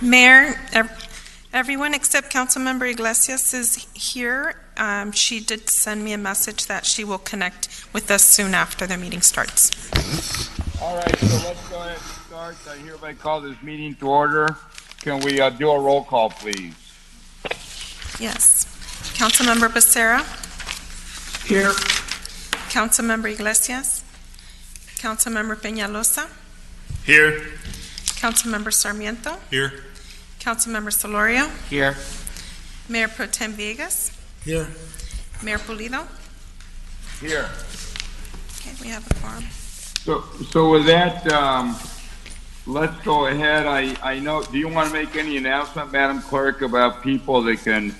Mayor, everyone except Councilmember Iglesias is here. She did send me a message that she will connect with us soon after the meeting starts. All right, so let's go ahead and start. I hereby call this meeting to order. Can we do a roll call, please? Yes. Councilmember Becerra? Here. Councilmember Iglesias? Councilmember Penaloza? Here. Councilmember Sarmiento? Here. Councilmember Solorio? Here. Mayor Pro Tem Villegas? Here. Mayor Pulido? Here. Okay, we have a quorum. So with that, let's go ahead. I know, do you want to make any announcement, Madam Clerk, about people that can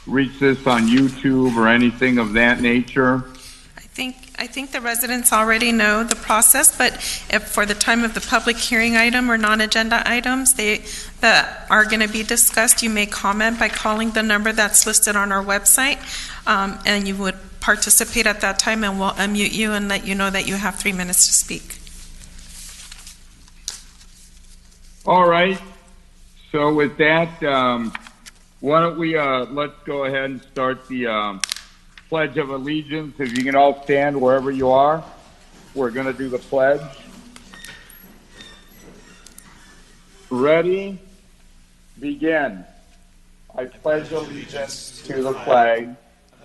reach this on YouTube or anything of that nature? I think the residents already know the process, but if for the time of the public hearing item or non-agenda items that are going to be discussed, you may comment by calling the number that's listed on our website, and you would participate at that time, and we'll unmute you and let you know that you have 3 minutes to speak. All right. So with that, why don't we let's go ahead and start the Pledge of Allegiance. If you can all stand wherever you are, we're going to do the pledge. Ready? Begin. I pledge allegiance to the flag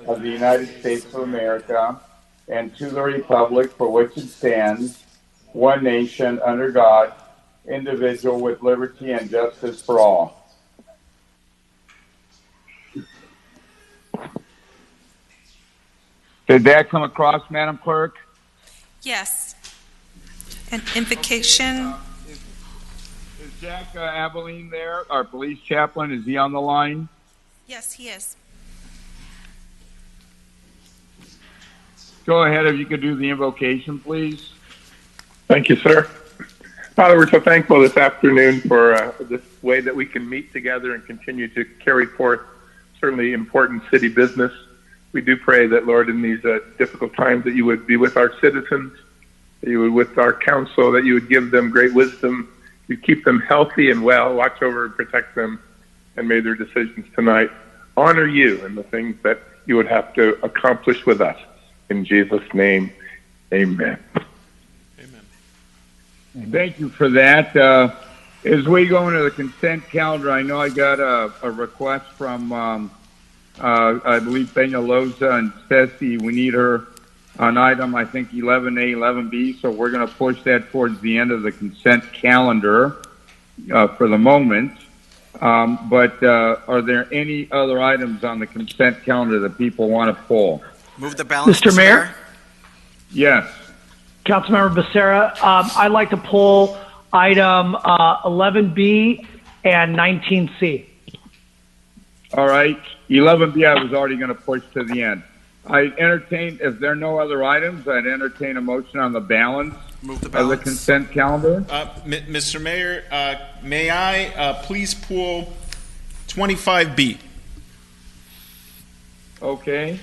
of the United States of America and to the republic for which it stands, one nation under God, indivisible with liberty and justice for all. Did that come across, Madam Clerk? Yes. An invocation. Is Jack Abilene there, our police chaplain? Is he on the line? Yes, he is. Go ahead, if you could do the invocation, please. Thank you, sir. Father, we're so thankful this afternoon for this way that we can meet together and continue to carry forth certainly important city business. We do pray that, Lord, in these difficult times, that you would be with our citizens, that you would with our council, that you would give them great wisdom, you keep them healthy and well, watch over and protect them, and may their decisions tonight honor you and the things that you would have to accomplish with us. In Jesus' name, amen. Amen. Thank you for that. As we go into the consent calendar, I know I got a request from I believe Penaloza and Ceci. We need her on item, I think, 11A, 11B, so we're going to push that towards the end of the consent calendar for the moment. But are there any other items on the consent calendar that people want to pull? Move the balance. Mr. Mayor? Yes. Councilmember Becerra, I'd like to pull item 11B and 19C. All right. 11B I was already going to push to the end. I entertain, if there are no other items, I'd entertain a motion on the balance, Move the balance of the consent calendar. Mr. Mayor, may I please pull 25B? Okay.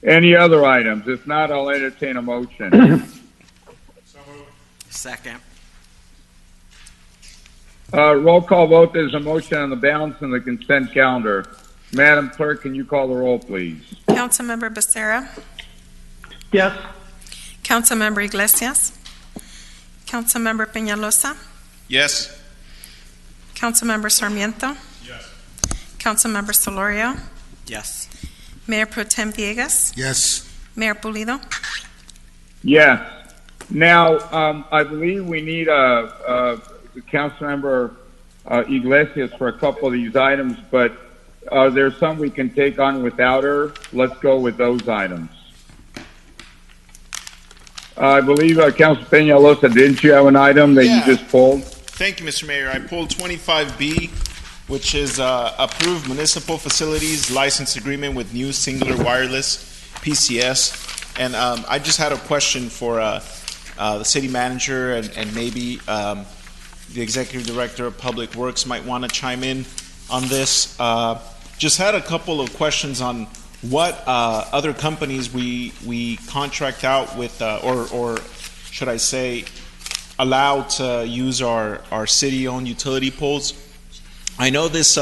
Any other items? If not, I'll entertain a motion. Second. Roll call vote. There's a motion on the balance in the consent calendar. Madam Clerk, can you call the roll, please? Councilmember Becerra? Yes. Councilmember Iglesias? Councilmember Penaloza? Yes. Councilmember Sarmiento? Yes. Councilmember Solorio? Yes. Mayor Pro Tem Villegas? Yes. Mayor Pulido? Yes. Now, I believe we need Councilmember Iglesias for a couple of these items, but there's some we can take on without her. Let's go with those items. I believe Councilor Penaloza, didn't you have an item that you just pulled? Thank you, Mr. Mayor. I pulled 25B, which is approved municipal facilities license agreement with New Singular Wireless, PCS. And I just had a question for the city manager and maybe the executive director of Public Works might want to chime in on this. Just had a couple of questions on what other companies we contract out with, or should I say, allow to use our city-owned utility poles. I know this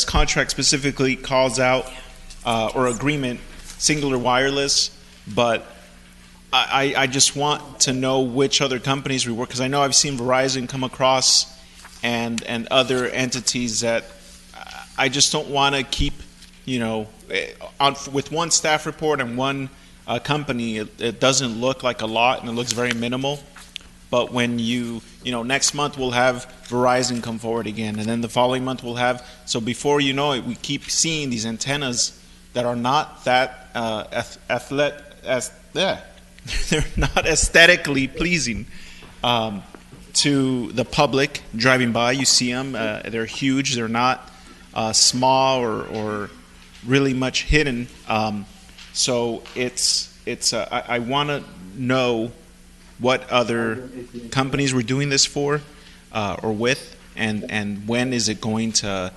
contract specifically calls out or agreement singular wireless, but I just want to know which other companies we work, because I know I've seen Verizon come across and other entities that I just don't want to keep, with one staff report and one company, it doesn't look like a lot and it looks very minimal. But when next month we'll have Verizon come forward again, and then the following month we'll have, so before you know it, we keep seeing these antennas that are not that they're not aesthetically pleasing to the public driving by. You see them; they're huge. They're not small or really much hidden. So I want to know what other companies we're doing this for or with, and when is it going to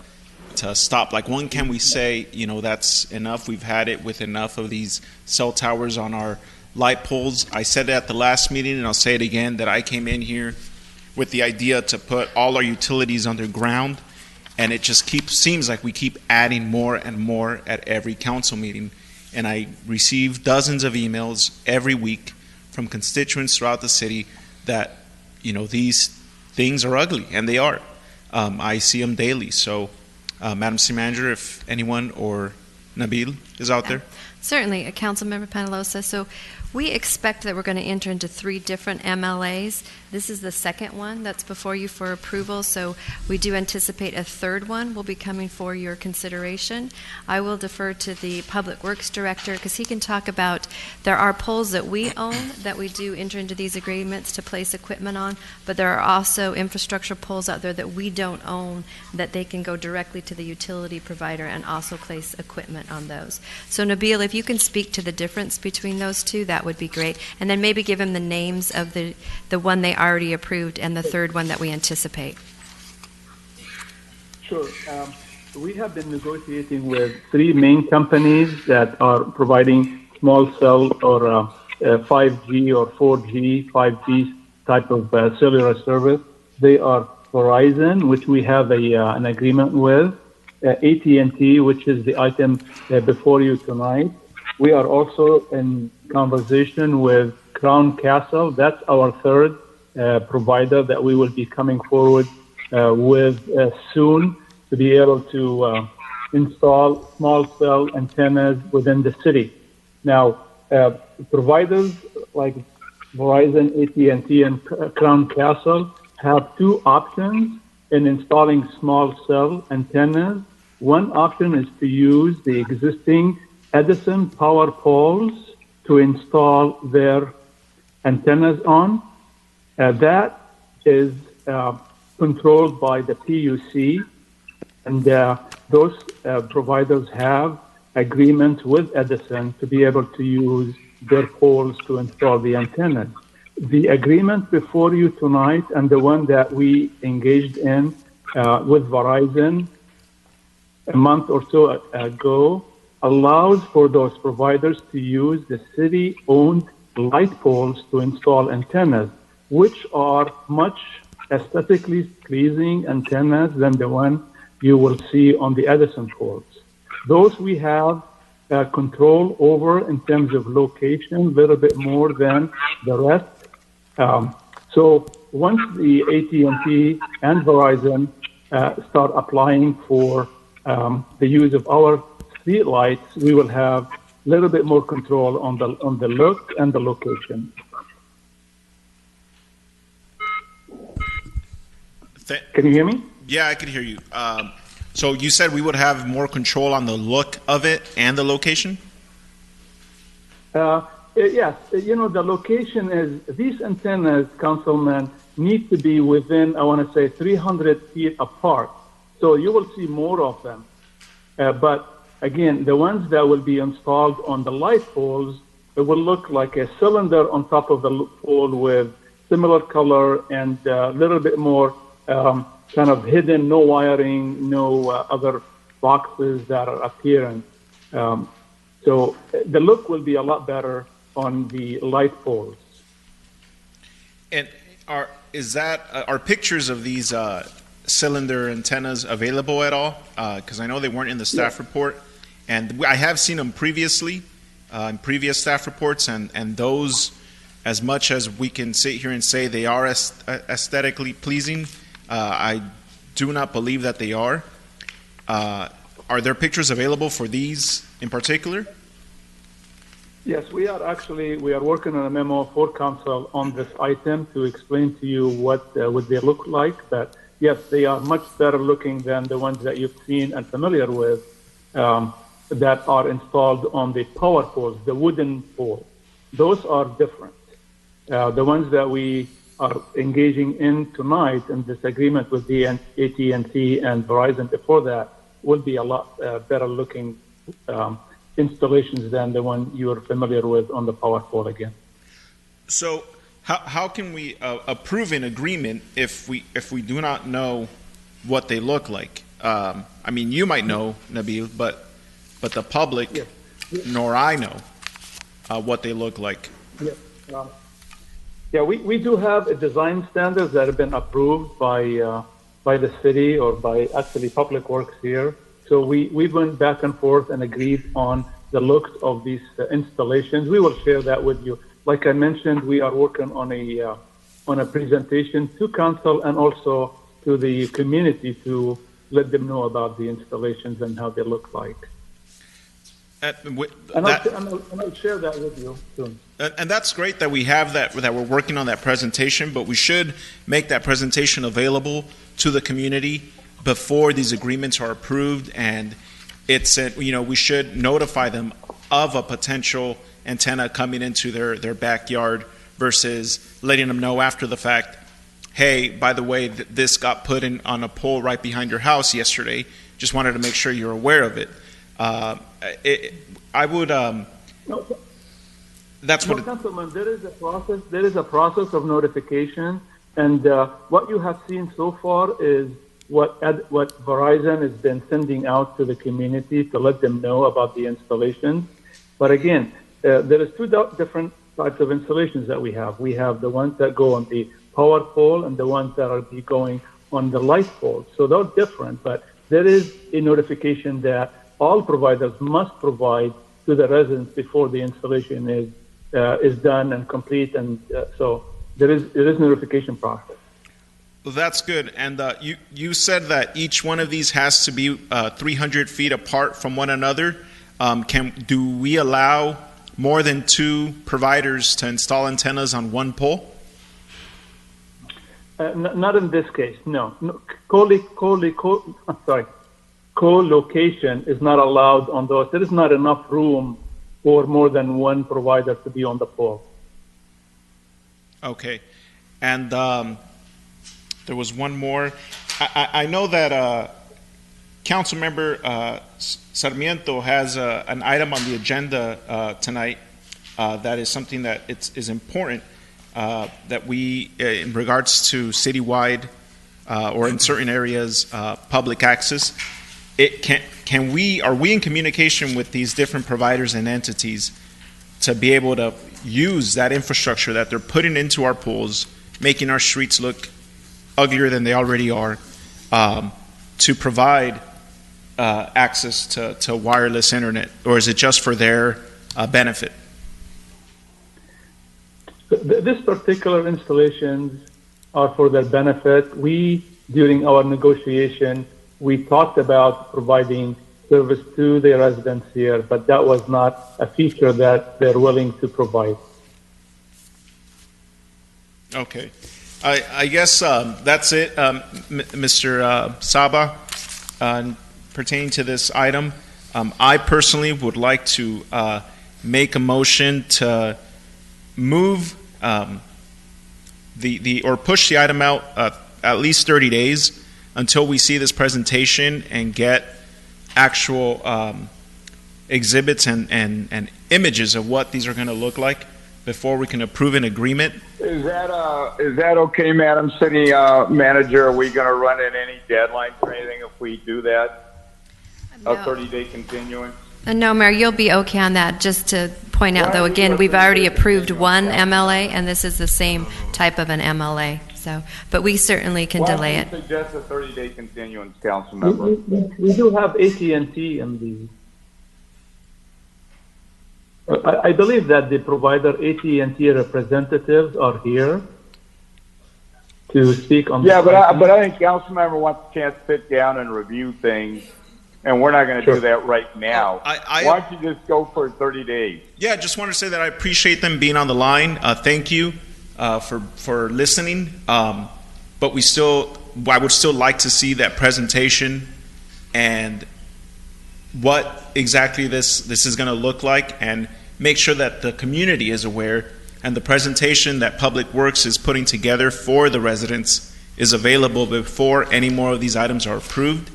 stop? Like, when can we say, that's enough? We've had it with enough of these cell towers on our light poles. I said it at the last meeting, and I'll say it again, that I came in here with the idea to put all our utilities underground, and it just seems like we keep adding more and more at every council meeting. And I receive dozens of emails every week from constituents throughout the city that, these things are ugly, and they are. I see them daily. So, Madam City Manager, if anyone or Nabil is out there. Certainly, Councilmember Penaloza. So we expect that we're going to enter into 3 different MLAs. This is the second one that's before you for approval, so we do anticipate a third one will be coming for your consideration. I will defer to the Public Works Director because he can talk about, there are poles that we own that we do enter into these agreements to place equipment on, but there are also infrastructure poles out there that we don't own that they can go directly to the utility provider and also place equipment on those. So Nabil, if you can speak to the difference between those two, that would be great. And then maybe give him the names of the one they already approved and the third one that we anticipate. Sure. We have been negotiating with 3 main companies that are providing small cell or 5G or 4G, 5G type of cellular service. They are Verizon, which we have an agreement with, AT&T, which is the item before you tonight. We are also in conversation with Crown Castle. That's our third provider that we will be coming forward with soon to be able to install small cell antennas within the city. Now, providers like Verizon, AT&T, and Crown Castle have 2 options in installing small cell antennas. One option is to use the existing Edison power poles to install their antennas on. That is controlled by the PUC, and those providers have agreements with Edison to be able to use their poles to install the antennas. The agreement before you tonight and the one that we engaged in with Verizon a month or so ago allows for those providers to use the city-owned light poles to install antennas, which are much aesthetically pleasing antennas than the one you will see on the Edison poles. Those we have control over in terms of location, a little bit more than the rest. So once the AT&T and Verizon start applying for the use of our street lights, we will have a little bit more control on the look and the location. Can you hear me? Yeah, I can hear you. So you said we would have more control on the look of it and the location? Yes. The location is, these antennas, Councilman, need to be within, I want to say, 300 feet apart. So you will see more of them. But again, the ones that will be installed on the light poles, it will look like a cylinder on top of the pole with similar color and a little bit more kind of hidden, no wiring, no other boxes that are appearing. So the look will be a lot better on the light poles. And are pictures of these cylinder antennas available at all? Because I know they weren't in the staff report, and I have seen them previously in previous staff reports, and those, as much as we can sit here and say they are aesthetically pleasing, I do not believe that they are. Are there pictures available for these in particular? Yes, we are working on a memo for council on this item to explain to you what would they look like. But yes, they are much better looking than the ones that you've seen and familiar with that are installed on the power poles, the wooden poles. Those are different. The ones that we are engaging in tonight in this agreement with the AT&T and Verizon before that will be a lot better looking installations than the one you are familiar with on the power pole again. So how can we approve an agreement if we do not know what they look like? I mean, you might know, Nabil, but the public, yes. Nor I know what they look like. Yes. We do have a design standards that have been approved by the city or by actually Public Works here. So we went back and forth and agreed on the looks of these installations. We will share that with you. Like I mentioned, we are working on a presentation to council and also to the community to let them know about the installations and how they look like. And I'll share that with you soon. And that's great that we have that we're working on that presentation, but we should make that presentation available to the community before these agreements are approved, and we should notify them of a potential antenna coming into their backyard versus letting them know after the fact, hey, by the way, this got put in on a pole right behind your house yesterday. Just wanted to make sure you're aware of it. Councilman, there is a process of notification, and what you have seen so far is what Verizon has been sending out to the community to let them know about the installations. But again, there is two different types of installations that we have. We have the ones that go on the power pole and the ones that are going on the light pole. So they're different, but there is a notification that all providers must provide to the residents before the installation is done and complete, and so there is notification process. Well, that's good. And you said that each one of these has to be 300 feet apart from one another. Do we allow more than two providers to install antennas on one pole? Not in this case, no. Co-location is not allowed on those. There is not enough room for more than one provider to be on the pole. Okay. And there was one more. I know that Councilmember Sarmiento has an item on the agenda tonight that is something that is important that we, in regards to citywide or in certain areas, public access. Are we in communication with these different providers and entities to be able to use that infrastructure that they're putting into our pools, making our streets look uglier than they already are, to provide access to wireless internet, or is it just for their benefit? This particular installations are for their benefit. During our negotiation, we talked about providing service to the residents here, but that was not a feature that they're willing to provide. Okay. I guess that's it, Mr. Saba, pertaining to this item. I personally would like to make a motion to move or push the item out at least 30 days until we see this presentation and get actual exhibits and images of what these are going to look like before we can approve an agreement. Is that okay, Madam City Manager? Are we going to run in any deadlines or anything if we do that? No. A 30-day continuance? No, Mayor, you'll be okay on that. Just to point out, though, again, we've already approved one MLA, and this is the same type of an MLA. So, but we certainly can delay it. Why don't you suggest a 30-day continuance, Councilmember? We do have AT&T in the. I believe that the provider AT&T representatives are here to speak on. Yeah, but I think Councilmember wants a chance to sit down and review things, and we're not going to do that right now. Why don't you just go for 30 days? Yeah, I just want to say that I appreciate them being on the line. Thank you for listening. But I would still like to see that presentation and what exactly this is going to look like, and make sure that the community is aware, and the presentation that Public Works is putting together for the residents is available before any more of these items are approved.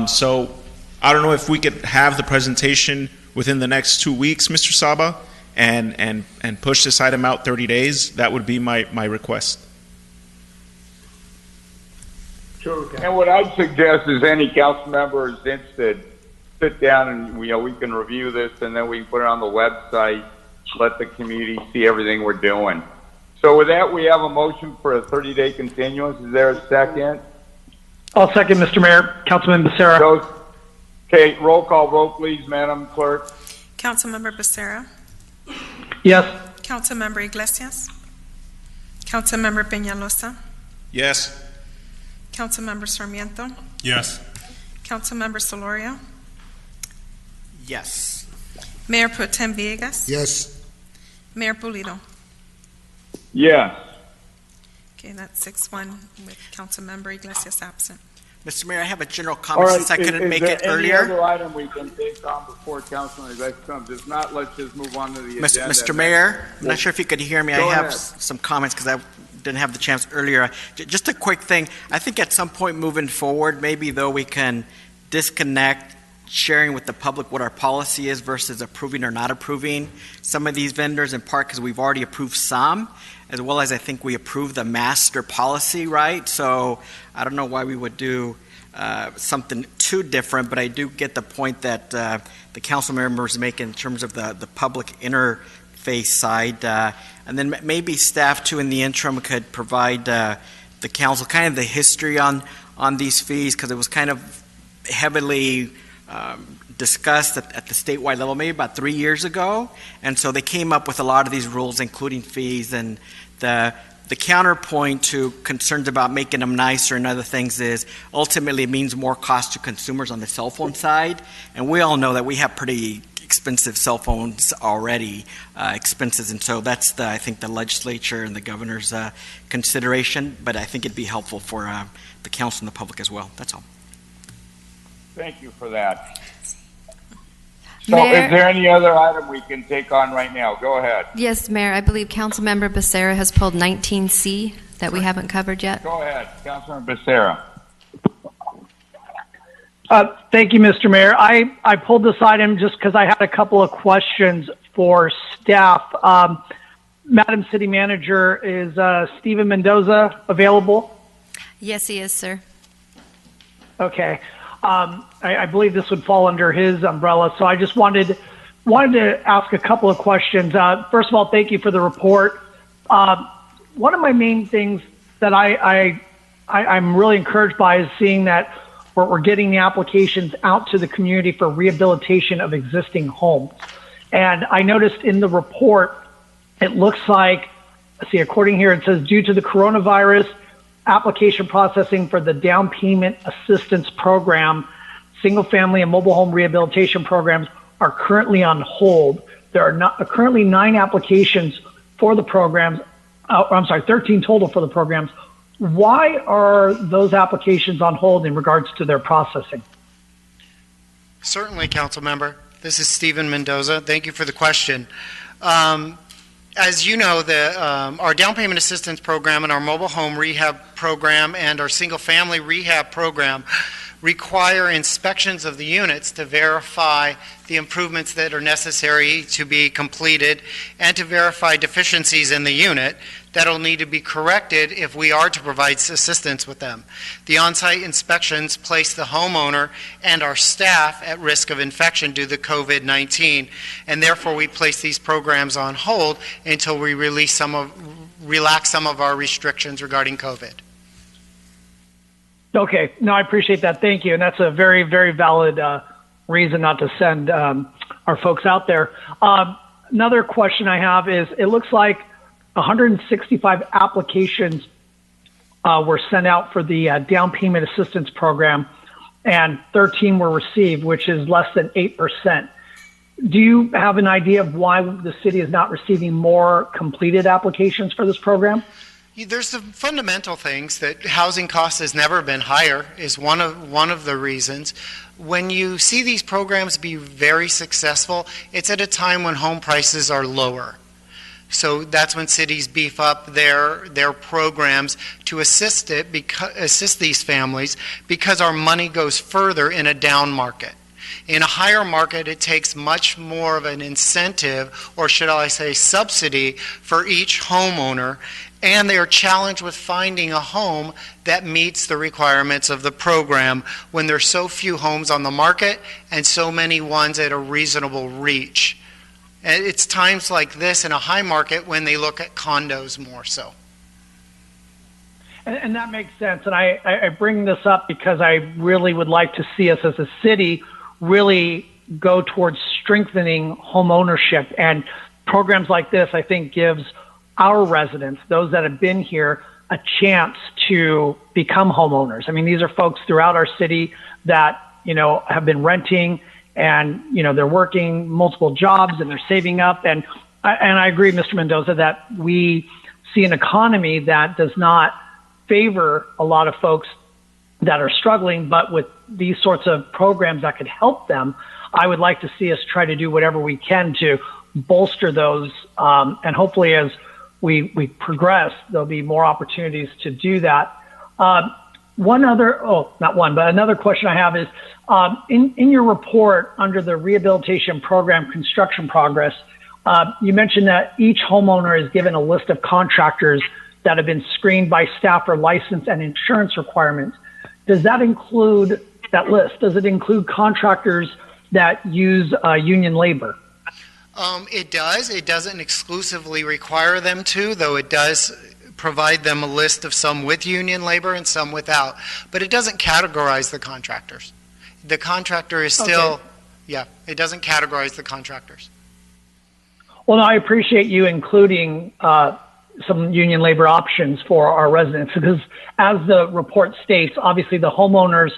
So I don't know if we could have the presentation within the next 2 weeks, Mr. Saba, and push this item out 30 days. That would be my request. Sure. And what I'd suggest is any council member is interested, sit down and we can review this, and then we can put it on the website, let the community see everything we're doing. So with that, we have a motion for a 30-day continuance. Is there a second? I'll second, Mr. Mayor. Councilman Becerra. Okay, roll call vote, please, Madam Clerk. Councilmember Becerra. Yes. Councilmember Iglesias. Councilmember Penaloza. Yes. Councilmember Sarmiento. Yes. Councilmember Solorio. Yes. Mayor Pro Tem Villegas. Yes. Mayor Pulido. Yes. Okay, that's 6-1 with Councilmember Iglesias absent. Mr. Mayor, I have a general All comment right, since I couldn't is make there it any earlier. other item we can take on before Councilman Iglesias comes? If not, let's just move on to the agenda. Mr. Mayor, I'm not sure if you could hear me. I Go have ahead. some comments because I didn't have the chance earlier. Just a quick thing. I think at some point moving forward, maybe though we can disconnect sharing with the public what our policy is versus approving or not approving some of these vendors, in part because we've already approved some, as well as I think we approved the master policy, right? So I don't know why we would do something too different, but I do get the point that the council members make in terms of the public interface side. And then maybe staff too in the interim could provide the council kind of the history on these fees, because it was kind of heavily discussed at the statewide level maybe about 3 years ago. And so they came up with a lot of these rules, including fees. And the counterpoint to concerns about making them nicer and other things is ultimately it means more cost to consumers on the cell phone side. And we all know that we have pretty expensive cell phones already, expenses. And so that's I think the legislature and the governor's consideration. But I think it'd be helpful for the council and the public as well. That's all. Thank you for that. So Mayor? is there any other item we can take on right now? Go ahead. Yes, Mayor, I believe Councilmember Becerra has pulled 19C that we haven't covered yet. Go ahead, Councilman Becerra. Thank you, Mr. Mayor. I pulled this item just because I had a couple of questions for staff. Madam City Manager, is Stephen Mendoza available? Yes, he is, sir. Okay. I believe this would fall under his umbrella, so I just wanted to ask a couple of questions. First of all, thank you for the report. One of my main things that I'm really encouraged by is seeing that we're getting the applications out to the community for rehabilitation of existing homes. And I noticed in the report, it looks like, according here, it says, due to the coronavirus, application processing for the down payment assistance program, single family and mobile home rehabilitation programs are currently on hold. There are currently 9 applications for the programs. 13 total for the programs. Why are those applications on hold in regards to their processing? Certainly, Council Member. This is Stephen Mendoza. Thank you for the question. As you know, our down payment assistance program and our mobile home rehab program and our single family rehab program require inspections of the units to verify the improvements that are necessary to be completed and to verify deficiencies in the unit that'll need to be corrected if we are to provide assistance with them. The on-site inspections place the homeowner and our staff at risk of infection due to COVID-19, and therefore we place these programs on hold until we relax some of our restrictions regarding COVID. Okay, no, I appreciate that. Thank you. And that's a very, very valid reason not to send our folks out there. Another question I have is, it looks like 165 applications were sent out for the down payment assistance program, and 13 were received, which is less than 8%. Do you have an idea of why the city is not receiving more completed applications for this program? There's some fundamental things that housing costs has never been higher is one of the reasons. When you see these programs be very successful, it's at a time when home prices are lower. So that's when cities beef up their programs to assist these families, because our money goes further in a down market. In a higher market, it takes much more of an incentive, or should I say subsidy, for each homeowner, and they are challenged with finding a home that meets the requirements of the program when there's so few homes on the market and so many ones at a reasonable reach. And it's times like this in a high market when they look at condos more so. And that makes sense. And I bring this up because I really would like to see us as a city really go towards strengthening home ownership. And programs like this, I think, gives our residents, those that have been here, a chance to become homeowners. I mean, these are folks throughout our city that, have been renting, and, they're working multiple jobs and they're saving up. And I agree, Mr. Mendoza, that we see an economy that does not favor a lot of folks that are struggling, but with these sorts of programs that could help them, I would like to see us try to do whatever we can to bolster those. And hopefully as we progress, there'll be more opportunities to do that. Another question I have is, in your report under the rehabilitation program construction progress, you mentioned that each homeowner is given a list of contractors that have been screened by staff for license and insurance requirements. Does that include that list? Does it include contractors that use union labor? It does. It doesn't exclusively require them to, though it does provide them a list of some with union labor and some without. But it doesn't categorize the contractors. The contractor is still, it doesn't categorize the contractors. Well, no, I appreciate you including some union labor options for our residents, because as the report states, obviously the homeowners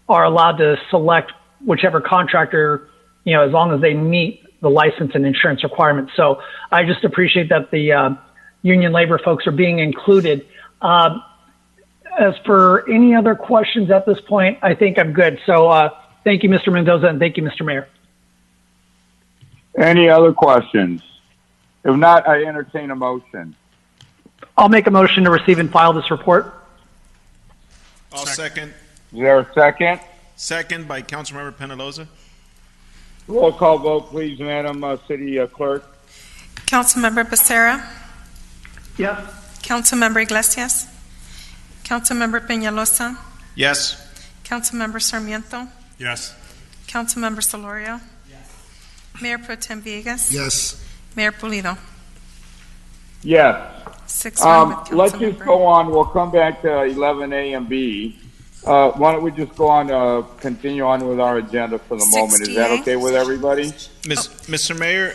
are allowed to select whichever contractor, as long as they meet the license and insurance requirements. So I just appreciate that the union labor folks are being included. As for any other questions at this point, I think I'm good. So thank you, Mr. Mendoza, and thank you, Mr. Mayor. Any other questions? If not, I entertain a motion. I'll make a motion to receive and file this report. I'll second. Is there a second? Second by Councilmember Penaloza. Roll call vote, please, Madam City Clerk. Councilmember Becerra. Yes. Councilmember Iglesias. Councilmember Penaloza. Yes. Councilmember Sarmiento. Yes. Councilmember Solorio. Yes. Mayor Pro Tem Villegas. Yes. Mayor Pulido. Yes. 6-1 with Let's just Councilmember. go on. We'll come back to 11A and B. Why don't we just go on, continue on with our agenda for the moment? Is that 68. okay with everybody? Mr. Mayor,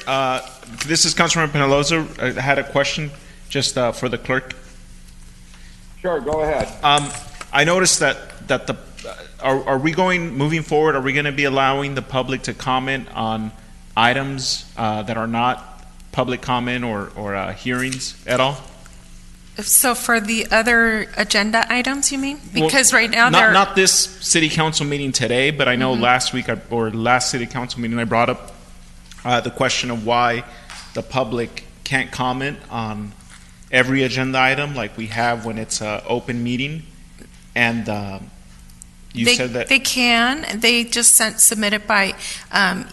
this is Councilmember Penaloza. I had a question just for the clerk. Sure, go ahead. I noticed that are we moving forward, are we going to be allowing the public to comment on items that are not public comment or hearings at all? So for the other agenda items, you mean? Because right now they're... Not this city council meeting today, but I know last week or last city council meeting I brought up the question of why the public can't comment on every agenda item like we have when it's an open meeting. And You said that. They can. They just submit it by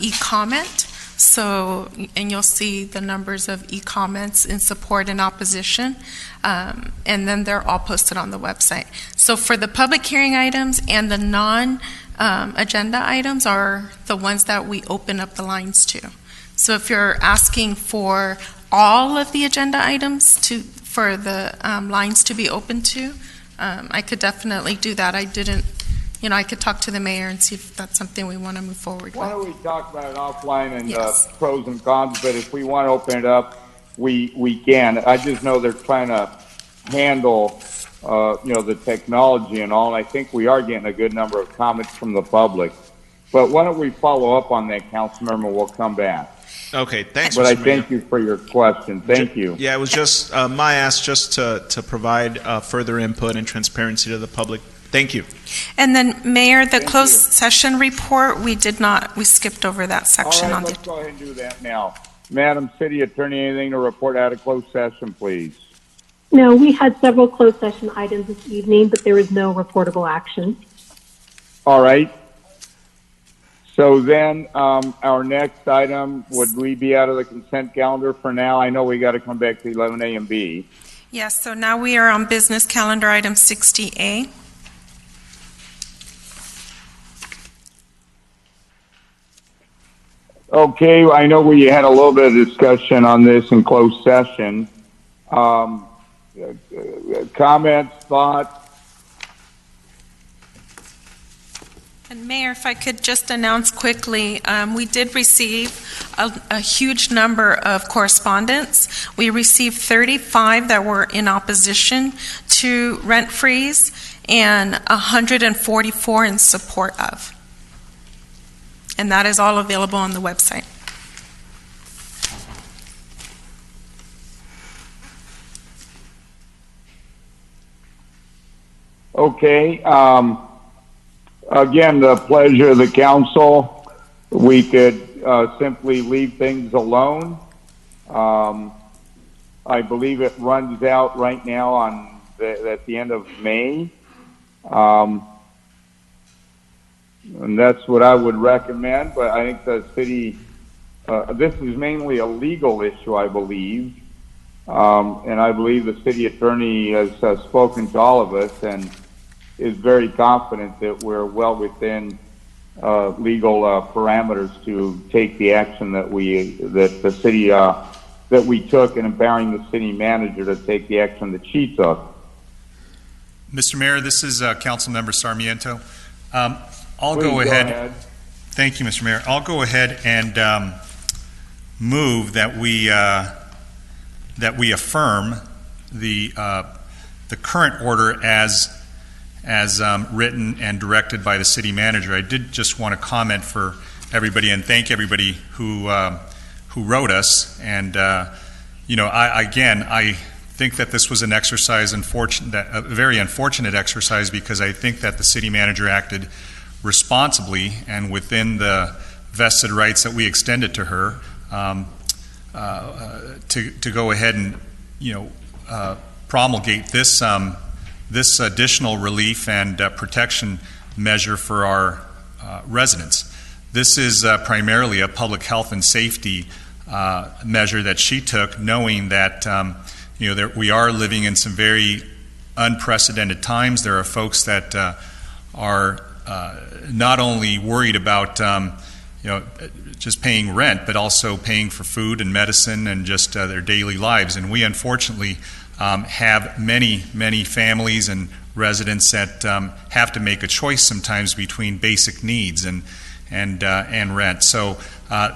e-comment. So, and you'll see the numbers of e-comments in support and opposition, and then they're all posted on the website. So for the public hearing items and the non-agenda items are the ones that we open up the lines to. So if you're asking for all of the agenda items for the lines to be open to, I could definitely do that. I didn't, I could talk to the mayor and see if that's something we want to move forward Why with. don't we talk about it offline and Yes. pros and cons, but if we want to open it up, we can. I just know they're trying to handle, the technology and all, and I think we are getting a good number of comments from the public. But why don't we follow up on that, Councilmember, we'll come back. Okay, thanks, But I Mr. Mayor. thank you for your question. Thank you. Yeah, it was just my ask just to provide further input and transparency to the public. Thank you. And then, Mayor, the Thank closed you. session report, we skipped over that All section right, on let's the. go ahead and do that now. Madam City Attorney, anything to report out of closed session, please? No, we had several closed session items this evening, but there was no reportable action. All right. So then, our next item, would we be out of the consent calendar for now? I know we got to come back to 11A and B. Yes, so now we are on business calendar item 60A. Okay, I know we had a little bit of discussion on this in closed session. Comments, thoughts? And Mayor, if I could just announce quickly, we did receive a huge number of correspondence. We received 35 that were in opposition to rent freeze and 144 in support of. And that is all available on the website. Okay, again, the pleasure of the council. We could simply leave things alone. I believe it runs out right now at the end of May. And that's what I would recommend, but I think the city, this is mainly a legal issue, I believe. And I believe the city attorney has spoken to all of us and is very confident that we're well within legal parameters to take the action that we took in empowering the city manager to take the action that she took. Mr. Mayor, this is Councilmember Sarmiento. I'll Please go ahead. Thank you, Mr. Mayor. I'll go ahead and move that we affirm the current order as written and directed by the city manager. I did just want to comment for everybody and thank everybody who wrote us. And I think that this was an exercise, a very unfortunate exercise, because I think that the city manager acted responsibly and within the vested rights that we extended to her to go ahead and promulgate this additional relief and protection measure for our residents. This is primarily a public health and safety measure that she took, knowing that that we are living in some very unprecedented times. There are folks that are not only worried about just paying rent, but also paying for food and medicine and just their daily lives. And we unfortunately have many families and residents that have to make a choice sometimes between basic needs and rent. So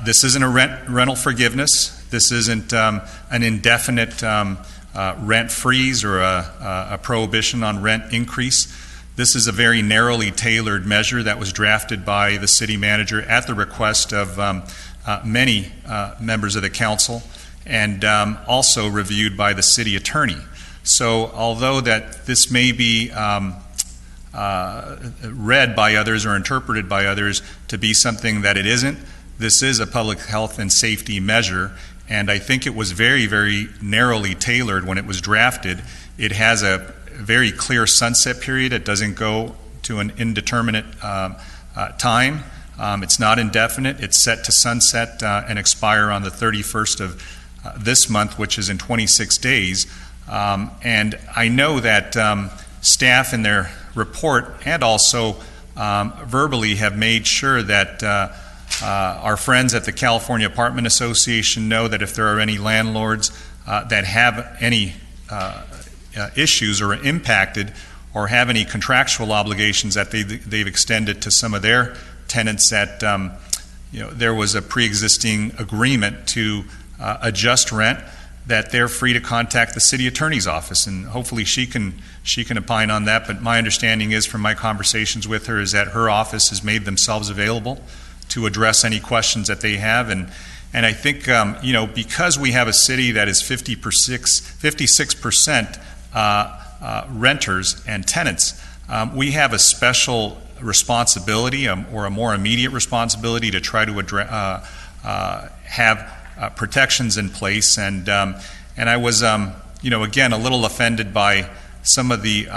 this isn't a rental forgiveness. This isn't an indefinite rent freeze or a prohibition on rent increase. This is a very narrowly tailored measure that was drafted by the city manager at the request of many members of the council and also reviewed by the city attorney. So although that this may be read by others or interpreted by others to be something that it isn't, this is a public health and safety measure, and I think it was very, very narrowly tailored when it was drafted. It has a very clear sunset period. It doesn't go to an indeterminate time. It's not indefinite. It's set to sunset and expire on the 31st of this month, which is in 26 days. And I know that staff in their report and also verbally have made sure that our friends at the California Apartment Association know that if there are any landlords that have any issues or are impacted or have any contractual obligations that they've extended to some of their tenants, that there was a pre-existing agreement to adjust rent, that they're free to contact the city attorney's office, and hopefully she can opine on that. But my understanding is, from my conversations with her, is that her office has made themselves available to address any questions that they have. And I think because we have a city that is 56% renters and tenants, we have a special responsibility or a more immediate responsibility to try to have protections in place. And I was again a little offended by some of the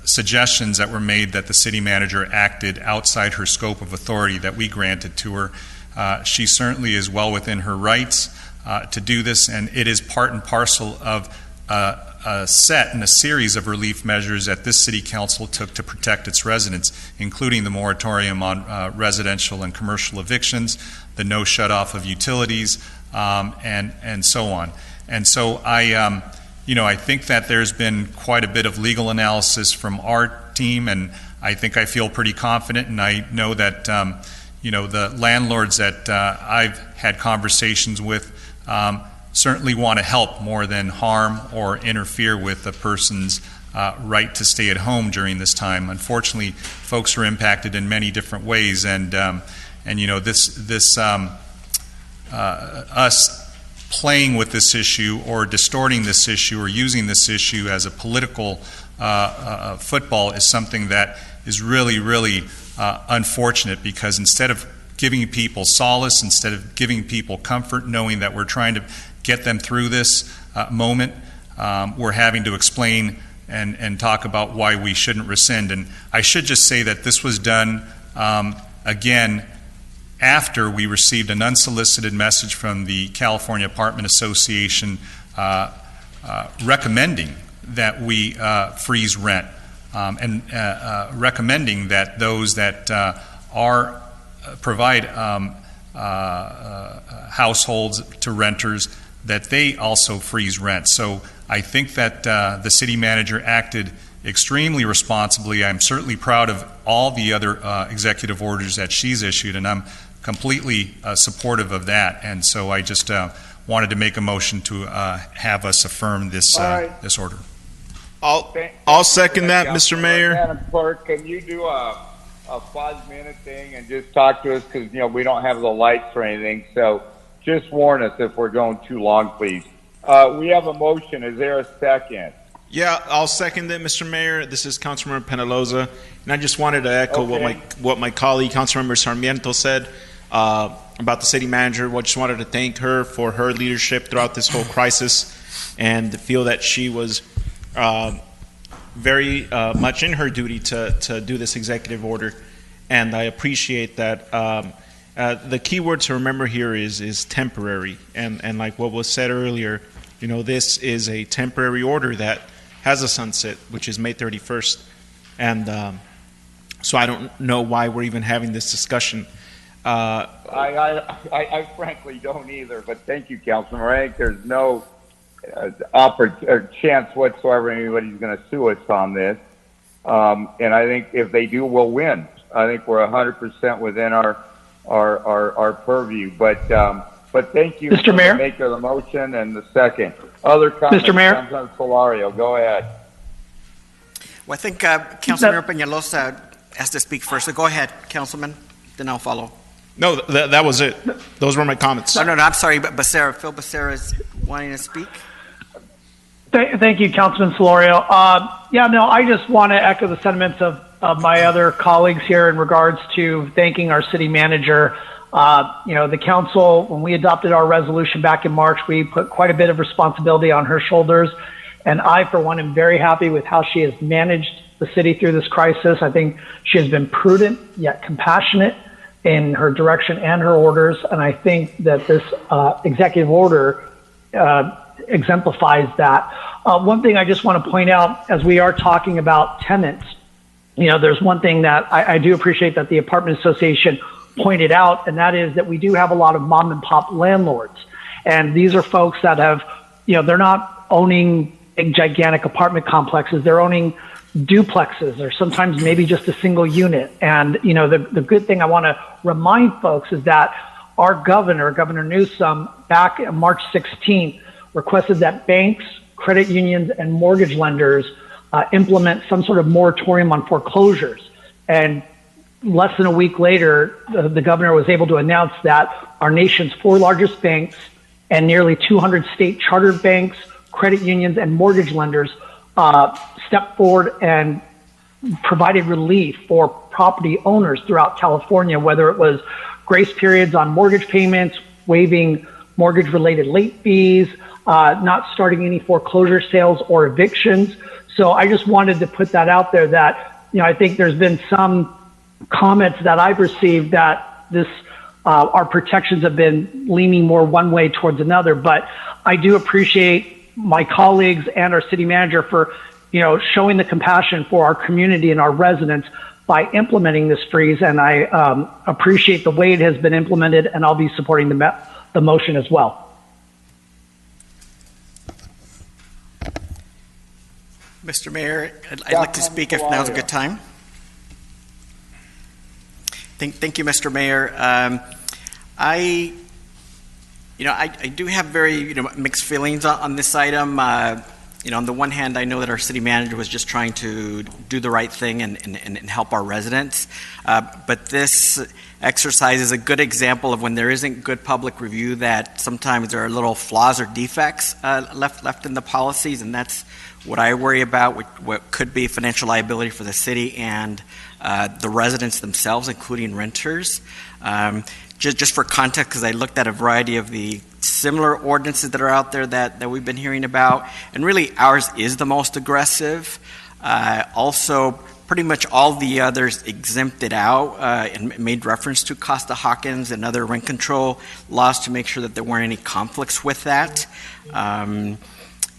suggestions that were made that the city manager acted outside her scope of authority that we granted to her. She certainly is well within her rights to do this, and it is part and parcel of a set and a series of relief measures that this city council took to protect its residents, including the moratorium on residential and commercial evictions, the no shut-off of utilities, and so on. And so I think that there's been quite a bit of legal analysis from our team, and I think I feel pretty confident, and I know that the landlords that I've had conversations with certainly want to help more than harm or interfere with a person's right to stay at home during this time. Unfortunately, folks are impacted in many different ways, and us playing with this issue or distorting this issue or using this issue as a political football is something that is really, really unfortunate, because instead of giving people solace, instead of giving people comfort, knowing that we're trying to get them through this moment, we're having to explain and talk about why we shouldn't rescind. And I should just say that this was done, again, after we received an unsolicited message from the California Apartment Association recommending that we freeze rent, and recommending that those that provide households to renters, that they also freeze rent. So I think that the city manager acted extremely responsibly. I'm certainly proud of all the other executive orders that she's issued, and I'm completely supportive of that. And so I just wanted to make a motion to have us affirm this this order. I'll second that, Mr. Mayor. Madam Clerk, can you do a 5-minute thing and just talk to us, because we don't have the lights or anything, so just warn us if we're going too long, please. We have a motion. Is there a second? Yeah, I'll second it, Mr. Mayor. This is Councilmember Penaloza, and I just wanted to echo what my colleague, Councilmember Sarmiento, said about the city manager. I just wanted to thank her for her leadership throughout this whole crisis, and feel that she was very much in her duty to do this executive order, and I appreciate that. The key word to remember here is temporary, and like what was said earlier, this is a temporary order that has a sunset, which is May 31st, and so I don't know why we're even having this discussion. I frankly don't either, but thank you, Councilman. I think there's no chance whatsoever anybody's going to sue us on this, and I think if they do, we'll win. I think we're 100% within our purview, but thank you, Mr. Mayor? For the maker of the motion and the second. Other comments? Mr. Mayor? Councilman Solorio, go ahead. Well, I think Councilmember Penaloza has to speak first. So go ahead, Councilman, then I'll follow. No, that was it. Those were my comments. No, I'm sorry, but Phil Becerra is wanting to speak. Thank you, Councilman Solorio. I just want to echo the sentiments of my other colleagues here in regards to thanking our city manager. The council, when we adopted our resolution back in March, we put quite a bit of responsibility on her shoulders. And I, for one, am very happy with how she has managed the city through this crisis. I think she has been prudent yet compassionate in her direction and her orders, and I think that this executive order exemplifies that. One thing I just want to point out, as we are talking about tenants, there's one thing that I do appreciate that the Apartment Association pointed out, and that is that we do have a lot of mom and pop landlords. And these are folks that have, they're not owning big, gigantic apartment complexes. They're owning duplexes or sometimes maybe just a single unit. And, the good thing I want to remind folks is that our Governor Newsom, back on March 16th, requested that banks, credit unions, and mortgage lenders implement some sort of moratorium on foreclosures. And less than a week later, the governor was able to announce that our nation's 4 largest banks and nearly 200 state chartered banks, credit unions, and mortgage lenders stepped forward and provided relief for property owners throughout California, whether it was grace periods on mortgage payments, waiving mortgage-related late fees, not starting any foreclosure sales or evictions. So I just wanted to put that out there that, I think there's been some comments that I've received that our protections have been leaning more one way towards another. But I do appreciate my colleagues and our city manager for, showing the compassion for our community and our residents by implementing this freeze. And I appreciate the way it has been implemented, and I'll be supporting the motion as well. Mr. Mayor, I'd like to speak if now's a good time. Thank you, Mr. Mayor. I do have very mixed feelings on this item. On the one hand, I know that our city manager was just trying to do the right thing and help our residents. But this exercise is a good example of when there isn't good public review, that sometimes there are little flaws or defects left in the policies, and that's what I worry about, what could be financial liability for the city and the residents themselves, including renters. Just for context, because I looked at a variety of the similar ordinances that are out there that we've been hearing about, and really ours is the most aggressive. Also, pretty much all the others exempted out and made reference to Costa-Hawkins and other rent control laws to make sure that there weren't any conflicts with that.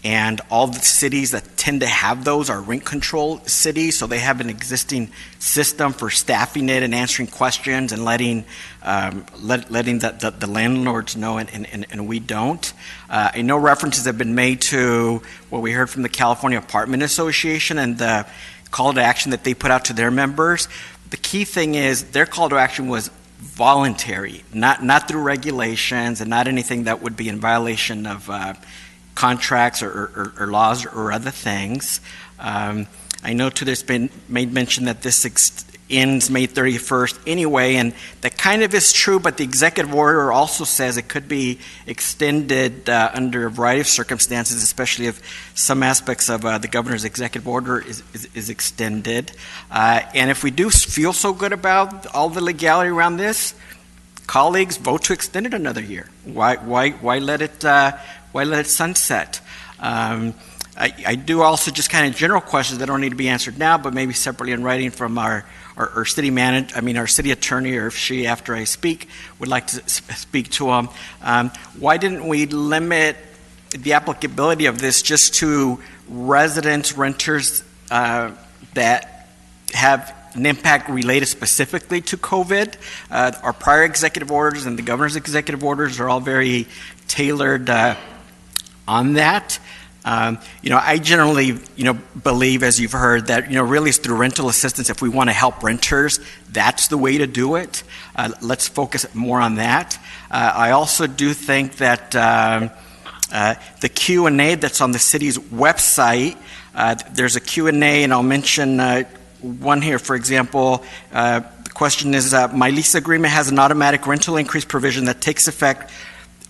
And all the cities that tend to have those are rent control cities, so they have an existing system for staffing it and answering questions and letting the landlords know, and we don't. I know references have been made to what we heard from the California Apartment Association and the call to action that they put out to their members. The key thing is their call to action was voluntary, not through regulations and not anything that would be in violation of contracts or laws or other things. I know too there's been made mention that this ends May 31st anyway, and that kind of is true, but the executive order also says it could be extended under a variety of circumstances, especially if some aspects of the governor's executive order is extended. And if we do feel so good about all the legality around this, colleagues, vote to extend it another year. Why let it sunset? I do also just kind of general questions that don't need to be answered now, but maybe separately in writing from our city manager, our city attorney, or if she, after I speak, would like to speak to them. Why didn't we limit the applicability of this just to residents, renters that have an impact related specifically to COVID? Our prior executive orders and the governor's executive orders are all very tailored on that. I generally, believe, as you've heard, that, really it's through rental assistance. If we want to help renters, that's the way to do it. Let's focus more on that. I also do think that the Q&A that's on the city's website, there's a Q&A, and I'll mention one here, for example. The question is, my lease agreement has an automatic rental increase provision that takes effect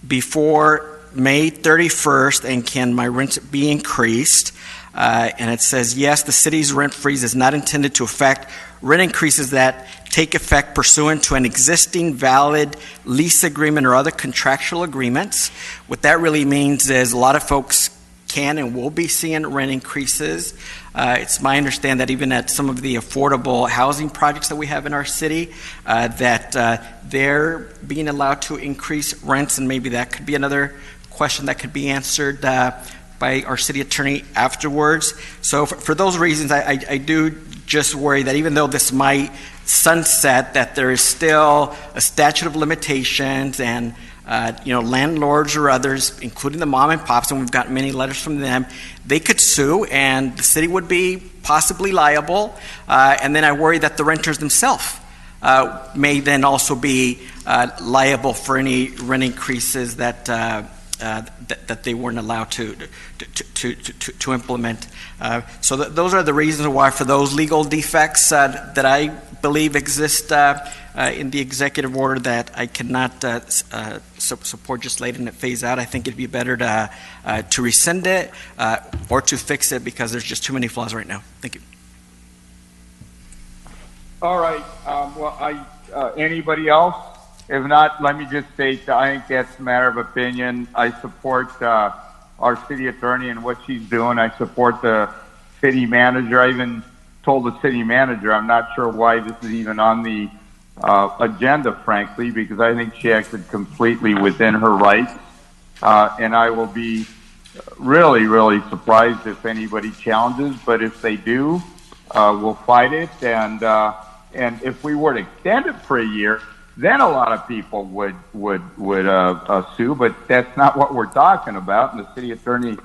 before May 31st, and can my rent be increased? And it says, yes, the city's rent freeze is not intended to affect rent increases that take effect pursuant to an existing valid lease agreement or other contractual agreements. What that really means is a lot of folks can and will be seeing rent increases. It's my understanding that even at some of the affordable housing projects that we have in our city, that they're being allowed to increase rents, and maybe that could be another question that could be answered by our city attorney afterwards. So for those reasons, I do just worry that even though this might sunset, that there is still a statute of limitations, and landlords or others, including the mom and pops, and we've got many letters from them, they could sue and the city would be possibly liable. And then I worry that the renters themselves may then also be liable for any rent increases that they weren't allowed to implement. So those are the reasons why, for those legal defects that I believe exist in the executive order, that I cannot support just letting it phase out. I think it'd be better to rescind it or to fix it, because there's just too many flaws right now. Thank you. All right. Anybody else? If not, let me just state that I think that's a matter of opinion. I support our city attorney and what she's doing. I support the city manager. I even told the city manager I'm not sure why this is even on the agenda, frankly, because I think she acted completely within her rights. And I will be really, really surprised if anybody challenges. But if they do, we'll fight it. And if we were to extend it for a year, then a lot of people would sue, but that's not what we're talking about, and the city attorney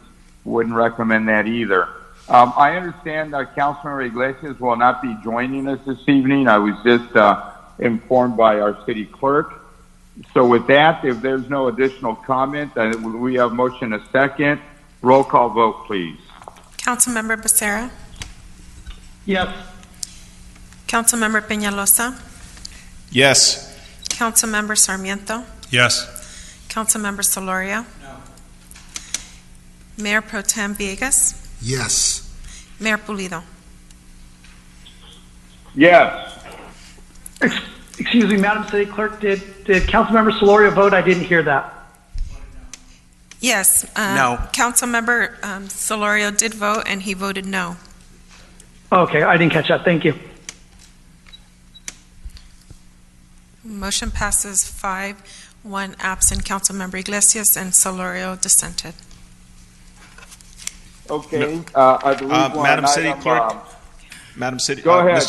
wouldn't recommend that either. I understand Councilmember Iglesias will not be joining us this evening. I was just informed by our city clerk. So with that, if there's no additional comment, we have motion a second. Roll call vote, please. Councilmember Becerra. Yes. Councilmember Penaloza. Yes. Councilmember Sarmiento. Yes. Councilmember Solorio. No. Mayor Pro Tem Villegas. Yes. Mayor Pulido. Yes. Excuse me, Madam City Clerk, did Councilmember Solorio vote? I didn't hear that. Yes. No. Councilmember Solorio did vote, and he voted no. Okay, I didn't catch that. Thank you. Motion passes 5-1 absent. Councilmember Iglesias and Solorio dissented. Okay. I believe Madam City Clerk. Madam City. Go ahead.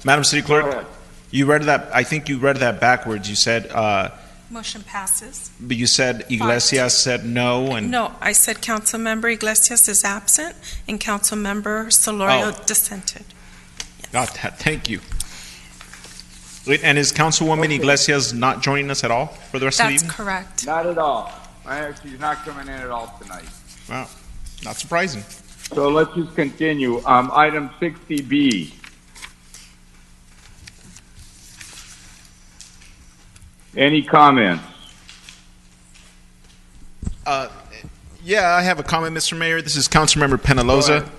Madam City Clerk. Go ahead. You read that. I think you read that backwards. You said. Motion passes. But you said Iglesias said no, and No, I said Councilmember Iglesias is absent and Councilmember Solorio dissented. God, thank you. Wait, and is Councilwoman Iglesias not joining us at all for the rest of the That's evening? correct. Not at all. She's not coming in at all tonight. Wow, not surprising. So let's just continue. Item 60B. Any comments? Yeah, I have a comment, Mr. Mayor. This is Councilmember Penaloza.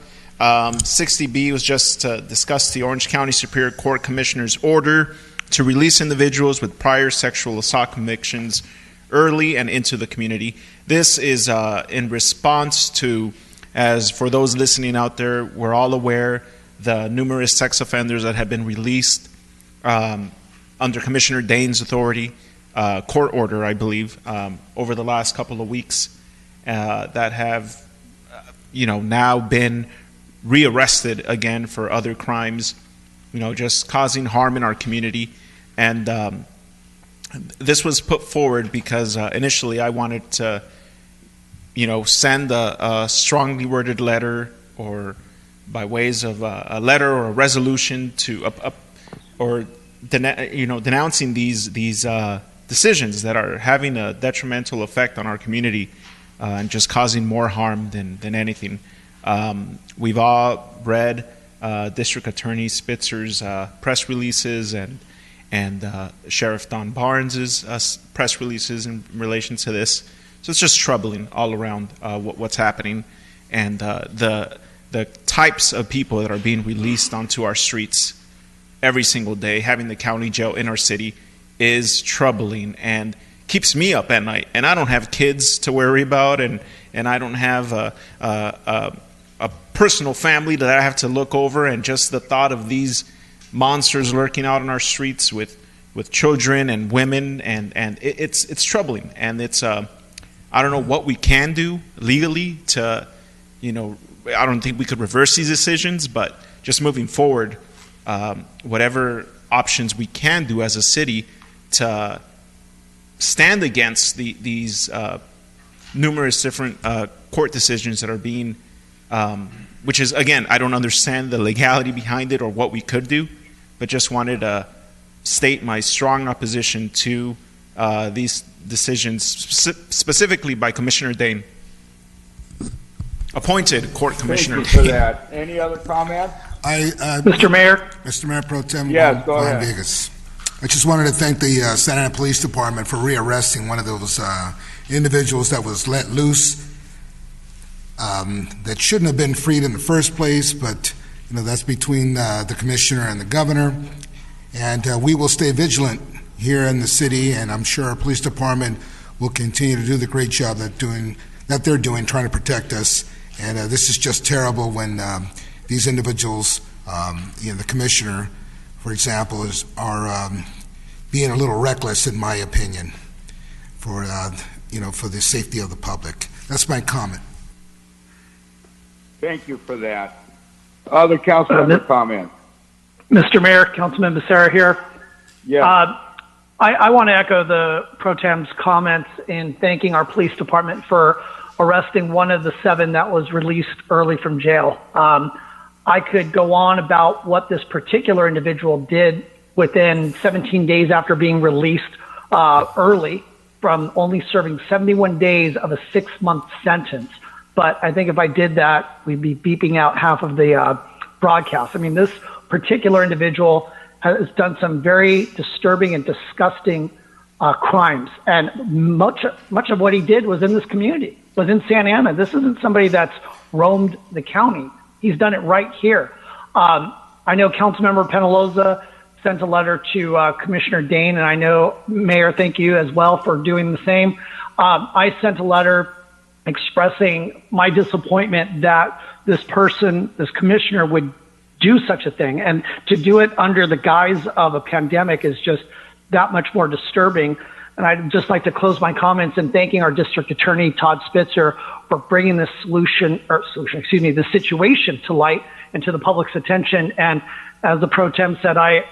60B was just to discuss the Orange County Superior Court Commissioner's order to release individuals with prior sexual assault convictions early and into the community. This is in response to, as for those listening out there, we're all aware the numerous sex offenders that have been released under Commissioner Dane's authority, court order, I believe, over the last couple of weeks that have, now been rearrested again for other crimes, just causing harm in our community. And this was put forward because initially I wanted to, send a strongly worded letter, or by ways of a letter or a resolution to, denouncing these decisions that are having a detrimental effect on our community and just causing more harm than anything. We've all read District Attorney Spitzer's press releases and Sheriff Don Barnes's press releases in relation to this. So it's just troubling all around what's happening, and the types of people that are being released onto our streets every single day, having the county jail in our city, is troubling. And keeps me up at night. And I don't have kids to worry about, and I don't have a personal family that I have to look over, and just the thought of these monsters lurking out on our streets with children and women, and it's troubling. And it's I don't know what we can do legally to, I don't think we could reverse these decisions, but just moving forward, whatever options we can do as a city to stand against these numerous different court decisions that are being, which is, again, I don't understand the legality behind it or what we could do, but just wanted to state my strong opposition to these decisions, specifically by Commissioner Dane. Appointed Court Commissioner. Thank you for that. Any other comments? Mr. Mayor? Mr. Mayor Pro Tem Yes, go ahead. Vegas. I just wanted to thank the Santa Ana Police Department for rearresting one of those individuals that was let loose that shouldn't have been freed in the first place, but that's between the commissioner and the governor. And we will stay vigilant here in the city, and I'm sure our police department will continue to do the great job that they're doing, trying to protect us. And this is just terrible when these individuals, the commissioner, for example, are being a little reckless, in my opinion, for for the safety of the public. That's my comment. Thank you for that. Other council member comments? Mr. Mayor, Councilmember Sarah here. Yeah. I want to echo the Pro Tem's comments in thanking our police department for arresting one of the 7 that was released early from jail. I could go on about what this particular individual did within 17 days after being released early from only serving 71 days of a 6-month sentence. But I think if I did that, we'd be beeping out half of the broadcast. I mean, this particular individual has done some very disturbing and disgusting crimes. And much of what he did was in this community, was in Santa Ana. This isn't somebody that's roamed the county. He's done it right here. I know Councilmember Penaloza sent a letter to Commissioner Dane, and I know, Mayor, thank you as well for doing the same. I sent a letter expressing my disappointment that this commissioner would do such a thing, and to do it under the guise of a pandemic is just that much more disturbing. And I'd just like to close my comments in thanking our district attorney, Todd Spitzer, for bringing this the situation to light and to the public's attention. And as the Pro Tem said, I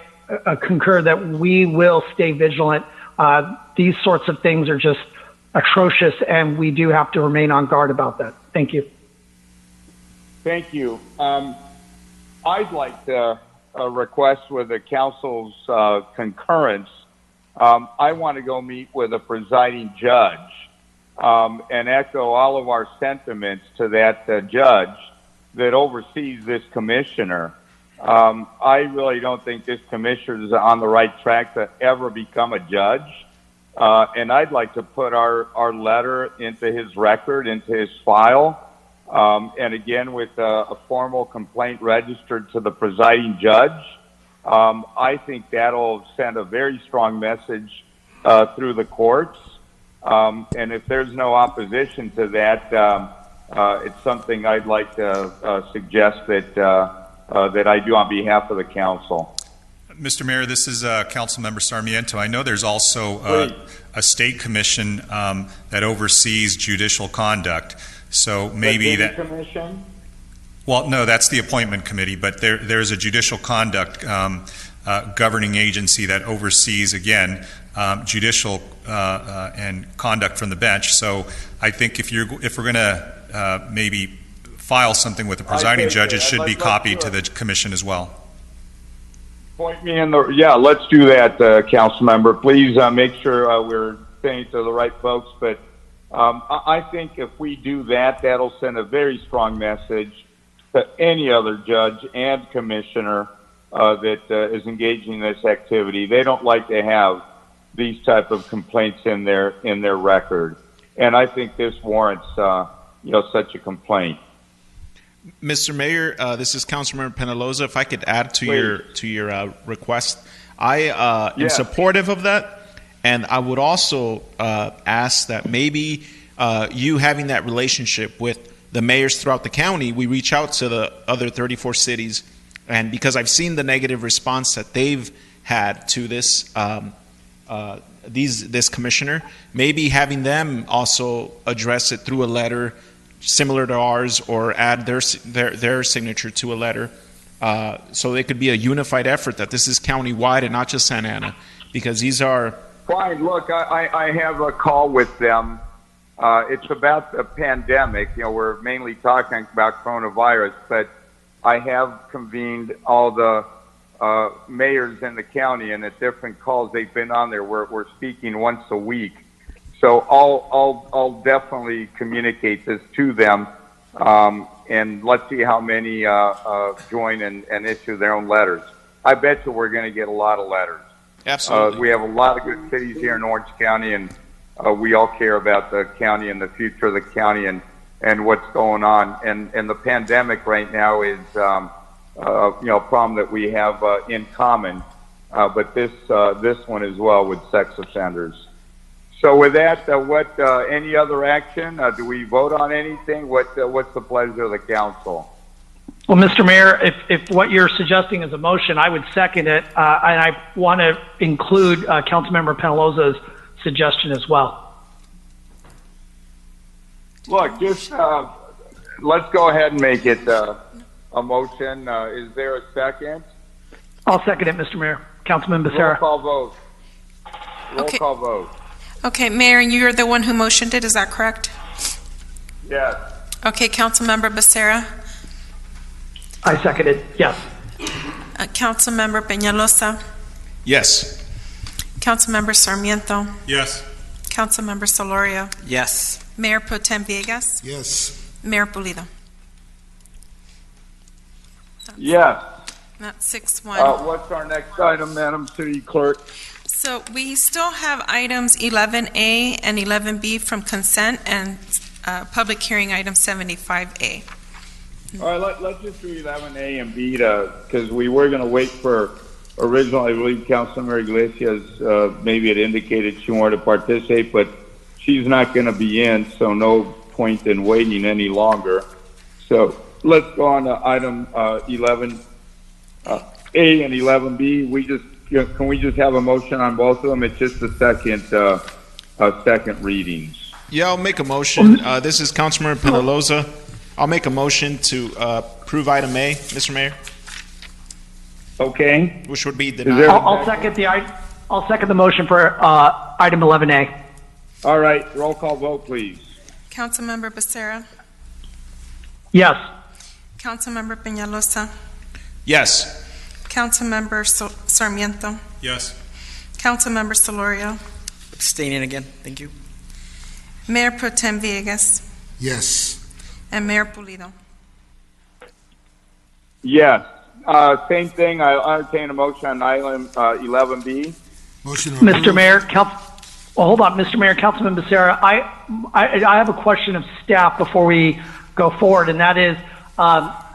concur that we will stay vigilant. These sorts of things are just atrocious, and we do have to remain on guard about that. Thank you. Thank you. I'd like to request with the council's concurrence, I want to go meet with a presiding judge and echo all of our sentiments to that judge that oversees this commissioner. I really don't think this commissioner is on the right track to ever become a judge. And I'd like to put our letter into his record, into his file, and again with a formal complaint registered to the presiding judge. I think that'll send a very strong message through the courts. And if there's no opposition to that, it's something I'd like to suggest that I do on behalf of the council. Mr. Mayor, this is Councilmember Sarmiento. I know there's also a state commission that oversees judicial conduct. So maybe the commission? Well, no, that's the appointment committee, but there's a judicial conduct governing agency that oversees, again, judicial and conduct from the bench. So I think if we're going to maybe file something with the presiding judge, it should be copied to the commission as well. Point me in let's do that, council member. Please make sure we're saying to the right folks. But I think if we do that, that'll send a very strong message to any other judge and commissioner that is engaging in this activity. They don't like to have these type of complaints in their record, and I think this warrants such a complaint. Mr. Mayor, this is Councilmember Penaloza. If I could add to your request, I am supportive of that, And I would also ask that maybe you having that relationship with the mayors throughout the county, we reach out to the other 34 cities. And because I've seen the negative response that they've had to this this commissioner, maybe having them also address it through a letter similar to ours, or add their signature to a letter, so it could be a unified effort that this is county-wide and not just Santa Ana, because these are... Fine. Look, I have a call with them. It's about the pandemic. You know, we're mainly talking about coronavirus, but I have convened all the mayors in the county, and at different calls they've been on there. We're speaking once a week. So I'll definitely communicate this to them, and let's see how many join and issue their own letters. I bet you we're going to get a lot of letters. Absolutely. We have a lot of good cities here in Orange County, and we all care about the county and the future of the county and what's going on. And the pandemic right now is a problem that we have in common, but this one as well with sex offenders. So with that, what any other action? Do we vote on anything? What's the pleasure of the council? Well, Mr. Mayor, if what you're suggesting is a motion, I would second it, and I want to include Councilmember Penaloza's suggestion as well. Look, just let's go ahead and make it a motion. Is there a second? I'll second it, Mr. Mayor. Councilman Becerra. Roll call vote. Roll call vote. Okay, Mayor, you're the one who motioned it, is that correct? Yes. Okay, Councilmember Becerra. I second it, yes. Councilmember Penaloza. Yes. Councilmember Sarmiento. Yes. Councilmember Solorio. Yes. Mayor Pro Tem Villegas. Yes. Mayor Pulido. Yes. That's 6-1. What's our next item, Madam City Clerk? So we still have items 11A and 11B from consent, and public hearing item 75A. All right, let's just do 11A and B because we were going to wait for originally, I believe Councilmember Iglesias maybe had indicated she wanted to participate, but she's not going to be in, so no point in waiting any longer. So let's go on to item 11A and 11B. Can we just have a motion on both of them? It's just the second readings. Yeah, I'll make a motion. This is Councilmember Penaloza. I'll make a motion to approve item A, Mr. Mayor. Okay. Which would be there denied. I'll second the motion for item 11A. All right, roll call vote, please. Councilmember Becerra. Yes. Councilmember Penaloza. Yes. Councilmember Sarmiento. Yes. Councilmember Solorio. Abstaining again. Thank you. Mayor Pro Tem Villegas. Yes. And Mayor Pulido. Yes. Same thing. I'll entertain a motion on item 11B. Motion Mr. Mayor, hold on, Mr. Mayor, Councilman Becerra. I have a question of staff before we go forward, and that is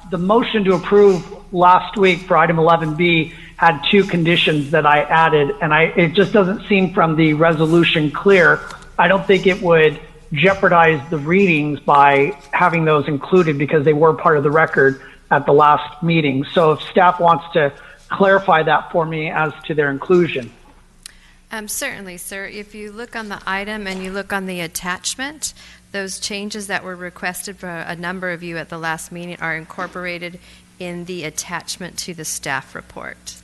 the motion to approve last week for item 11B had two conditions that I added, and it just doesn't seem from the resolution clear. I don't think it would jeopardize the readings by having those included because they were part of the record at the last meeting. So if staff wants to clarify that for me as to their inclusion. Certainly, sir. If you look on the item and you look on the attachment, those changes that were requested for a number of you at the last meeting are incorporated in the attachment to the staff report.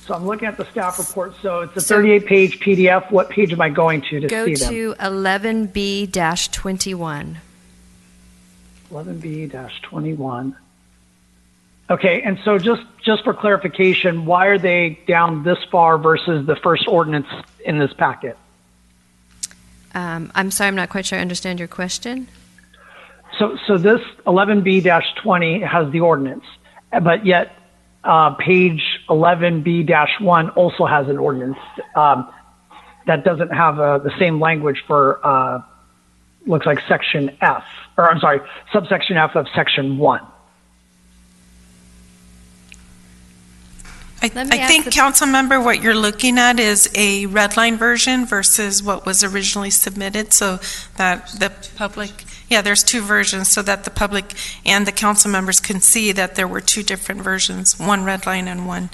So I'm looking at the staff report. So it's a 38-page PDF. What page am I going to see them? Go to 11B-21. 11B-21. Okay, and so just for clarification, why are they down this far versus the first ordinance in this packet? I'm sorry, I'm not quite sure I understand your question. So this 11B-20 has the ordinance, but yet page 11B-1 also has an ordinance that doesn't have the same language for looks like section F, or I'm sorry, subsection F of section 1. Let me I ask think, the- Councilmember, what you're looking at is a red line version versus what was originally submitted, so that the public, there's two versions, so that the public and the council members can see that there were two different versions, one red line and one.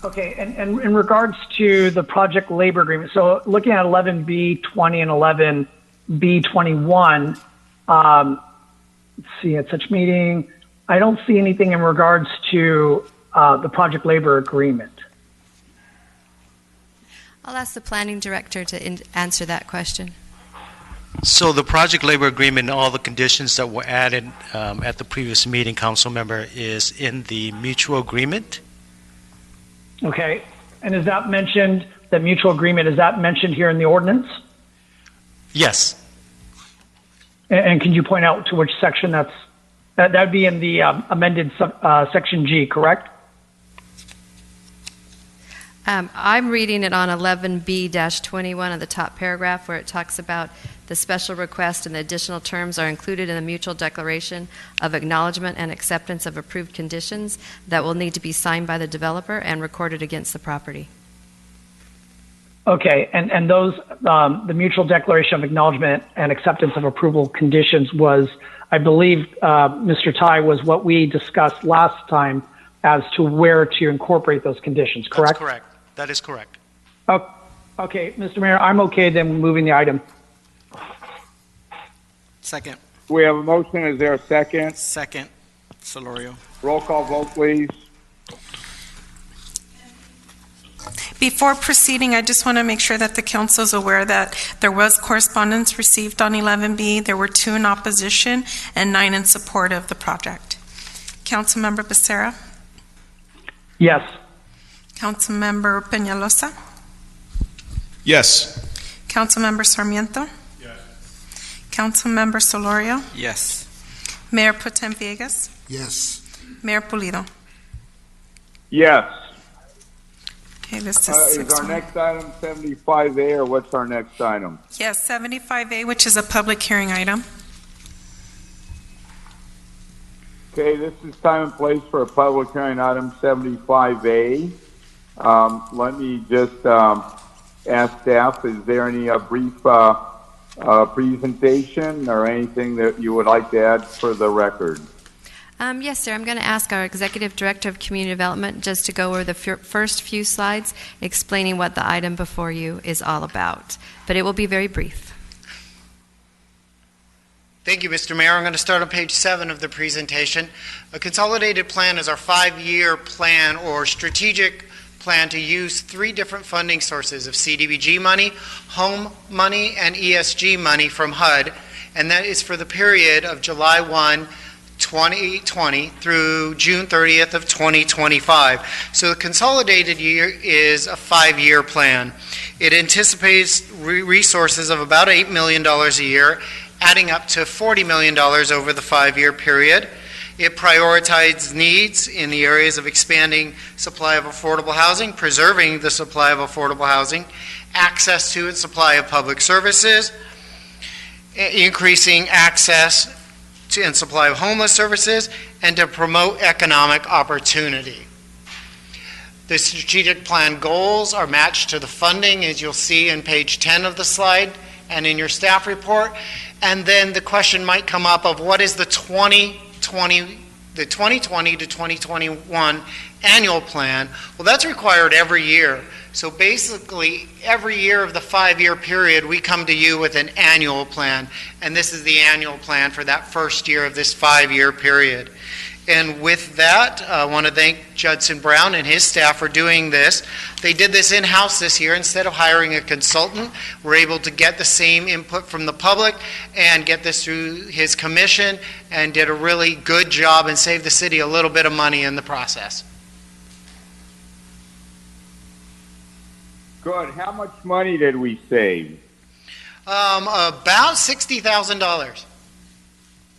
Okay, and in regards to the project labor agreement, so looking at 11B20 and 11B21, let's see, at such meeting, I don't see anything in regards to the project labor agreement. I'll ask the planning director to answer that question. So the project labor agreement and all the conditions that were added at the previous meeting, council member, is in the mutual agreement. Okay, and is that mentioned, the mutual agreement, is that mentioned here in the ordinance? Yes. And can you point out to which section that would be in the amended section G, correct? I'm reading it on 11B-21 on the top paragraph where it talks about the special request and the additional terms are included in the mutual declaration of acknowledgement and acceptance of approved conditions that will need to be signed by the developer and recorded against the property. Okay, and those, the mutual declaration of acknowledgement and acceptance of approval conditions was, I believe, Mr. Tai, was what we discussed last time as to where to incorporate those conditions, correct? That's correct. That is correct. Oh, okay, Mr. Mayor, I'm okay then moving the item. Second. We have a motion. Is there a second? Second. Solorio. Roll call vote, please. Before proceeding, I just want to make sure that the council is aware that there was correspondence received on 11B. There were 2 in opposition and 9 in support of the project. Councilmember Becerra? Yes. Councilmember Penaloza? Yes. Councilmember Sarmiento? Yes. Councilmember Solorio? Yes. Mayor Pro Tem Villegas? Yes. Mayor Pulido? Yes. Okay, this is Is our 6-1. next item 75A, or what's our next item? Yes, 75A, which is a public hearing item. Okay, this is time and place for a public hearing, item 75A. Let me just ask staff, is there any brief presentation or anything that you would like to add for the record? Yes, sir. I'm going to ask our Executive Director of Community Development just to go over the first few slides explaining what the item before you is all about. But it will be very brief. Thank you, Mr. Mayor. I'm going to start on page 7 of the presentation. A consolidated plan is our 5-year plan or strategic plan to use 3 different funding sources of CDBG money, home money, and ESG money from HUD, and that is for the period of July 1, 2020 through June 30th of 2025. So the consolidated year is a 5-year plan. It anticipates resources of about $8 million a year, adding up to $40 million over the 5-year period. It prioritizes needs in the areas of expanding supply of affordable housing, preserving the supply of affordable housing, access to and supply of public services, increasing access to and supply of homeless services, and to promote economic opportunity. The strategic plan goals are matched to the funding, as you'll see in page 10 of the slide and in your staff report. And then the question might come up of what is the 2020 to 2021 annual plan? Well, that's required every year. So basically, every year of the 5-year period, we come to you with an annual plan. And this is the annual plan for that first year of this 5-year period. And with that, I want to thank Judson Brown and his staff for doing this. They did this in-house this year. Instead of hiring a consultant, we're able to get the same input from the public and get this through his commission, and did a really good job and saved the city a little bit of money in the process. Good. How much money did we save? About $60,000.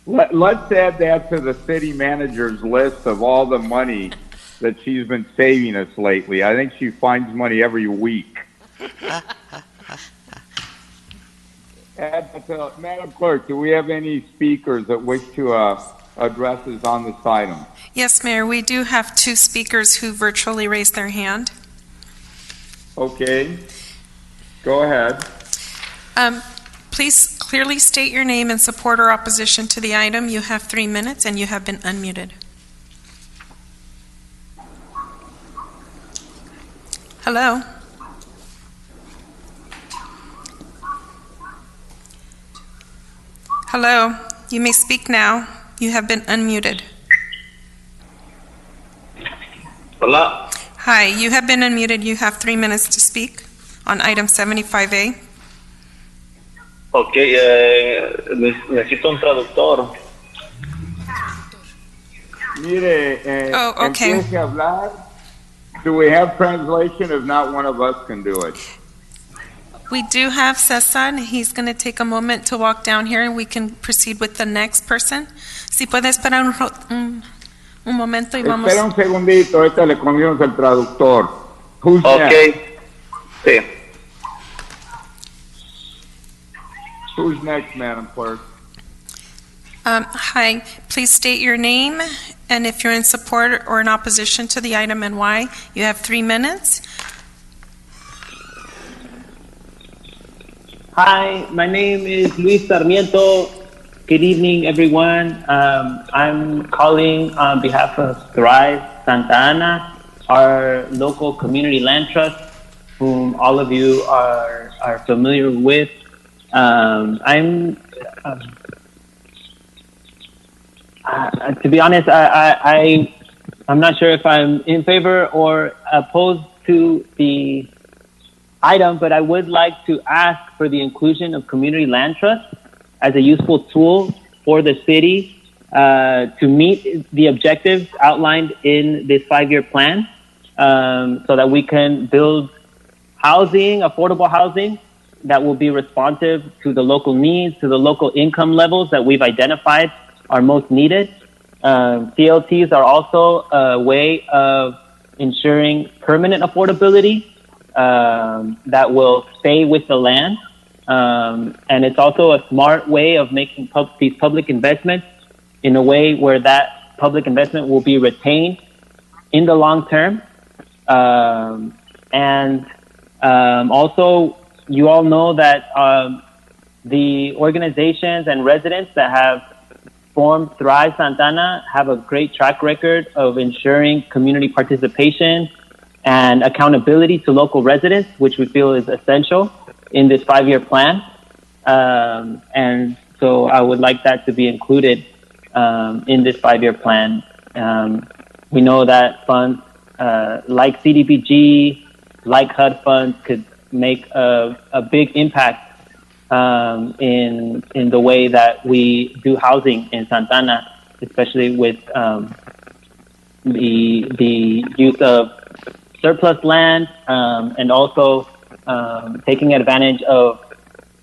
Let's add that to the city manager's list of all the money that she's been saving us lately. I think she finds money every week. Madam Clerk, do we have any speakers that wish to addresses on this item. Yes, Mayor, we do have two speakers who virtually raised their hand. Okay, go ahead. Please clearly state your name and support or opposition to the item. You have 3 minutes and you have been unmuted. Hello? Hello? You may speak now. You have been unmuted. Hola. Hi, you have been unmuted. You have 3 minutes to speak on item 75A. Ok, necesito un traductor. Mire, Oh, okay. empiece a hablar. Do we have translation? If not, one of us can do it. We do have Cesar. He's going to take a moment to walk down here and we can proceed with the next person. Si puede esperar un momento y vamos. Espera un segundito, ahorita le conseguimos el traductor. Who's Ok, next? sí. Who's next, Madam Clerk? Hi, please state your name and if you're in support or in opposition to the item and why. You have 3 minutes. Hi, my name is Luis Sarmiento. Good evening, everyone. I'm calling on behalf of Thrive Santa Ana, our local community land trust, whom all of you are familiar with. To be honest, I'm not sure if I'm in favor or opposed to the item, but I would like to ask for the inclusion of community land trust as a useful tool for the city to meet the objectives outlined in this 5-year plan, so that we can build housing, affordable housing, that will be responsive to the local needs, to the local income levels that we've identified are most needed. CLTs are also a way of ensuring permanent affordability that will stay with the land. And it's also a smart way of making these public investments in a way where that public investment will be retained in the long term. Also, you all know that the organizations and residents that have formed Thrive Santana have a great track record of ensuring community participation and accountability to local residents, which we feel is essential in this 5-year plan. And so I would like that to be included in this 5-year plan. We know that funds like CDBG, like HUD funds could make a big impact in the way that we do housing in Santana, especially with the use of surplus land and also taking advantage of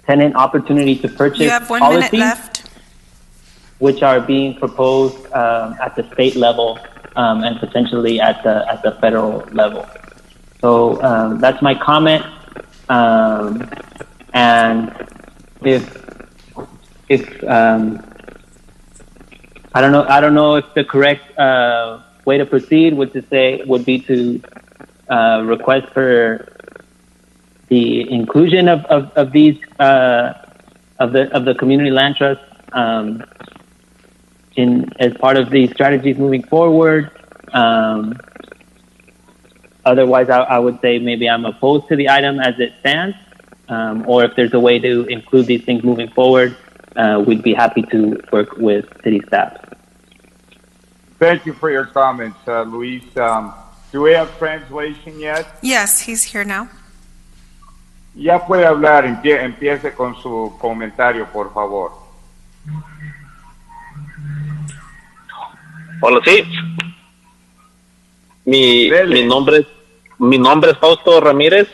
tenant opportunity to purchase You have 1 policies, minute left. which are being proposed at the state level and potentially at the federal level. So that's my comment. And if I don't know if the correct way to proceed would be to request for the inclusion of these of the community land trust as part of the strategies moving forward. Otherwise, I would say maybe I'm opposed to the item as it stands, or if there's a way to include these things moving forward, we'd be happy to work with city staff. Thank you for your comments, Luis. Do we have translation yet? Yes, he's here now. Ya puede hablar, empiece con su comentario, por favor. Hola, sí. Mi nombre es Fausto Ramírez.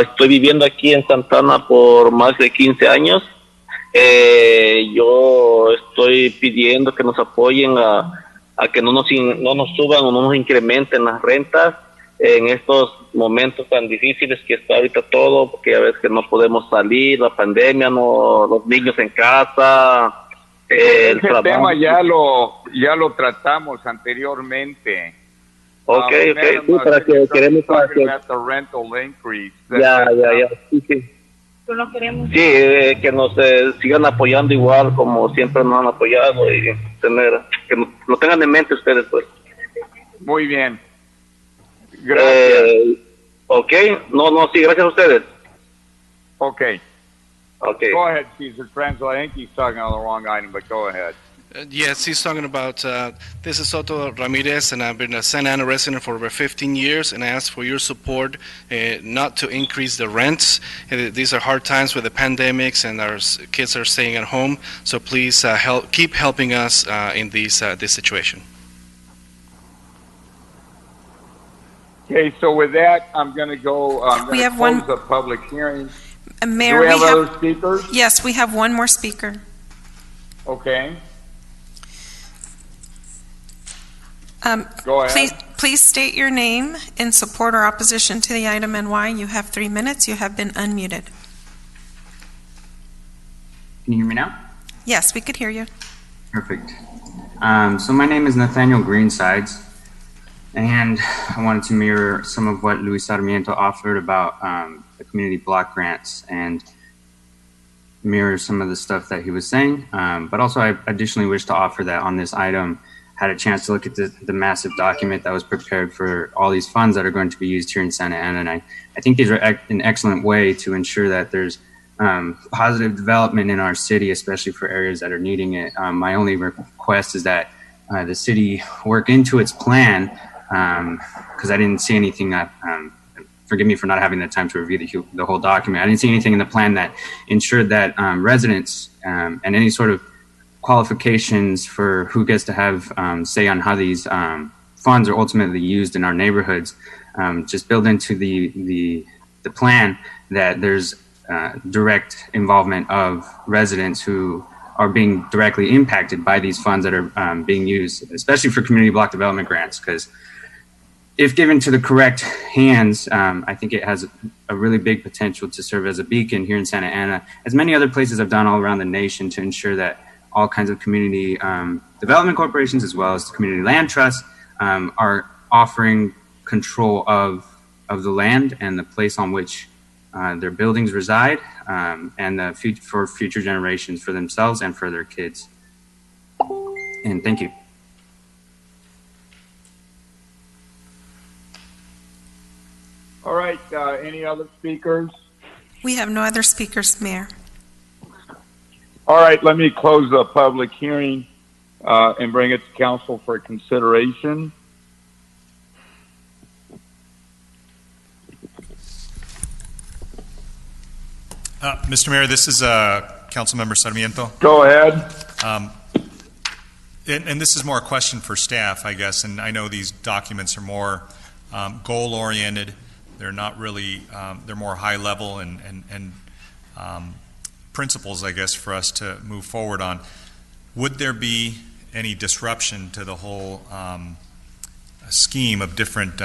Estoy viviendo aquí en Santana por más de 15 años. Yo estoy pidiendo que nos apoyen a que no nos suban o no nos incrementen las rentas en estos momentos tan difíciles que está ahorita todo, porque a veces que no podemos salir, la pandemia, los niños en casa, el Ese trabajo. tema ya lo tratamos anteriormente. Okay, Madam, sí, para que queremos talking about the rental increase. ya, sí, sí. Sí, que nos sigan apoyando igual como siempre nos han apoyado y que lo tengan en mente ustedes, pues. Muy bien. Gracias. Ok, sí, gracias a ustedes. Okay. Okay. Go ahead, Cesar Franzo. I think he's talking on the wrong item, but go ahead. Yes, he's talking about, this is Soto Ramirez, and I've been a Santa Ana resident for over 15 years, and I ask for your support not to increase the rents. These are hard times with the pandemics, and our kids are staying at home, so please keep helping us in this situation. Okay, so with that, I'm going to go. We have close one- the public hearing. Mayor, Do we have other speakers? Yes, we have one more speaker. Okay. Go ahead. Please state your name in support or opposition to the item and why. You have 3 minutes. You have been unmuted. Can you hear me now? Yes, we could hear you. Perfect. So my name is Nathaniel Greensides, and I wanted to mirror some of what Luis Sarmiento offered about the community block grants and mirror some of the stuff that he was saying. But also I additionally wish to offer that on this item, had a chance to look at the massive document that was prepared for all these funds that are going to be used here in Santa Ana. And I think these are an excellent way to ensure that there's positive development in our city, especially for areas that are needing it. My only request is that the city work into its plan, because I didn't see anything that, forgive me for not having the time to review the whole document. I didn't see anything in the plan that ensured that residents and any sort of qualifications for who gets to have say on how these funds are ultimately used in our neighborhoods, just build into the plan that there's direct involvement of residents who are being directly impacted by these funds that are being used, especially for community block development grants, because if given to the correct hands, I think it has a really big potential to serve as a beacon here in Santa Ana, as many other places have done all around the nation, to ensure that all kinds of community development corporations, as well as the community land trusts, are offering control of the land and the place on which their buildings reside, and for future generations, for themselves and for their kids. And thank you. All right, any other speakers? We have no other speakers, Mayor. All right, let me close the public hearing and bring it to council for consideration. Mr. Mayor, this is Councilmember Sarmiento. Go ahead. And this is more a question for staff, I guess, and I know these documents are more goal-oriented. They're not really, they're more high-level and principles, I guess, for us to move forward on. Would there be any disruption to the whole scheme of different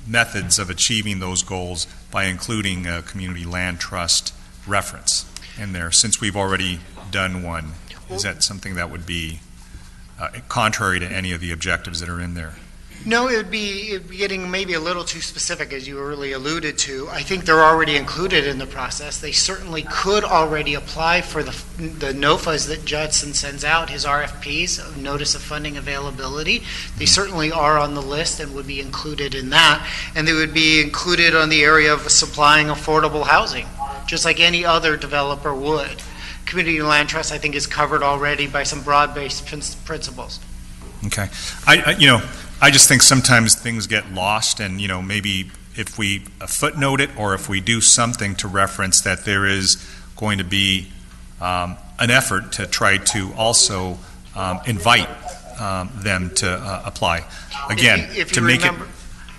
methods of achieving those goals by including a community land trust reference in there, since we've already done one? Is that something that would be contrary to any of the objectives that are in there? No, it'd be getting maybe a little too specific, as you early alluded to. I think they're already included in the process. They certainly could already apply for the NOFAs that Judson sends out, his RFPs, Notice of Funding Availability. They certainly are on the list and would be included in that. And they would be included on the area of supplying affordable housing, just like any other developer would. Community Land Trust, I think, is covered already by some broad-based principles. Okay. I just think sometimes things get lost, and maybe if we footnote it, or if we do something to reference that there is going to be an effort to try to also invite them to apply. Again, if you remember,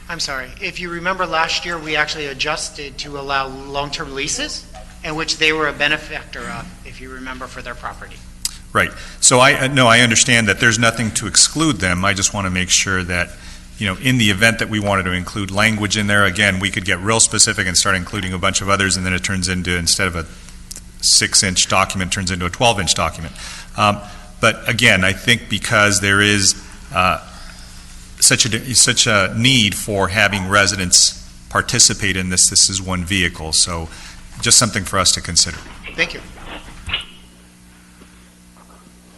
I'm sorry. If you remember last year, we actually adjusted to allow long-term leases, in which they were a benefactor of, if you remember, for their property. Right. So I understand that there's nothing to exclude them. I just want to make sure that, in the event that we wanted to include language in there, again, we could get real specific and start including a bunch of others, and then it turns into, instead of a 6-inch document turns into a 12-inch document. But again, I think because there is such a need for having residents participate in this, this is one vehicle. So just something for us to consider. Thank you.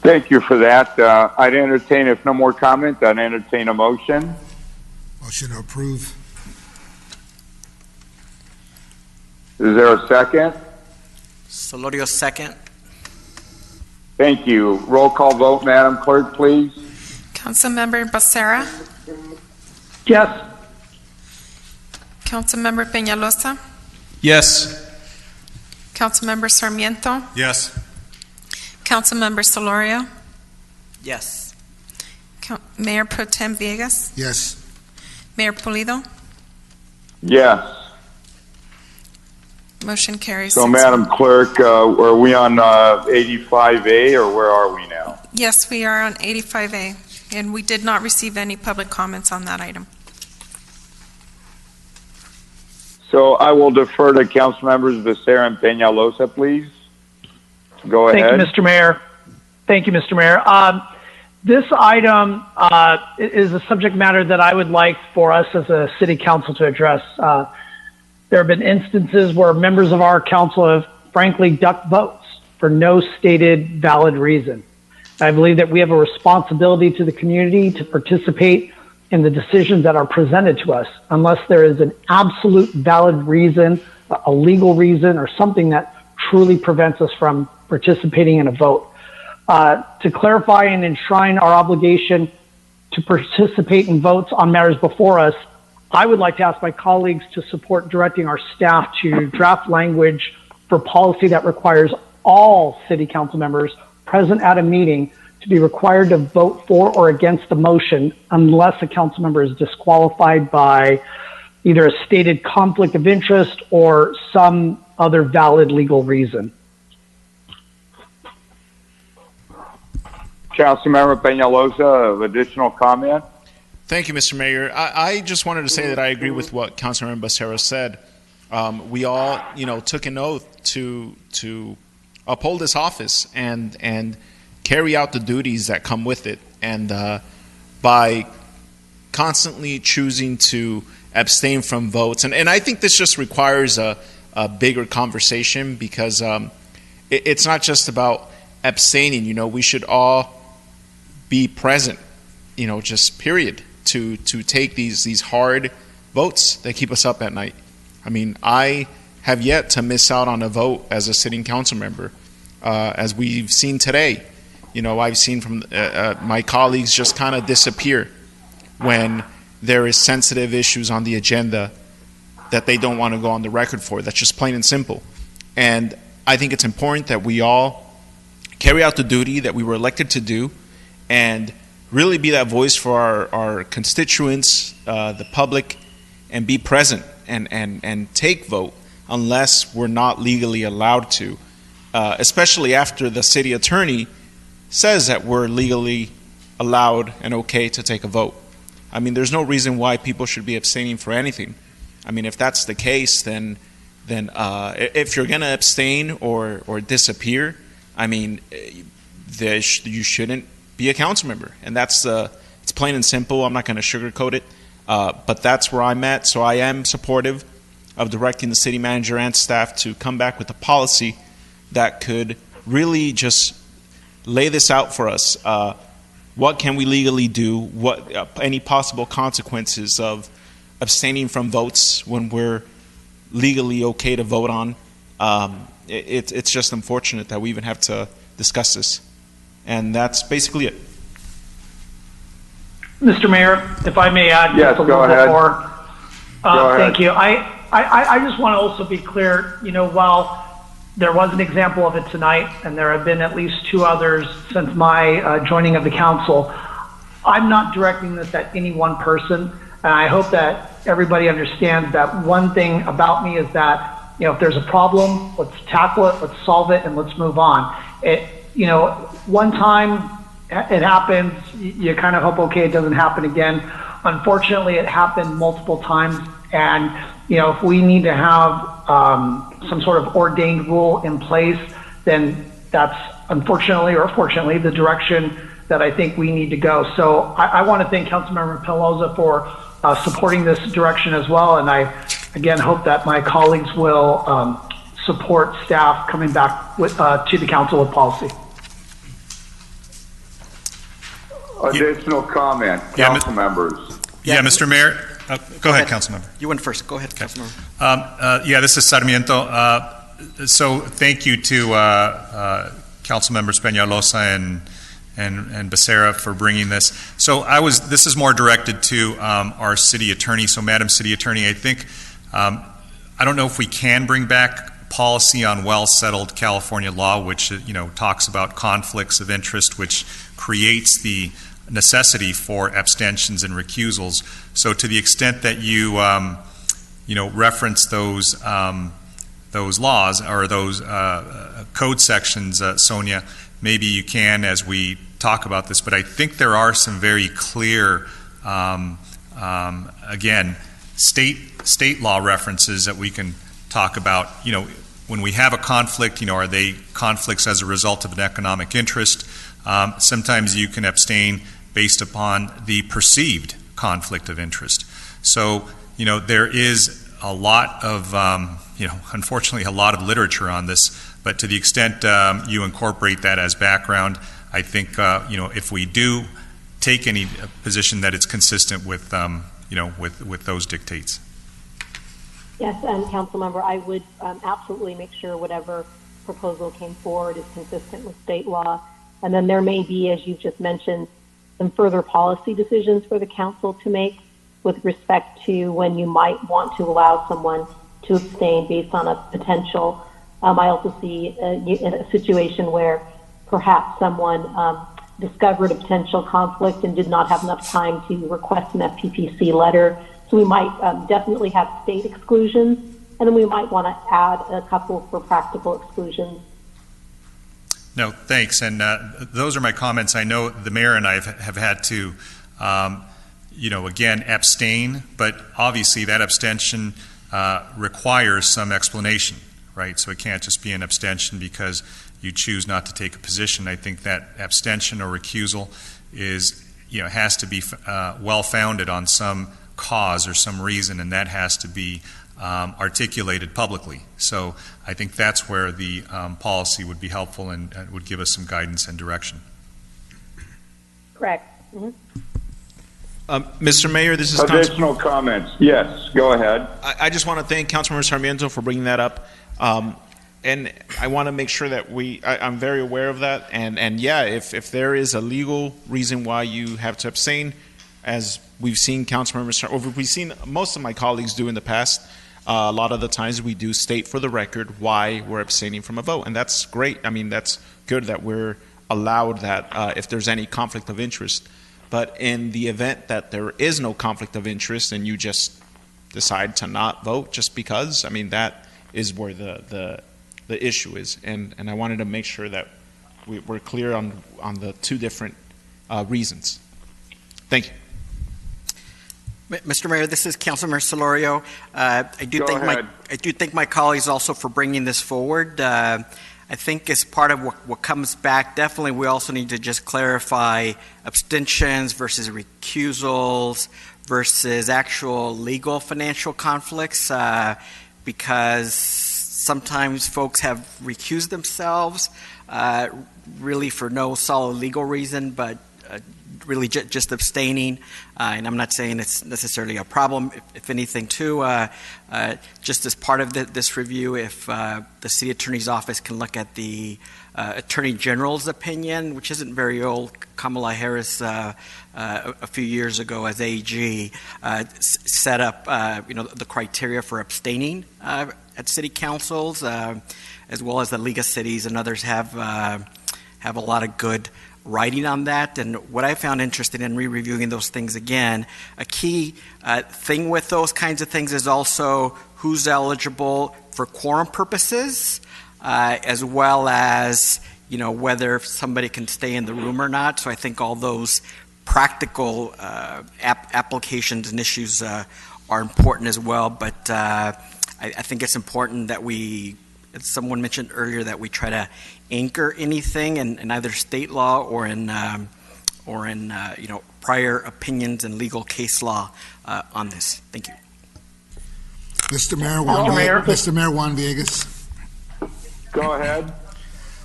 Thank you for that. I'd entertain, if no more comment, I'd entertain a motion. Motion to approve. Is there a second? Solorio, second. Thank you. Roll call vote, Madam Clerk, please. Councilmember Becerra, Yes. Councilmember Penaloza, Yes. Councilmember Sarmiento, Yes. Councilmember Solorio, Yes. Mayor Pro Tem Villegas, Yes. Mayor Pulido. Yes. Motion carries. So, 6-1. Madam Clerk, are we on 85A, or where are we now? Yes, we are on 85A, and we did not receive any public comments on that item. So I will defer to Council Members Becerra and Penaloza, please. Go ahead. Thank you, Mr. Mayor. Thank you, Mr. Mayor. This item is a subject matter that I would like for us as a city council to address. There have been instances where members of our council have frankly ducked votes for no stated valid reason. I believe that we have a responsibility to the community to participate in the decisions that are presented to us, unless there is an absolute valid reason, a legal reason, or something that truly prevents us from participating in a vote. To clarify and enshrine our obligation to participate in votes on matters before us, I would like to ask my colleagues to support directing our staff to draft language for policy that requires all city council members present at a meeting to be required to vote for or against the motion unless a council member is disqualified by either a stated conflict of interest or some other valid legal reason. Councilmember Penaloza, additional comment? Thank you, Mr. Mayor. I just wanted to say that I agree with what Councilmember Becerra said. We all, took an oath to uphold this office and carry out the duties that come with it. And by constantly choosing to abstain from votes, and I think this just requires a bigger conversation, because it's not just about abstaining. We should all be present, just period, to take these hard votes that keep us up at night. I mean, I have yet to miss out on a vote as a sitting council member, as we've seen today. I've seen from my colleagues just kind of disappear when there is sensitive issues on the agenda that they don't want to go on the record for. That's just plain and simple. And I think it's important that we all carry out the duty that we were elected to do and really be that voice for our constituents, the public, and be present and take vote unless we're not legally allowed to, especially after the city attorney says that we're legally allowed and okay to take a vote. I mean, there's no reason why people should be abstaining for anything. I mean, if that's the case, then if you're going to abstain or disappear, I mean, you shouldn't be a council member. And that's it's plain and simple. I'm not going to sugarcoat it. But that's where I'm at. So I am supportive of directing the city manager and staff to come back with a policy that could really just lay this out for us. What can we legally do? What any possible consequences of abstaining from votes when we're legally okay to vote on? It's just unfortunate that we even have to discuss this. And that's basically it. Mr. Mayor, if I may add Yes, just a little go bit ahead. more. Go ahead. Thank you. I just want to also be clear, while there was an example of it tonight, and there have been at least 2 others since my joining of the council, I'm not directing this at any one person, and I hope that everybody understands that one thing about me is that, if there's a problem, let's tackle it, let's solve it, and let's move on. One time it happens, you kind of hope, okay, it doesn't happen again. Unfortunately, it happened multiple times And, if we need to have some sort of ordained rule in place, then that's unfortunately or fortunately the direction that I think we need to go. So I want to thank Councilmember Penaloza for supporting this direction as well. And I, again, hope that my colleagues will support staff coming back to the council with policy. Additional comment, council members. Yeah, Mr. Mayor. Go ahead, Councilmember. You went first. Go ahead, Councilmember. Yeah, this is Sarmiento. So thank you to Councilmembers Penaloza and Becerra for bringing this. So this is more directed to our city attorney. So Madam City Attorney, I think, I don't know if we can bring back policy on well-settled California law, which, talks about conflicts of interest, which creates the necessity for abstentions and recusals. So to the extent that you, reference those laws or those code sections, Sonia, maybe you can as we talk about this. But I think there are some very clear, again, state law references that we can talk about. When we have a conflict, are they conflicts as a result of an economic interest? Sometimes you can abstain based upon the perceived conflict of interest. So, there is a lot of, unfortunately, a lot of literature on this, but to the extent you incorporate that as background, I think, if we do take any position that it's consistent with, with those dictates. Yes, and Councilmember, I would absolutely make sure whatever proposal came forward is consistent with state law. And then there may be, as you've just mentioned, some further policy decisions for the council to make with respect to when you might want to allow someone to abstain based on a potential. I also see a situation where perhaps someone discovered a potential conflict and did not have enough time to request an FPPC letter. So we might definitely have state exclusions, and then we might want to add a couple for practical exclusions. No, thanks. And those are my comments. I know the mayor and I have had to, again, abstain, but obviously that abstention requires some explanation, right? So it can't just be an abstention because you choose not to take a position. I think that abstention or recusal is, has to be well-founded on some cause or some reason, and that has to be articulated publicly. So I think that's where the policy would be helpful and would give us some guidance and direction. Correct. Mm-hmm. Mr. Mayor, this is additional comments. Yes, go ahead. I just want to thank Councilmember Sarmiento for bringing that up. And I want to make sure that I'm very aware of that. And yeah, if there is a legal reason why you have to abstain, as we've seen we've seen most of my colleagues do in the past, a lot of the times we do state for the record why we're abstaining from a vote. And that's great. I mean, that's good that we're allowed that if there's any conflict of interest. But in the event that there is no conflict of interest and you just decide to not vote just because, I mean, that is where the issue is. And I wanted to make sure that we're clear on the two different reasons. Thank you. Mr. Mayor, this is Councilmember Solorio. I do thank my colleagues also for bringing this forward. I think as part of what comes back, definitely we also need to just clarify abstentions versus recusals versus actual legal financial conflicts, because sometimes folks have recused themselves really for no solid legal reason, but really just abstaining, and I'm not saying it's necessarily a problem. If anything, too, just as part of this review, if the city attorney's office can look at the attorney general's opinion, which isn't very old, Kamala Harris a few years ago as AG set up the criteria for abstaining at city councils, as well as the League of Cities and others have a lot of good writing on that. And what I found interesting in re-reviewing those things again, a key thing with those kinds of things is also who's eligible for quorum purposes, as well as whether somebody can stay in the room or not. So I think all those practical applications and issues are important as well. But I think it's important that we, as someone mentioned earlier, that we try to anchor anything in either state law or in prior opinions and legal case law on this. Thank you. Mr. Mayor, Mr. Mayor Juan Villegas. Go ahead.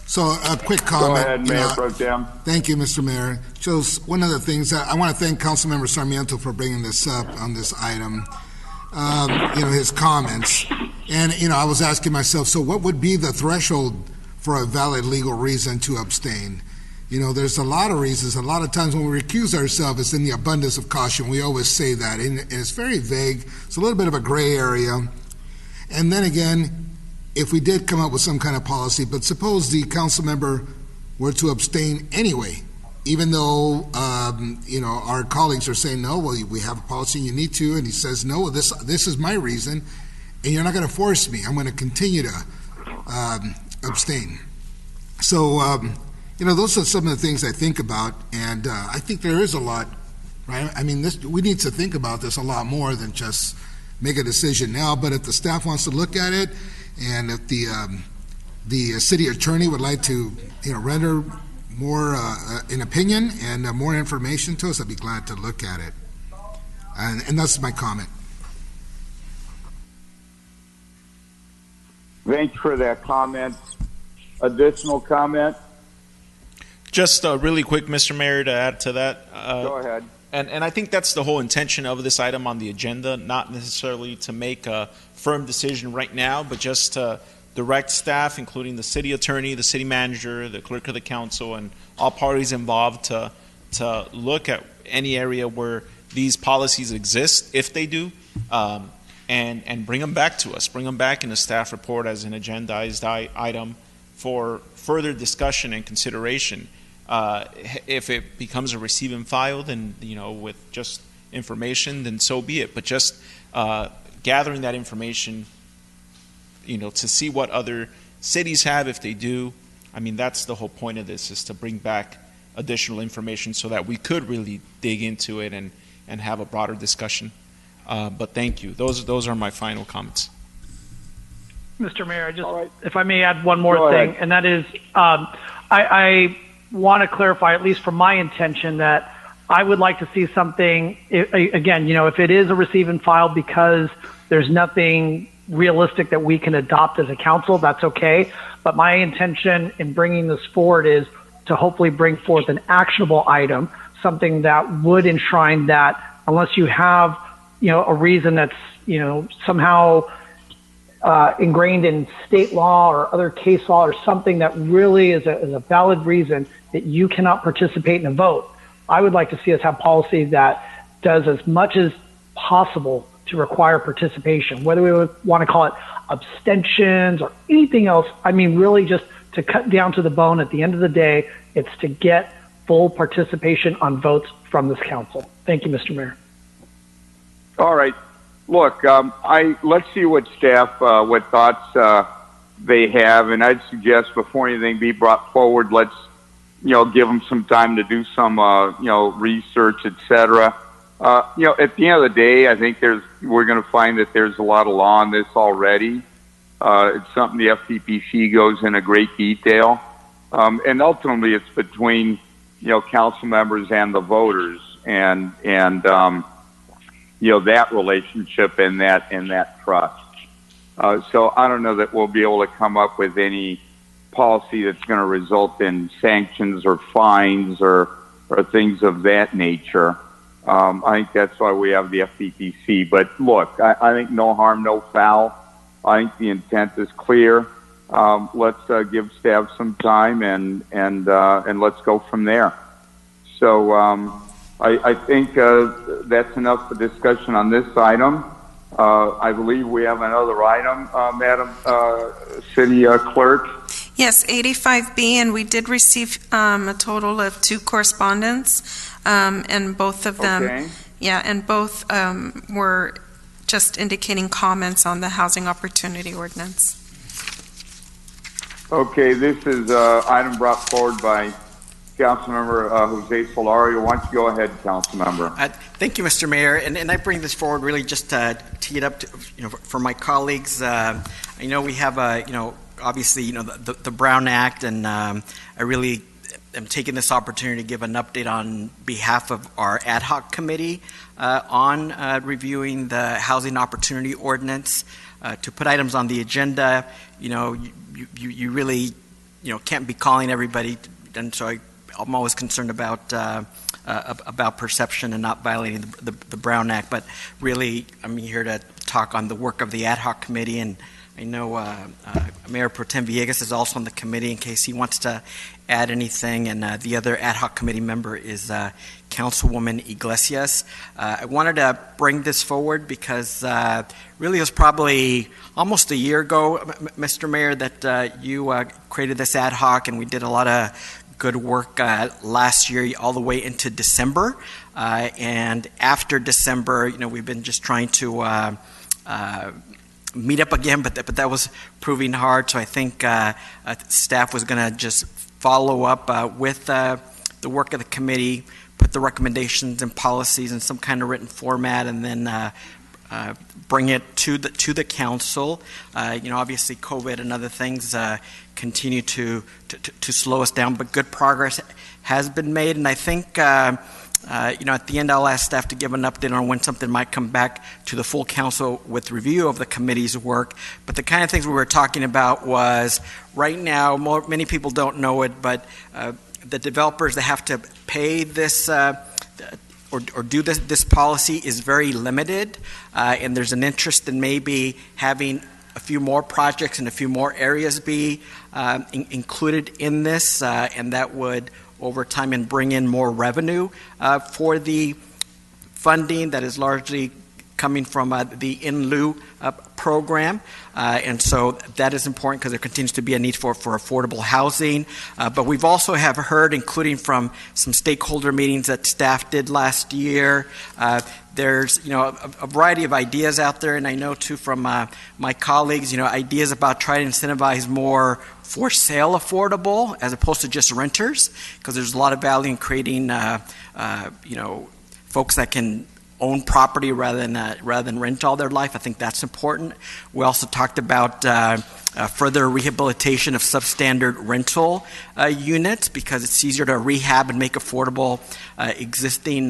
So a quick comment. Go ahead, Mayor Pro Tem. Thank you, Mr. Mayor. Just one of the things, I want to thank Councilmember Sarmiento for bringing this up on this item, his comments. And, I was asking myself, so what would be the threshold for a valid legal reason to abstain? There's a lot of reasons. A lot of times when we recuse ourselves, it's in the abundance of caution. We always say that, and it's very vague. It's a little bit of a gray area. And then again, if we did come up with some kind of policy, but suppose the council member were to abstain anyway, even though, our colleagues are saying, no, well, we have a policy, you need to, and he says, no, this is my reason, and you're not going to force me. I'm going to continue to abstain. So, those are some of the things I think about, and I think there is a lot, right? I mean, we need to think about this a lot more than just make a decision now, but if the staff wants to look at it, and if the city attorney would like to, render more an opinion and more information to us, I'd be glad to look at it. And that's my comment. Thanks for that comment. Additional comment? Just really quick, Mr. Mayor, to add to that. Go ahead. And I think that's the whole intention of this item on the agenda, not necessarily to make a firm decision right now, but just to direct staff, including the city attorney, the city manager, the clerk of the council, and all parties involved to look at any area where these policies exist, if they do, and bring them back to us. Bring them back in a staff report as an agendized item for further discussion and consideration. If it becomes a receive and file, then, with just information, then so be it. But just gathering that information, to see what other cities have, if they do. I mean, that's the whole point of this, is to bring back additional information so that we could really dig into it and have a broader discussion. But thank you. Those are my final comments. Mr. Mayor, if I may add one more thing, and that is, I want to clarify, at least from my intention, that I would like to see something, again, if it is a receive and file because there's nothing realistic that we can adopt as a council, that's okay. But my intention in bringing this forward is to hopefully bring forth an actionable item, something that would enshrine that unless you have, a reason that's, somehow ingrained in state law or other case law or something that really is a valid reason that you cannot participate in a vote. I would like to see us have policy that does as much as possible to require participation, whether we would want to call it abstentions or anything else. I mean, really just to cut down to the bone. At the end of the day, it's to get full participation on votes from this council. Thank you, Mr. Mayor. All right. Look, let's see what staff, what thoughts they have, and I'd suggest before anything be brought forward, let's, give them some time to do some, research, etc. At the end of the day, I think we're going to find that there's a lot of law on this already. It's something the FPPC goes into great detail, and ultimately it's between, council members and the voters, and that relationship and that trust. So I don't know that we'll be able to come up with any policy that's going to result in sanctions or fines or things of that nature. I think that's why we have the FPPC. But look, I think no harm, no foul. I think the intent is clear. Let's give staff some time and let's go from there. So I think that's enough for discussion on this item. I believe we have another item, Madam City Clerk. Yes, 85B, and we did receive a total of 2 correspondence, and both of them, Okay. and both were just indicating comments on the housing opportunity ordinance. Okay, this is an item brought forward by Councilmember Jose Solorio. Why don't you go ahead, Councilmember? Thank you, Mr. Mayor. And I bring this forward really just to tee it up to, for my colleagues. I know we have, obviously, the Brown Act, and I really am taking this opportunity to give an update on behalf of our ad hoc committee on reviewing the Housing Opportunity Ordinance. To put items on the agenda, you really, can't be calling everybody, and so I'm always concerned about perception and not violating the Brown Act. But really, I'm here to talk on the work of the ad hoc committee, and I know Mayor Pro Tem Villegas is also on the committee in case he wants to add anything, and the other ad hoc committee member is Councilwoman Iglesias. I wanted to bring this forward because really it was probably almost a year ago, Mr. Mayor, that you created this ad hoc, and we did a lot of good work last year all the way into December. And after December, we've been just trying to meet up again, but that was proving hard. So I think staff was going to just follow up with the work of the committee, put the recommendations and policies in some kind of written format, and then bring it to the council. Obviously COVID and other things continue to slow us down, but good progress has been made. And I think at the end, I'll ask staff to give an update on when something might come back to the full council with review of the committee's work. But the kind of things we were talking about was, right now, many people don't know it, but the developers that have to pay this or do this policy is very limited, and there's an interest in maybe having a few more projects and a few more areas be included in this, and that would over time and bring in more revenue for the funding that is largely coming from the in lieu program. And so that is important because there continues to be a need for affordable housing. But we've also have heard, including from some stakeholder meetings that staff did last year, there's a variety of ideas out there, and I know too from my colleagues, ideas about trying to incentivize more for sale affordable as opposed to just renters, because there's a lot of value in creating folks that can own property rather than rent all their life. I think that's important. We also talked about further rehabilitation of substandard rental units, because it's easier to rehab and make affordable existing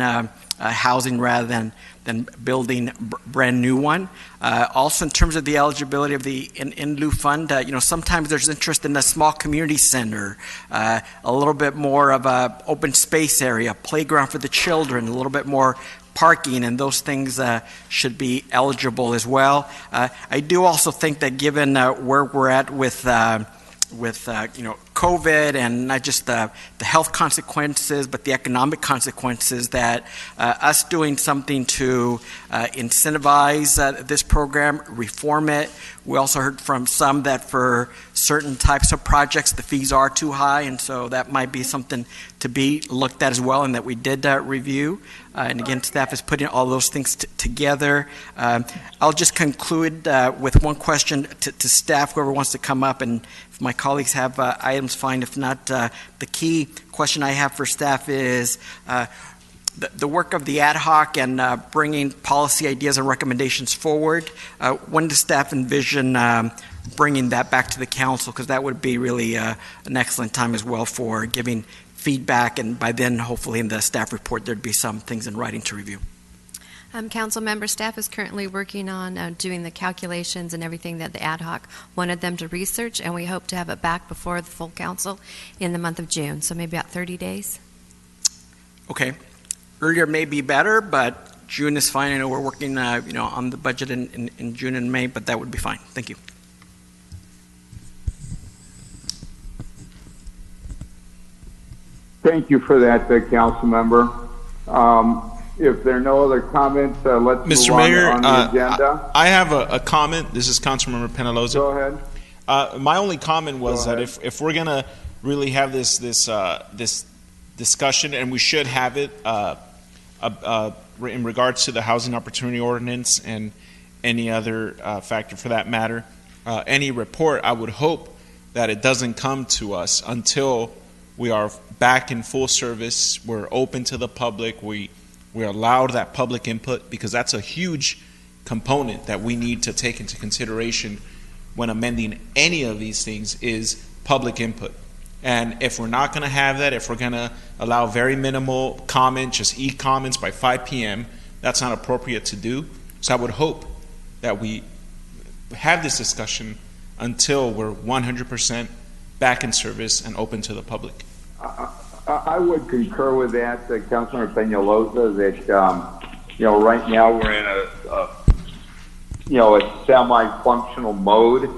housing rather than building brand new one. Also, in terms of the eligibility of the in lieu fund, sometimes there's interest in a small community center, a little bit more of a open space area, playground for the children, a little bit more parking, and those things should be eligible as well. I do also think that given where we're at with COVID, and not just the health consequences, but the economic consequences, that us doing something to incentivize this program, reform it. We also heard from some that for certain types of projects, the fees are too high, and so that might be something to be looked at as well, and that we did review. And again, staff is putting all those things together. I'll just conclude with one question to staff, whoever wants to come up, and if my colleagues have items, fine. If not, the key question I have for staff is the work of the ad hoc and bringing policy ideas and recommendations forward. When does staff envision bringing that back to the council? Because that would be really an excellent time as well for giving feedback, and by then, hopefully, in the staff report, there'd be some things in writing to review. Council member, staff is currently working on doing the calculations and everything that the ad hoc wanted them to research, and we hope to have it back before the full council in the month of June, so maybe about 30 days. Okay. Earlier may be better, but June is fine. I know we're working on the budget in June and May, but that would be fine. Thank you. Thank you for that, Council Member. If there are no other comments, let's Mr. move Mayor, on the agenda. I have a comment. This is Councilmember Penaloza. Go ahead. My only comment was that if we're going to really have this discussion, and we should have it in regards to the Housing Opportunity Ordinance and any other factor for that matter, any report, I would hope that it doesn't come to us until we are back in full service. We're open to the public. We allowed that public input because that's a huge component that we need to take into consideration when amending any of these things is public input. And if we're not going to have that, if we're going to allow very minimal comment, just e-comments by 5 p.m., that's not appropriate to do. So I would hope that we have this discussion until we're 100% back in service and open to the public. I would concur with that, Councilmember Penaloza, that right now we're in a semi-functional mode.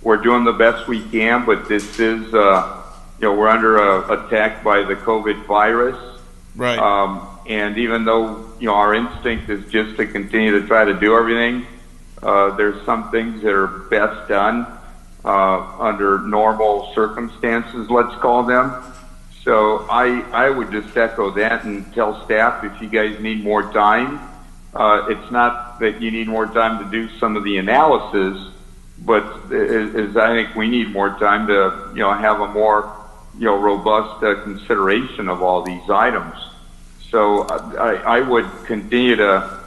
We're doing the best we can, but this is we're under attack by the COVID virus. Right. And even though our instinct is just to continue to try to do everything, there's some things that are best done under normal circumstances, let's call them. So I would just echo that and tell staff, if you guys need more time, it's not that you need more time to do some of the analysis, but I think we need more time to have a more robust consideration of all these items. So I would continue to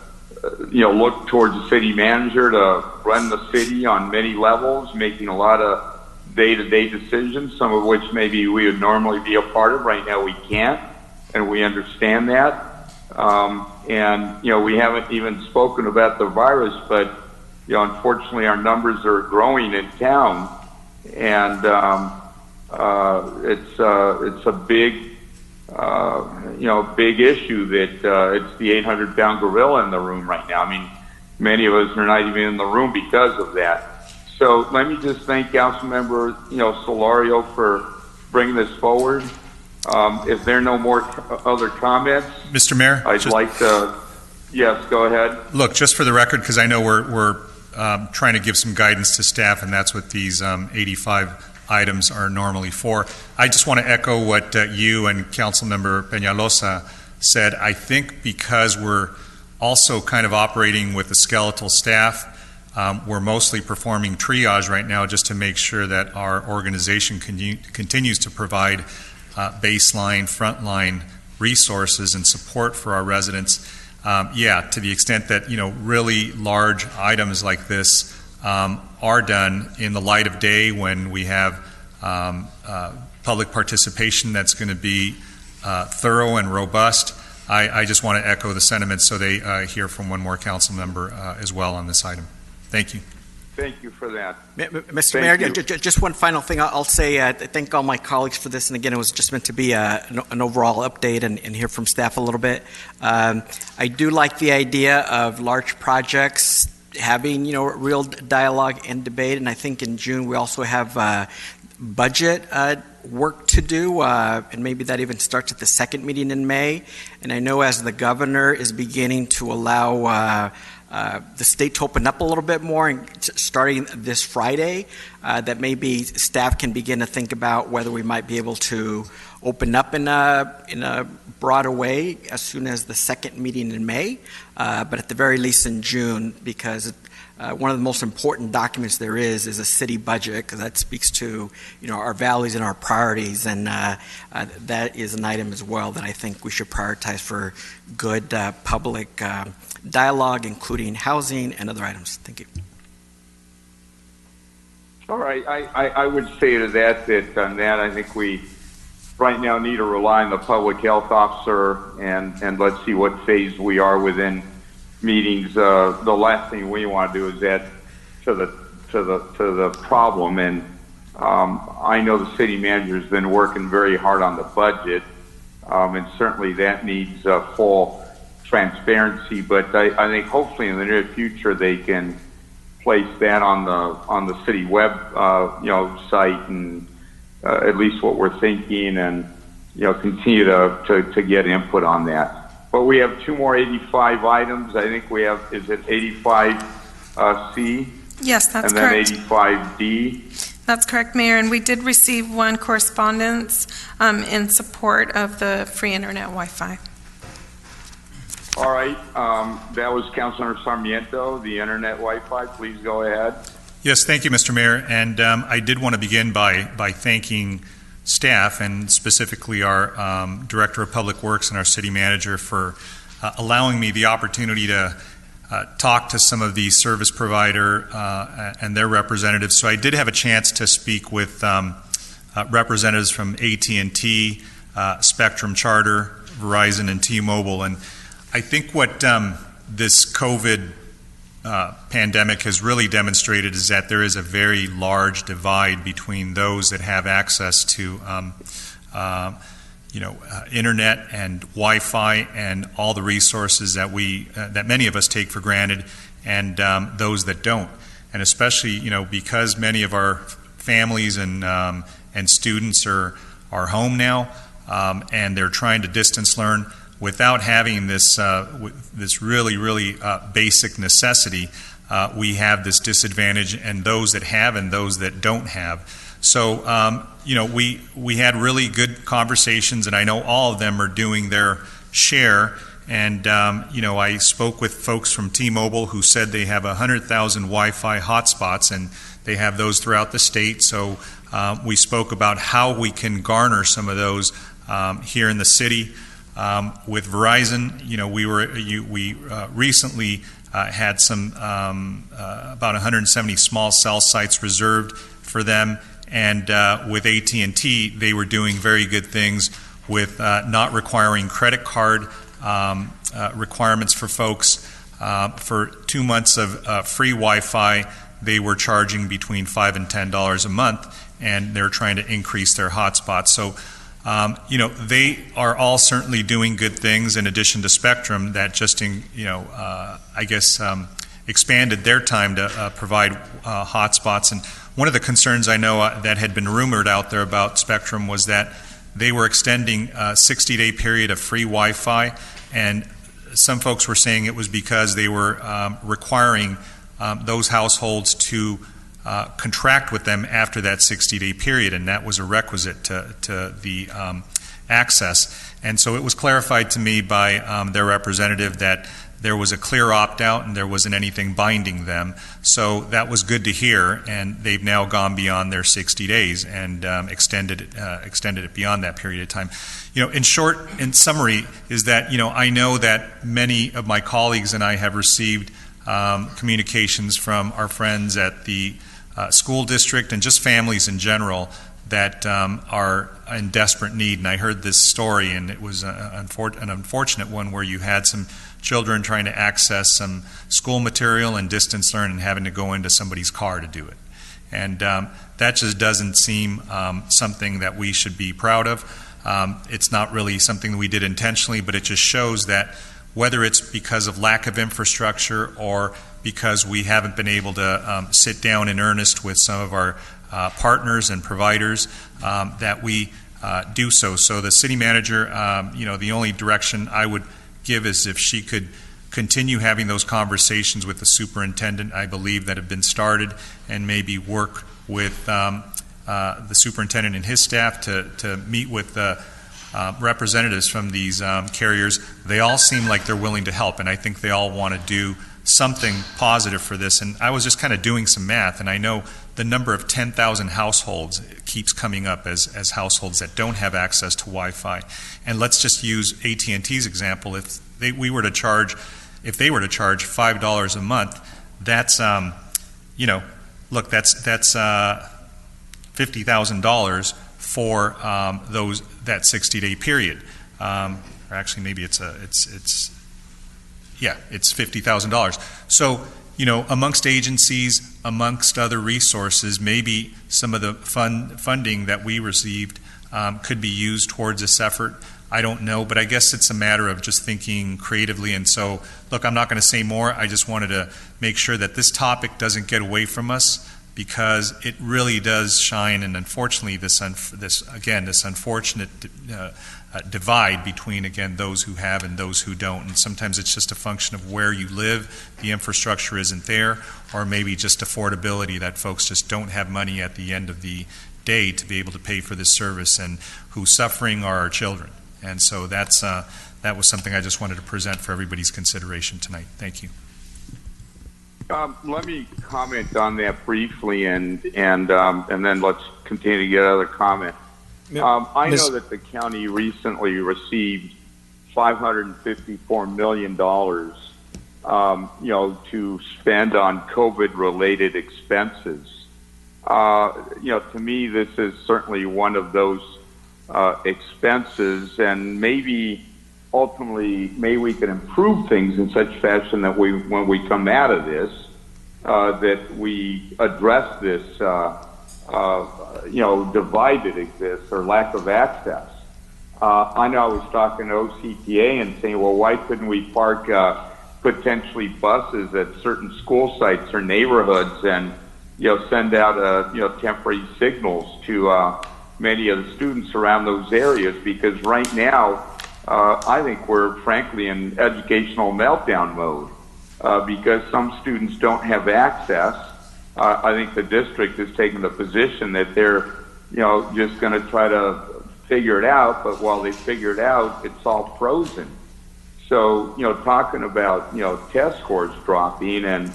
look towards the city manager to run the city on many levels, making a lot of day-to-day decisions, some of which maybe we would normally be a part of. Right now we can't, and we understand that. And we haven't even spoken about the virus, but unfortunately our numbers are growing in town, and it's a big big issue that it's the 800-pound gorilla in the room right now. I mean, many of us are not even in the room because of that. So let me just thank Councilmember Solorio for bringing this forward. If there are no more other comments, Mr. Mayor, I'd like to. Yes, go ahead. Look, just for the record, because I know we're trying to give some guidance to staff, and that's what these 85 items are normally for. I just want to echo what you and Councilmember Penaloza said. I think because we're also kind of operating with a skeletal staff, we're mostly performing triage right now just to make sure that our organization continues to provide baseline, frontline resources and support for our residents. To the extent that really large items like this are done in the light of day when we have public participation that's going to be thorough and robust. I just want to echo the sentiment so they hear from one more council member as well on this item. Thank you. Thank you for that. Mr. Mayor, just one final thing I'll say. I thank all my colleagues for this, and again, it was just meant to be an overall update and hear from staff a little bit. I do like the idea of large projects having real dialogue and debate, and I think in June we also have budget work to do, and maybe that even starts at the second meeting in May. And I know as the governor is beginning to allow the state to open up a little bit more, and starting this Friday, that maybe staff can begin to think about whether we might be able to open up in a broader way as soon as the second meeting in May, but at the very least in June, because one of the most important documents there is a city budget, because that speaks to our values and our priorities, and that is an item as well that I think we should prioritize for good public dialogue, including housing and other items. Thank you. All right, I would say to that on that I think we right now need to rely on the public health officer, and let's see what phase we are within meetings. The last thing we want to do is add to the problem, and I know the city manager has been working very hard on the budget, and certainly that needs full transparency. But I think hopefully in the near future they can place that on the city web site, and at least what we're thinking, and continue to get input on that. But we have two more 85 items. I think we have, is it 85C? Yes, that's correct. And then correct. 85D? That's correct, Mayor. And we did receive one correspondence in support of the free internet Wi-Fi. All right. That was Councilmember Sarmiento, the internet Wi-Fi. Please go ahead. Yes, thank you, Mr. Mayor. And I did want to begin by thanking staff, and specifically our Director of Public Works and our City Manager for allowing me the opportunity to talk to some of the service provider and their representatives. So I did have a chance to speak with representatives from AT&T, Spectrum Charter, Verizon, and T-Mobile. And I think what this COVID pandemic has really demonstrated is that there is a very large divide between those that have access to internet and Wi-Fi and all the resources that that many of us take for granted, and those that don't. And especially, because many of our families and students are home now, and they're trying to distance learn without having this really basic necessity. We have this disadvantage, and those that have and those that don't have. So, we had really good conversations, and I know all of them are doing their share. And, I spoke with folks from T-Mobile who said they have 100,000 Wi-Fi hotspots, and they have those throughout the state. So we spoke about how we can garner some of those here in the city. With Verizon, we recently had some about 170 small cell sites reserved for them. And with AT&T, they were doing very good things with not requiring credit card requirements for folks. For 2 months of free Wi-Fi, they were charging between $5 and $10 a month, and they're trying to increase their hotspots. So, they are all certainly doing good things in addition to Spectrum that just, expanded their time to provide hotspots. And one of the concerns I know that had been rumored out there about Spectrum was that they were extending a 60-day period of free Wi-Fi, and some folks were saying it was because they were requiring those households to contract with them after that 60-day period, and that was a requisite to the access. And so it was clarified to me by their representative that there was a clear opt-out and there wasn't anything binding them. So that was good to hear, and they've now gone beyond their 60 days and extended it beyond that period of time. In short, in summary, is that, I know that many of my colleagues and I have received communications from our friends at the school district and just families in general that are in desperate need. And I heard this story, and it was an unfortunate one where you had some children trying to access some school material and distance learn and having to go into somebody's car to do it. And that just doesn't seem something that we should be proud of. It's not really something that we did intentionally, but it just shows that whether it's because of lack of infrastructure or because we haven't been able to sit down in earnest with some of our partners and providers, that we do so. So the city manager, the only direction I would give is if she could continue having those conversations with the superintendent, I believe, that have been started, and maybe work with the superintendent and his staff to meet with the representatives from these carriers. They all seem like they're willing to help, and I think they all want to do something positive for this. And I was just kind of doing some math, and I know the number of 10,000 households keeps coming up as households that don't have access to Wi-Fi. And let's just use AT&T's example. If they were to charge $5 a month, that's that's $50,000 for that 60-day period. Or actually, maybe it's $50,000. So, amongst agencies, amongst other resources, maybe some of the funding that we received could be used towards this effort. I don't know, but I guess it's a matter of just thinking creatively. And so, look, I'm not going to say more. I just wanted to make sure that this topic doesn't get away from us, because it really does shine, and unfortunately, this unfortunate divide between, again, those who have and those who don't. And sometimes it's just a function of where you live, the infrastructure isn't there, or maybe just affordability, that folks just don't have money at the end of the day to be able to pay for this service, and who's suffering are our children. And so that was something I just wanted to present for everybody's consideration tonight. Thank you. Let me comment on that briefly, and then let's continue to get other comments. I know that the county recently received $554 million, to spend on COVID-related expenses. To me, this is certainly one of those expenses, and maybe ultimately, we can improve things in such fashion that when we come out of this, that we address this, divide that exists or lack of access. I know I was talking to OCTA and saying, well, why couldn't we park potentially buses at certain school sites or neighborhoods and, send out, temporary signals to many of the students around those areas? Because right now, I think we're frankly in educational meltdown mode because some students don't have access. I think the district has taken the position that they're, just going to try to figure it out, but while they figure it out, it's all frozen. So, talking about, test scores dropping and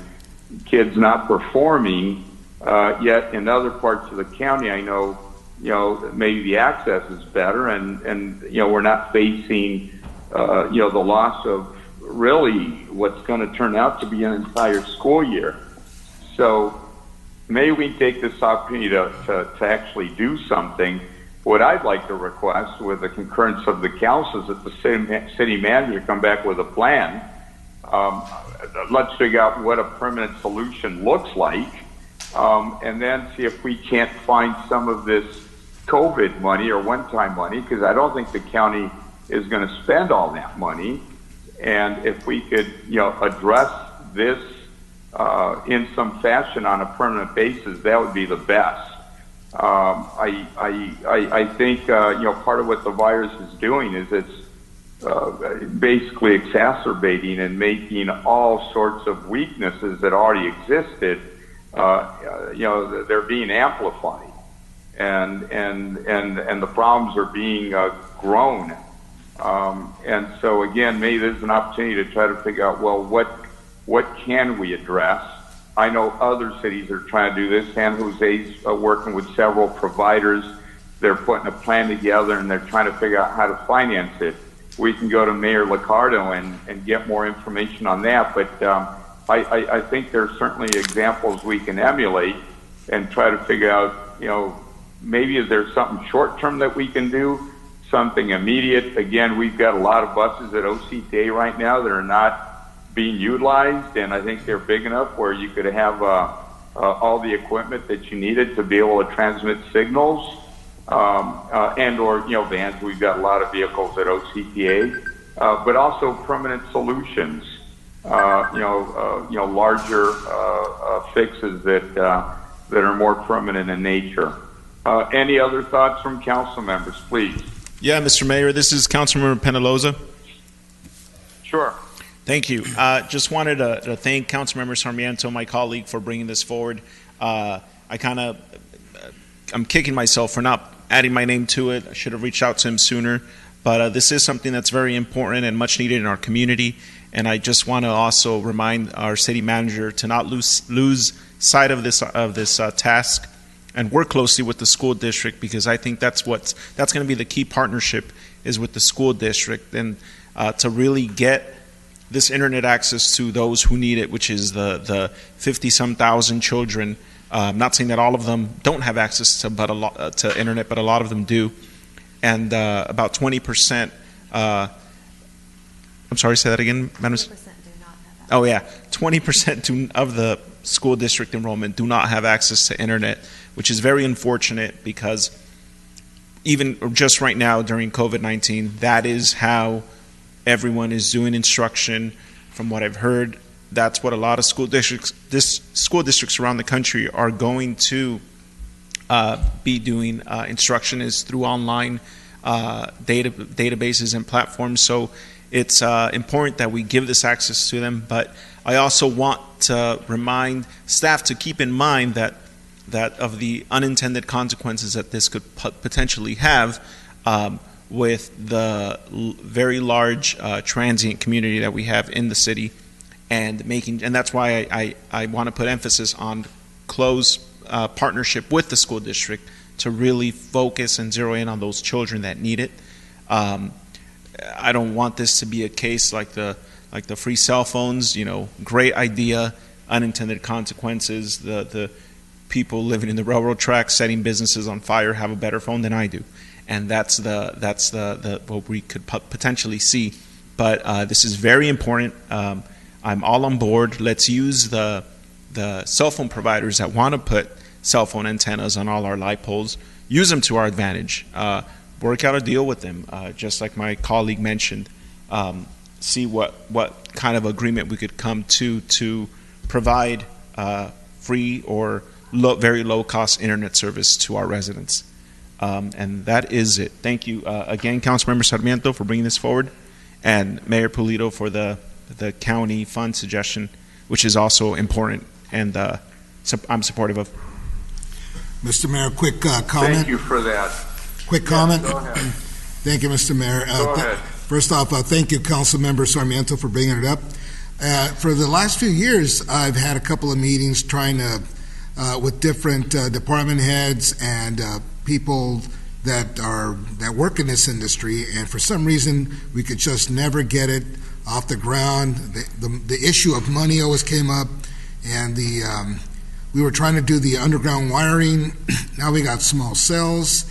kids not performing, yet in other parts of the county, I know, maybe the access is better and we're not facing, the loss of really what's going to turn out to be an entire school year. So maybe we take this opportunity to actually do something. What I'd like to request, with the concurrence of the council, is that the city manager come back with a plan. Let's figure out what a permanent solution looks like, and then see if we can't find some of this COVID money or one-time money, because I don't think the county is going to spend all that money. And if we could, address this in some fashion on a permanent basis, that would be the best. I think, part of what the virus is doing is it's basically exacerbating and making all sorts of weaknesses that already existed, they're being amplified. And the problems are being grown. And so again, maybe there's an opportunity to try to figure out, well, what can we address? I know other cities are trying to do this. San Jose's working with several providers. They're putting a plan together and they're trying to figure out how to finance it. We can go to Mayor Liccardo and get more information on that. But I think there's certainly examples we can emulate and try to figure out, maybe is there something short term that we can do, something immediate. Again, we've got a lot of buses at OCTA right now that are not being utilized, and I think they're big enough where you could have all the equipment that you needed to be able to transmit signals, and or vans. We've got a lot of vehicles at OCTA, but also permanent solutions. Larger fixes that are more permanent in nature. Any other thoughts from council members, please? Yeah, Mr. Mayor, this is Councilmember Penaloza. Sure. Thank you. Just wanted to thank Councilmember Sarmiento, my colleague, for bringing this forward. I'm kicking myself for not adding my name to it. I should have reached out to him sooner. But this is something that's very important and much needed in our community. And I just want to also remind our city manager to not lose sight of this task and work closely with the school district, because I think that's going to be the key partnership is with the school district, and to really get this internet access to those who need it, which is the 50-some thousand children. I'm not saying that all of them don't have access to internet, but a lot of them do. And about 20%, I'm sorry, say that again, Madam? 20% do not have access. Oh yeah, 20% of the school district enrollment do not have access to internet, which is very unfortunate, because even just right now during COVID-19, that is how everyone is doing instruction. From what I've heard, that's what a lot of school districts around the country are going to be doing. Instruction is through online databases and platforms. So it's important that we give this access to them. But I also want to remind staff to keep in mind that of the unintended consequences that this could potentially have with the very large transient community that we have in the city, and that's why I want to put emphasis on close partnership with the school district to really focus and zero in on those children that need it. I don't want this to be a case like the free cell phones. Great idea, unintended consequences. The people living in the railroad tracks, setting businesses on fire, have a better phone than I do, and that's the what we could potentially see. But this is very important. I'm all on board. Let's use the cell phone providers that want to put cell phone antennas on all our light poles. Use them to our advantage. Work out a deal with them, just like my colleague mentioned. See what kind of agreement we could come to provide free or very low-cost internet service to our residents. And that is it. Thank you again, Councilmember Sarmiento, for bringing this forward, and Mayor Pulido for the county fund suggestion, which is also important, and I'm supportive of. Mr. Mayor, quick comment. Thank you for that. Quick comment. Go ahead. Thank you, Mr. Mayor. Go ahead. First off, thank you, Councilmember Sarmiento, for bringing it up. For the last few years, I've had a couple of meetings trying to, with different department heads and people that work in this industry, and for some reason, we could just never get it off the ground. The issue of money always came up, and we were trying to do the underground wiring. Now we got small cells,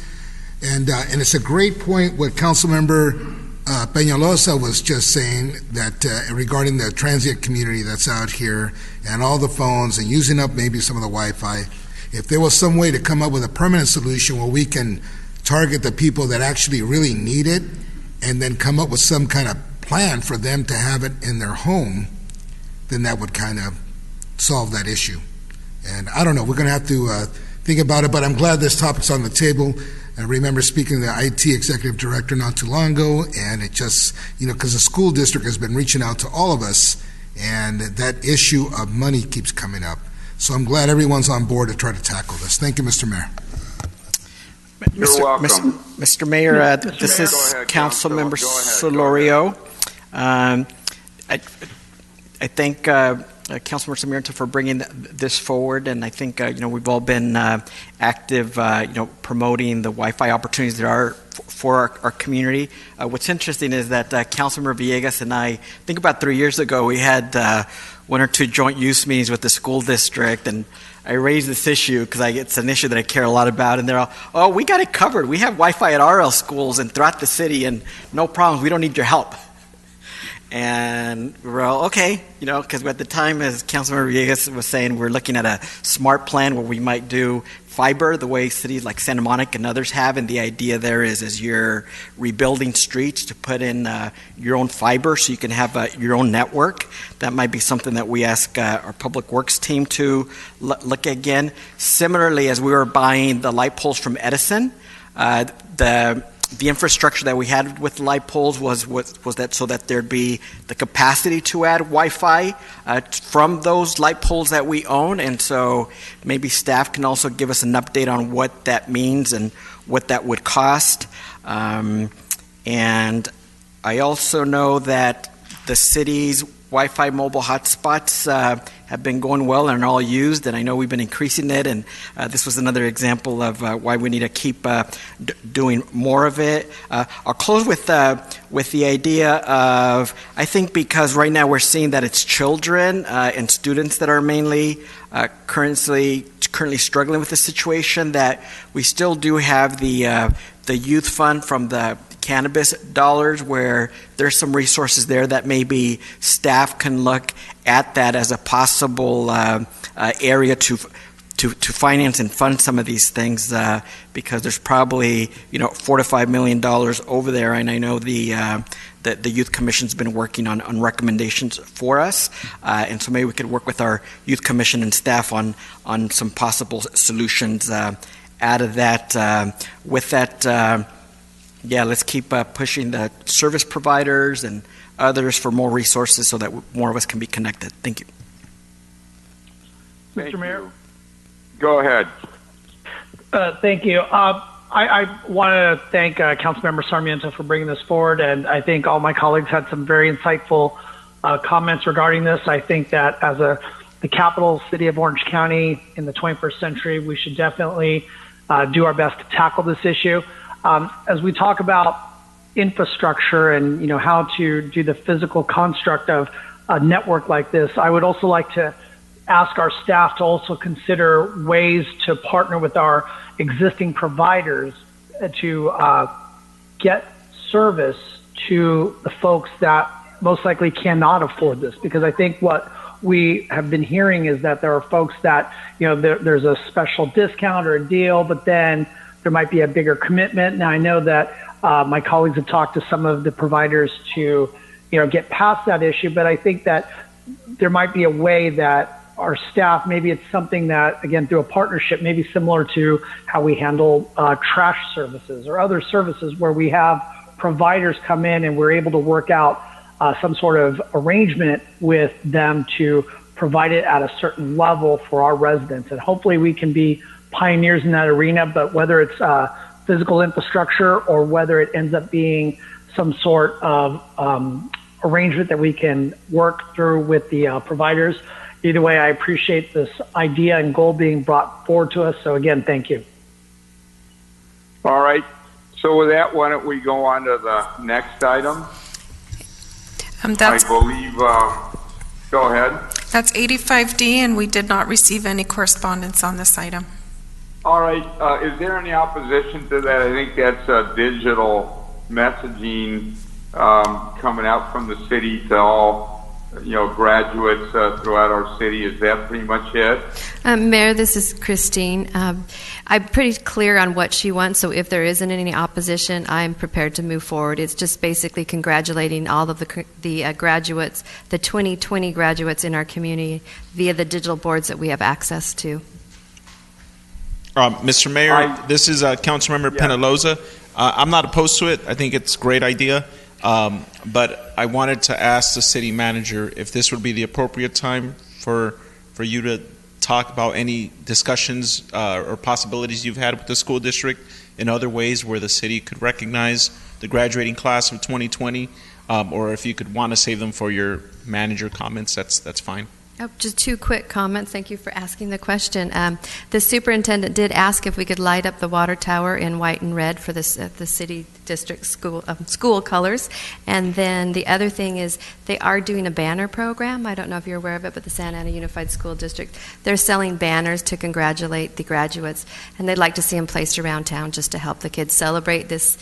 and it's a great point what Councilmember Penaloza was just saying, that regarding the transient community that's out here and all the phones and using up maybe some of the Wi-Fi. If there was some way to come up with a permanent solution where we can target the people that actually really need it, and then come up with some kind of plan for them to have it in their home, then that would kind of solve that issue. And I don't know, we're going to have to think about it, but I'm glad this topic's on the table. I remember speaking to the IT executive director not too long ago, and it just, because the school district has been reaching out to all of us, and that issue of money keeps coming up. So I'm glad everyone's on board to try to tackle this. Thank you, Mr. Mayor. You're welcome. Mr. Mayor, this is Councilmember Solorio. I thank Councilmember Sarmiento for bringing this forward, and I think we've all been active, promoting the Wi-Fi opportunities there are for our community. What's interesting is that Councilmember Villegas and I think about 3 years ago, we had one or two joint use meetings with the school district, and I raised this issue because it's an issue that I care a lot about, and they're all, oh, we got it covered. We have Wi-Fi at RL schools and throughout the city, and no problems. We don't need your help. And we're all, okay, because at the time, as Councilmember Villegas was saying, we're looking at a smart plan where we might do fiber the way cities like Santa Monica and others have, and the idea there is as you're rebuilding streets to put in your own fiber so you can have your own network. That might be something that we ask our Public Works team to look at again. Similarly, as we were buying the light poles from Edison, the infrastructure that we had with light poles was that so that there'd be the capacity to add Wi-Fi from those light poles that we own, and so maybe staff can also give us an update on what that means and what that would cost. And I also know that the city's Wi-Fi mobile hotspots have been going well and are all used, and I know we've been increasing it, and this was another example of why we need to keep doing more of it. I'll close with the idea of, I think because right now we're seeing that it's children and students that are mainly currently struggling with the situation, that we still do have the youth fund from the cannabis dollars, where there's some resources there that maybe staff can look at that as a possible area to finance and fund some of these things, because there's probably $4 to $5 million over there, and I know the Youth Commission's been working on recommendations for us, and so maybe we could work with our Youth Commission and staff on some possible solutions out of that. With that. Yeah, let's keep pushing the service providers and others for more resources so that more of us can be connected. Thank you. Thank Mr. Mayor? you. Go ahead. Thank you. I want to thank Councilmember Sarmiento for bringing this forward, and I think all my colleagues had some very insightful comments regarding this. I think that as the capital city of Orange County in the 21st century, we should definitely do our best to tackle this issue. As we talk about infrastructure and how to do the physical construct of a network like this, I would also like to ask our staff to also consider ways to partner with our existing providers to get service to the folks that most likely cannot afford this. Because I think what we have been hearing is that there are folks that, there's a special discount or a deal, but then there might be a bigger commitment. Now, I know that my colleagues have talked to some of the providers to, get past that issue, but I think that there might be a way that our staff, maybe it's something that, again, through a partnership, maybe similar to how we handle trash services or other services where we have providers come in and we're able to work out some sort of arrangement with them to provide it at a certain level for our residents. And hopefully we can be pioneers in that arena, but whether it's physical infrastructure or whether it ends up being some sort of arrangement that we can work through with the providers, either way, I appreciate this idea and goal being brought forward to us. So again, thank you. All right. So with that, why don't we go on to the next item? That's, I believe, go ahead. That's 85D, and we did not receive any correspondence on this item. All right. Is there any opposition to that? I think that's digital messaging coming out from the city to all graduates throughout our city. Is that pretty much it? Mayor, this is Kristine. I'm pretty clear on what she wants, so if there isn't any opposition, I'm prepared to move forward. It's just basically congratulating all of the graduates, the 2020 graduates in our community via the digital boards that we have access to. Mr. Mayor, this is Councilmember Penaloza. I'm not opposed to it. I think it's a great idea. But I wanted to ask the city manager if this would be the appropriate time for you to talk about any discussions or possibilities you've had with the school district in other ways where the city could recognize the graduating class of 2020, or if you could want to save them for your manager comments, that's fine. Oh, just two quick comments. Thank you for asking the question. The superintendent did ask if we could light up the water tower in white and red for the city district school colors. And then the other thing is they are doing a banner program. I don't know if you're aware of it, but the Santa Ana Unified School District, they're selling banners to congratulate the graduates, and they'd like to see them placed around town just to help the kids celebrate this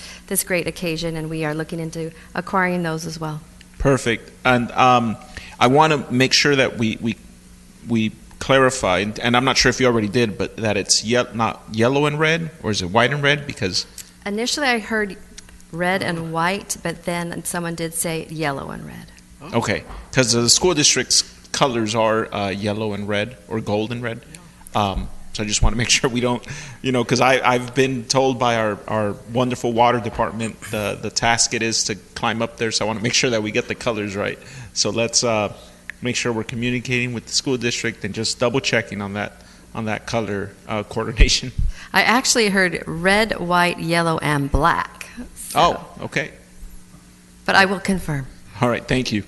great occasion, and we are looking into acquiring those as well. Perfect. And I want to make sure that we clarify, and I'm not sure if you already did, but that it's not yellow and red, or is it white and red? Because initially I heard red and white, but then someone did say yellow and red. Okay, because the school district's colors are yellow and red, or gold and red. So I just want to make sure we don't, because I've been told by our wonderful water department the task it is to climb up there, so I want to make sure that we get the colors right. So let's make sure we're communicating with the school district and just double checking on that color coordination. I actually heard red, white, yellow, and black. So. Oh, okay. But I will confirm. All right, thank you.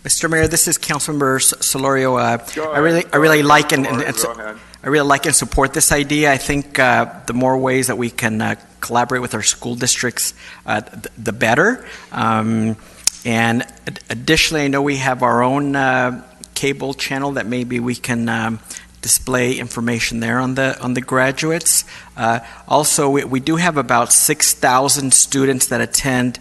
Mr. Mayor, this is Councilmember Solorio. I really like and support this idea. I think the more ways that we can collaborate with our school districts, the better. And additionally, I know we have our own cable channel that maybe we can display information there on the graduates. Also, we do have about 6,000 students that attend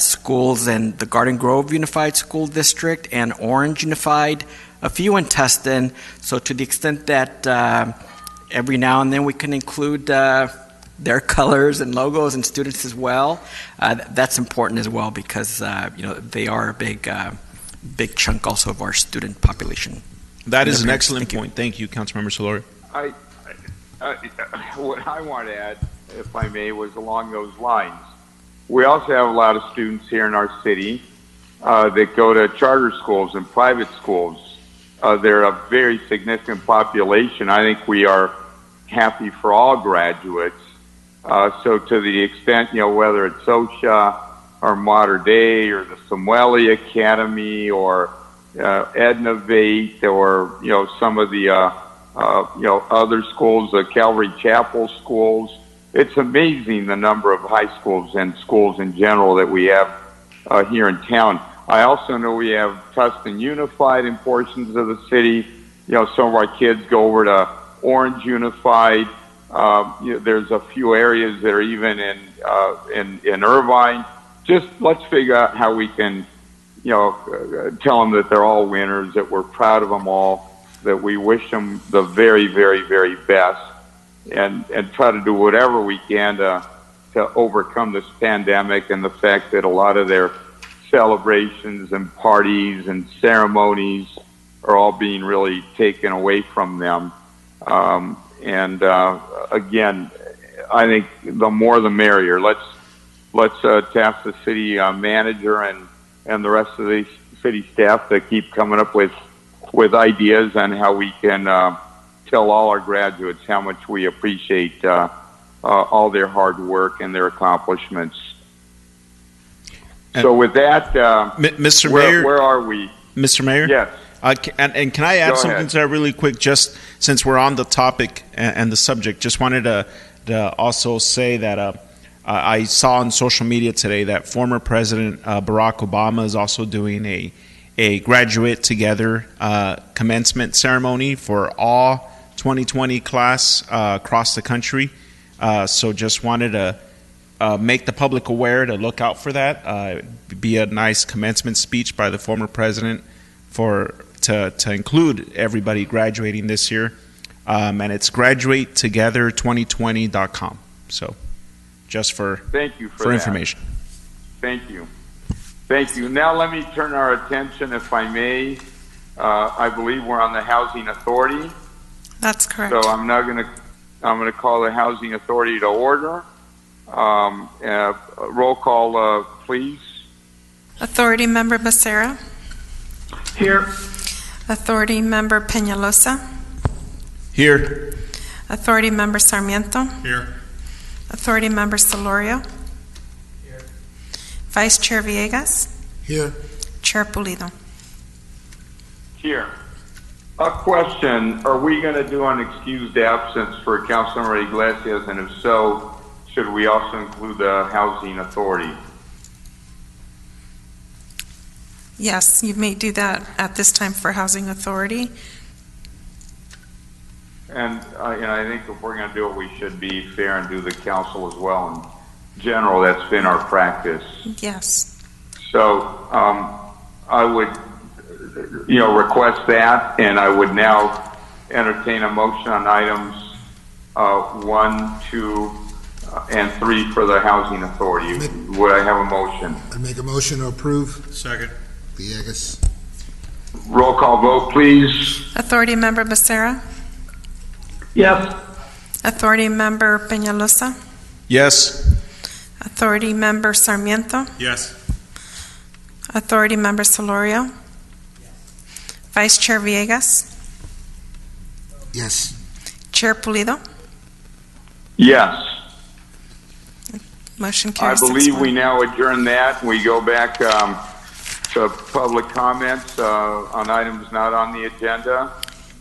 schools in the Garden Grove Unified School District and Orange Unified, a few in Tustin. So to the extent that every now and then we can include their colors and logos and students as well, that's important as well, because they are a big chunk also of our student population. That is an excellent point. Thank you, Councilmember Solorio. What I want to add, if I may, was along those lines. We also have a lot of students here in our city that go to charter schools and private schools. They're a very significant population. I think we are happy for all graduates. So to the extent, whether it's OSHA or Mater Dei or the Samueli Academy or Ednovate or, some of the other schools, the Calvary Chapel schools. It's amazing the number of high schools and schools in general that we have here in town. I also know we have Tustin Unified in portions of the city. Some of our kids go over to Orange Unified. There's a few areas that are even in Irvine. Just let's figure out how we can, tell them that they're all winners, that we're proud of them all, that we wish them the very, very, very best, and try to do whatever we can to overcome this pandemic and the fact that a lot of their celebrations and parties and ceremonies are all being really taken away from them. Again, I think the more the merrier. Let's task the city manager and the rest of the city staff to keep coming up with ideas on how we can tell all our graduates how much we appreciate all their hard work and their accomplishments. So with that, Mr. Mayor, where are we? Mr. Mayor? Yes. And can I add Go something ahead. to that really quick, just since we're on the topic and the subject? Just wanted to also say that I saw on social media today that former President Barack Obama is also doing a graduate together commencement ceremony for all 2020 class across the country. So just wanted to make the public aware to look out for that. Be a nice commencement speech by the former president to include everybody graduating this year. And it's graduatetogether2020.com. So just for Thank you for that. information. Thank you. Thank you. Now let me turn our attention, if I may. I believe we're on the Housing Authority. That's correct. So I'm going to call the Housing Authority to order. Roll call, please. Authority Member Becerra. Here. Authority Member Penaloza. Here. Authority Member Sarmiento. Here. Authority Member Solorio. Here. Vice Chair Villegas. Here. Chair Pulido. Here. A question, are we going to do an excused absence for Councilmember Iglesias, and if so, should we also include the Housing Authority? Yes, you may do that at this time for Housing Authority. And I think if we're going to do it, we should be fair and do the council as well. In general, that's been our practice. Yes. So I would, request that, and I would now entertain a motion on items 1, 2, and 3 for the Housing Authority. Would I have a motion? I make a motion to approve. Second. Villegas. Roll call vote, please. Authority Member Becerra. Yes. Authority Member Penaloza. Yes. Authority Member Sarmiento. Yes. Authority Member Solorio. Vice Chair Villegas. Yes. Chair Pulido. Yes. Motion I carries. believe 6-1. we now adjourn that. We go back to public comments on items not on the agenda.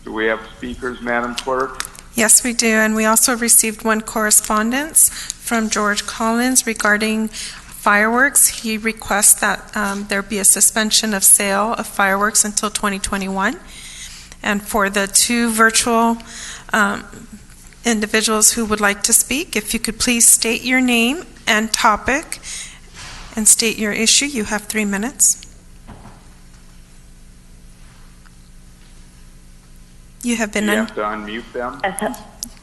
Do we have speakers, Madam Clerk? Yes, we do, and we also received one correspondence from George Collins regarding fireworks. He requests that there be a suspension of sale of fireworks until 2021. And for the 2 virtual individuals who would like to speak, if you could please state your name and topic and state your issue. You have 3 minutes. You have been You have to unmute them.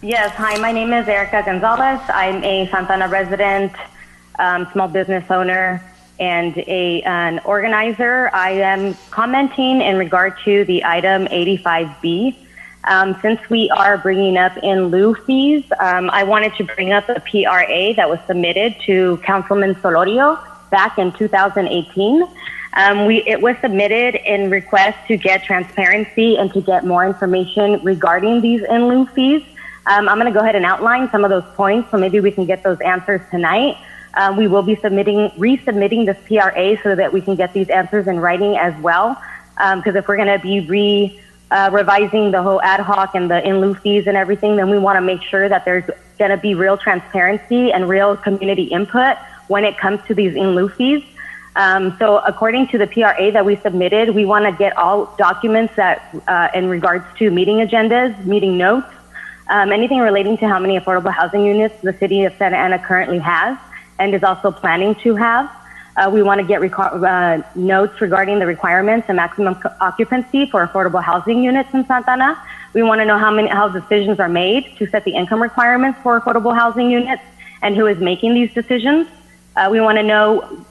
Yes, hi, my name is Erica Gonzalez. I'm a Santana resident, small business owner, and an organizer. I am commenting in regard to the item 85B. Since we are bringing up in lieu fees, I wanted to bring up a PRA that was submitted to Councilman Solorio back in 2018. It was submitted in request to get transparency and to get more information regarding these in lieu fees. I'm going to go ahead and outline some of those points, so maybe we can get those answers tonight. We will be resubmitting this PRA so that we can get these answers in writing as well. Because if we're going to be revising the whole ad hoc and the in lieu fees and everything, then we want to make sure that there's going to be real transparency and real community input when it comes to these in lieu fees. So according to the PRA that we submitted, we want to get all documents that in regards to meeting agendas, meeting notes, anything relating to how many affordable housing units the city of Santa Ana currently has and is also planning to have. We want to get notes regarding the requirements and maximum occupancy for affordable housing units in Santa Ana. We want to know how decisions are made to set the income requirements for affordable housing units and who is making these decisions. We want to know,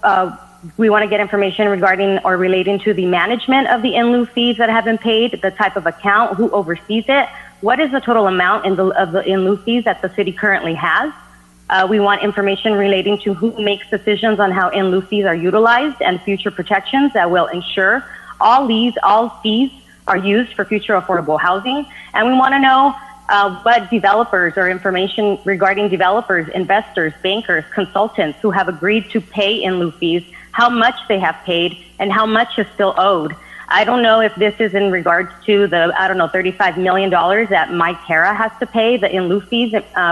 we want to get information regarding or relating to the management of the in lieu fees that have been paid, the type of account, who oversees it, what is the total amount of the in lieu fees that the city currently has. We want information relating to who makes decisions on how in lieu fees are utilized and future protections that will ensure all fees are used for future affordable housing. And we want to know what developers or information regarding developers, investors, bankers, consultants who have agreed to pay in lieu fees, how much they have paid, and how much is still owed. I don't know if this is in regards to the, $35 million that Mike Terra has to pay, the in lieu fees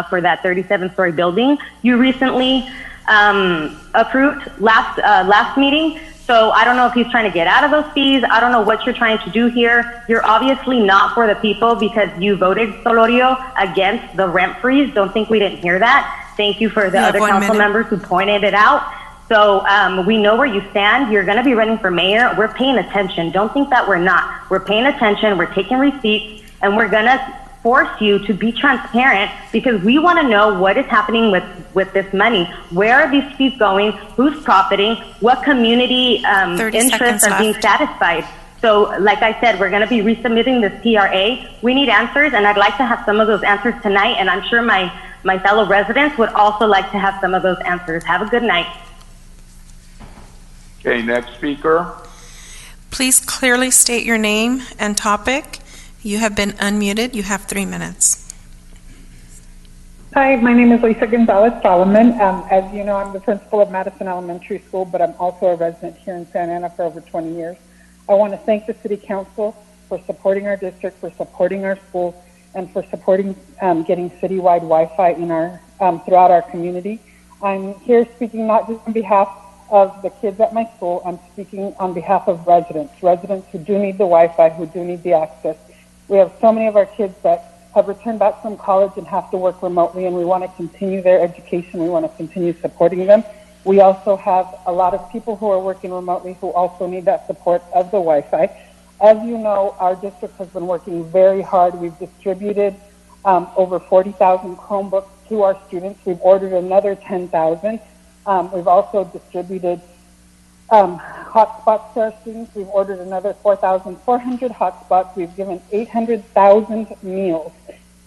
for that 37-story building you recently approved last meeting. So I don't know if he's trying to get out of those fees. I don't know what you're trying to do here. You're obviously not for the people because you voted, Solorio, against the rent freeze. Don't think we didn't hear that. Thank you for the other council members who pointed it out. So we know where you stand. You're going to be running for mayor. We're paying attention. Don't think that we're not. We're paying attention. We're taking receipts, and we're going to force you to be transparent because we want to know what is happening with this money. Where are these fees going? Who's profiting? What community interests are being satisfied? So like I said, we're going to be resubmitting this PRA. We need answers, and I'd like to have some of those answers tonight, and I'm sure my fellow residents would also like to have some of those answers. Have a good night. Okay, next speaker. Please clearly state your name and topic. You have been unmuted. You have 3 minutes. Hi, my name is Lisa Gonzalez-Solomon. As you know, I'm the principal of Madison Elementary School, but I'm also a resident here in Santa Ana for over 20 years. I want to thank the City Council for supporting our district, for supporting our schools, and for supporting getting citywide Wi-Fi in our throughout our community. I'm here speaking not just on behalf of the kids at my school, I'm speaking on behalf of residents who do need the Wi-Fi, who do need the access. We have so many of our kids that have returned back from college and have to work remotely, and we want to continue their education. We want to continue supporting them. We also have a lot of people who are working remotely who also need that support of the Wi-Fi. As you know, our district has been working very hard. We've distributed over 40,000 Chromebooks to our students. We've ordered another 10,000. We've also distributed hotspots to our students. We've ordered another 4,400 hotspots. We've given 800,000 meals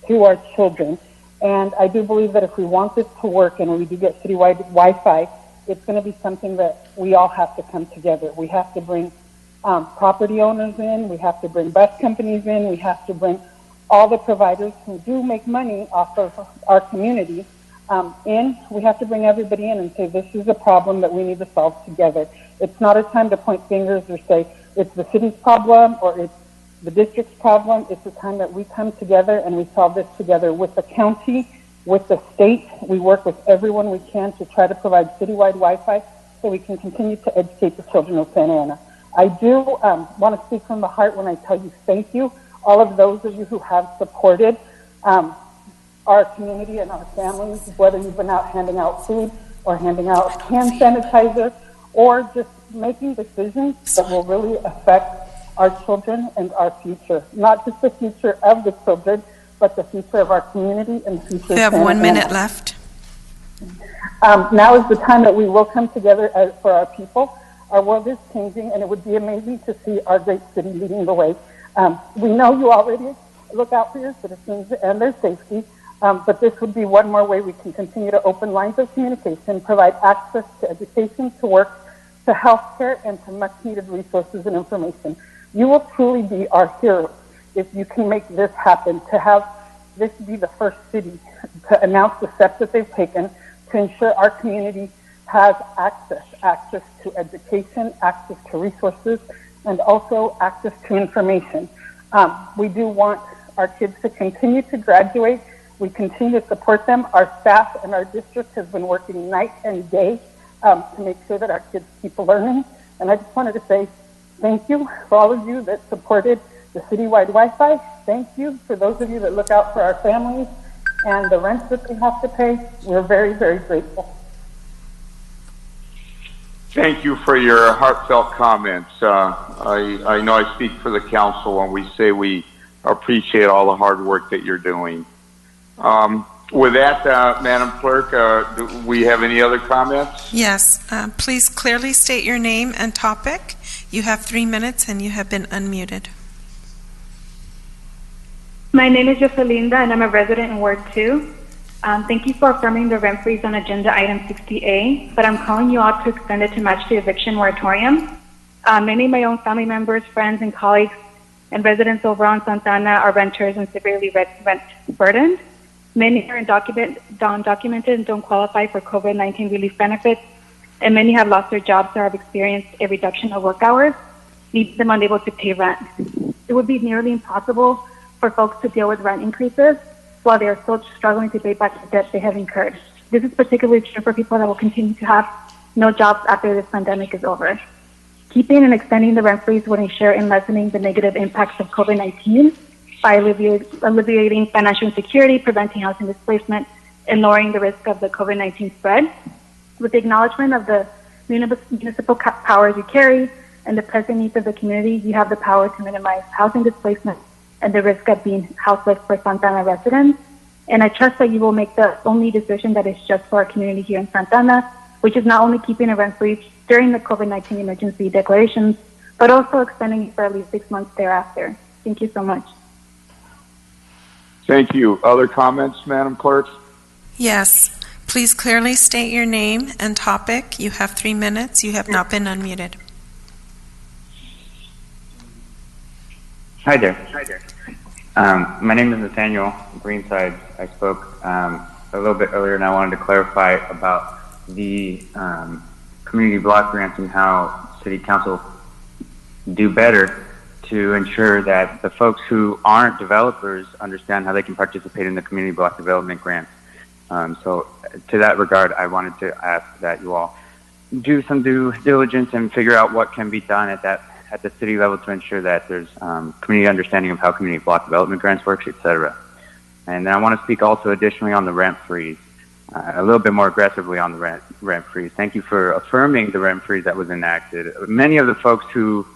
to our children. And I do believe that if we want this to work and we do get citywide Wi-Fi, it's going to be something that we all have to come together. We have to bring property owners in. We have to bring bus companies in. We have to bring all the providers who do make money off of our community in. We have to bring everybody in and say, this is a problem that we need to solve together. It's not a time to point fingers or say it's the city's problem or it's the district's problem. It's a time that we come together and we solve this together with the county, with the state. We work with everyone we can to try to provide citywide Wi-Fi so we can continue to educate the children of Santa Ana. I do want to speak from the heart when I tell you thank you, all of those of you who have supported our community and our families, whether you've been out handing out food or handing out hand sanitizer or just making decisions that will really affect our children and our future. Not just the future of the children, but the future of our community and the future You have of 1 minute Ana. left. Now is the time that we will come together for our people. Our world is changing, and it would be amazing to see our great city leading the way. We know you already look out for your citizens and their safety, but this would be one more way we can continue to open lines of communication, provide access to education, to work, to healthcare, and to much-needed resources and information. You will truly be our heroes if you can make this happen, to have this be the first city to announce the steps that they've taken to ensure our community has access to education, access to resources, and also access to information. We do want our kids to continue to graduate. We continue to support them. Our staff and our district has been working night and day to make sure that our kids keep learning. And I just wanted to say thank you for all of you that supported the citywide Wi-Fi. Thank you for those of you that look out for our families and the rents that they have to pay. We're very, very grateful. Thank you for your heartfelt comments. I know I speak for the council when we say we appreciate all the hard work that you're doing. With that, Madam Clerk, do we have any other comments? Yes. Please clearly state your name and topic. You have 3 minutes and you have been unmuted. My name is Joselinda and I'm a resident in Ward 2. Thank you for affirming the rent freeze on agenda item 60A, but I'm calling you out to extend it to match the eviction moratorium. Many of my own family members, friends, and colleagues and residents over on Santana are renters and severely rent burdened. Many are undocumented and don't qualify for COVID-19 relief benefits, and many have lost their jobs or have experienced a reduction of work hours, leaving them unable to pay rent. It would be nearly impossible for folks to deal with rent increases while they are still struggling to pay back the debt they have incurred. This is particularly true for people that will continue to have no jobs after this pandemic is over. Keeping and extending the rent freeze would ensure in lessening the negative impacts of COVID-19 by alleviating financial insecurity, preventing housing displacement, and lowering the risk of the COVID-19 spread. With the acknowledgement of the municipal powers you carry and the present needs of the community, you have the power to minimize housing displacement and the risk of being houseless for Santana residents. And I trust that you will make the only decision that is just for our community here in Santana, which is not only keeping a rent freeze during the COVID-19 emergency declarations, but also extending it for at least 6 months thereafter. Thank you so much. Thank you. Other comments, Madam Clerk? Yes. Please clearly state your name and topic. You have 3 minutes. You have not been unmuted. Hi there. My name is Nathaniel Greenside. I spoke a little bit earlier, and I wanted to clarify about the community block grants and how City Council do better to ensure that the folks who aren't developers understand how they can participate in the community block development grants. So to that regard, I wanted to ask that you all do some due diligence and figure out what can be done at the city level to ensure that there's community understanding of how community block development grants works, etc. And then I want to speak also additionally on the rent freeze, a little bit more aggressively on the rent freeze. Thank you for affirming the rent freeze that was enacted. Many of the folks who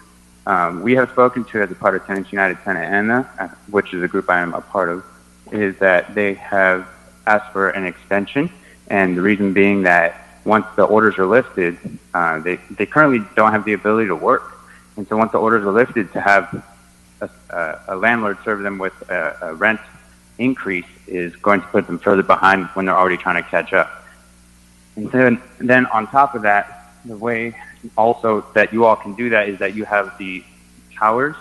we have spoken to as a part of Tenants United Santa Ana, which is a group I am a part of, is that they have asked for an extension, and the reason being that once the orders are lifted, they currently don't have the ability to work. And so once the orders are lifted, to have a landlord serve them with a rent increase is going to put them further behind when they're already trying to catch up. And then on top of that, the way also that you all can do that is that you have the powers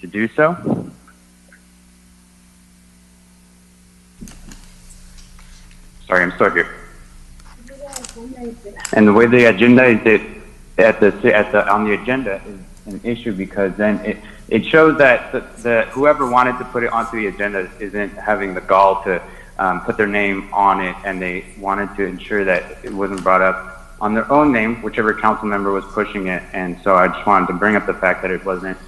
to do so. Sorry, I'm still here. And the way the agenda is on the agenda is an issue, because then it shows that whoever wanted to put it onto the agenda isn't having the gall to put their name on it, and they wanted to ensure that it wasn't brought up on their own name, whichever council member was pushing it. And so I just wanted to bring up the fact that it wasn't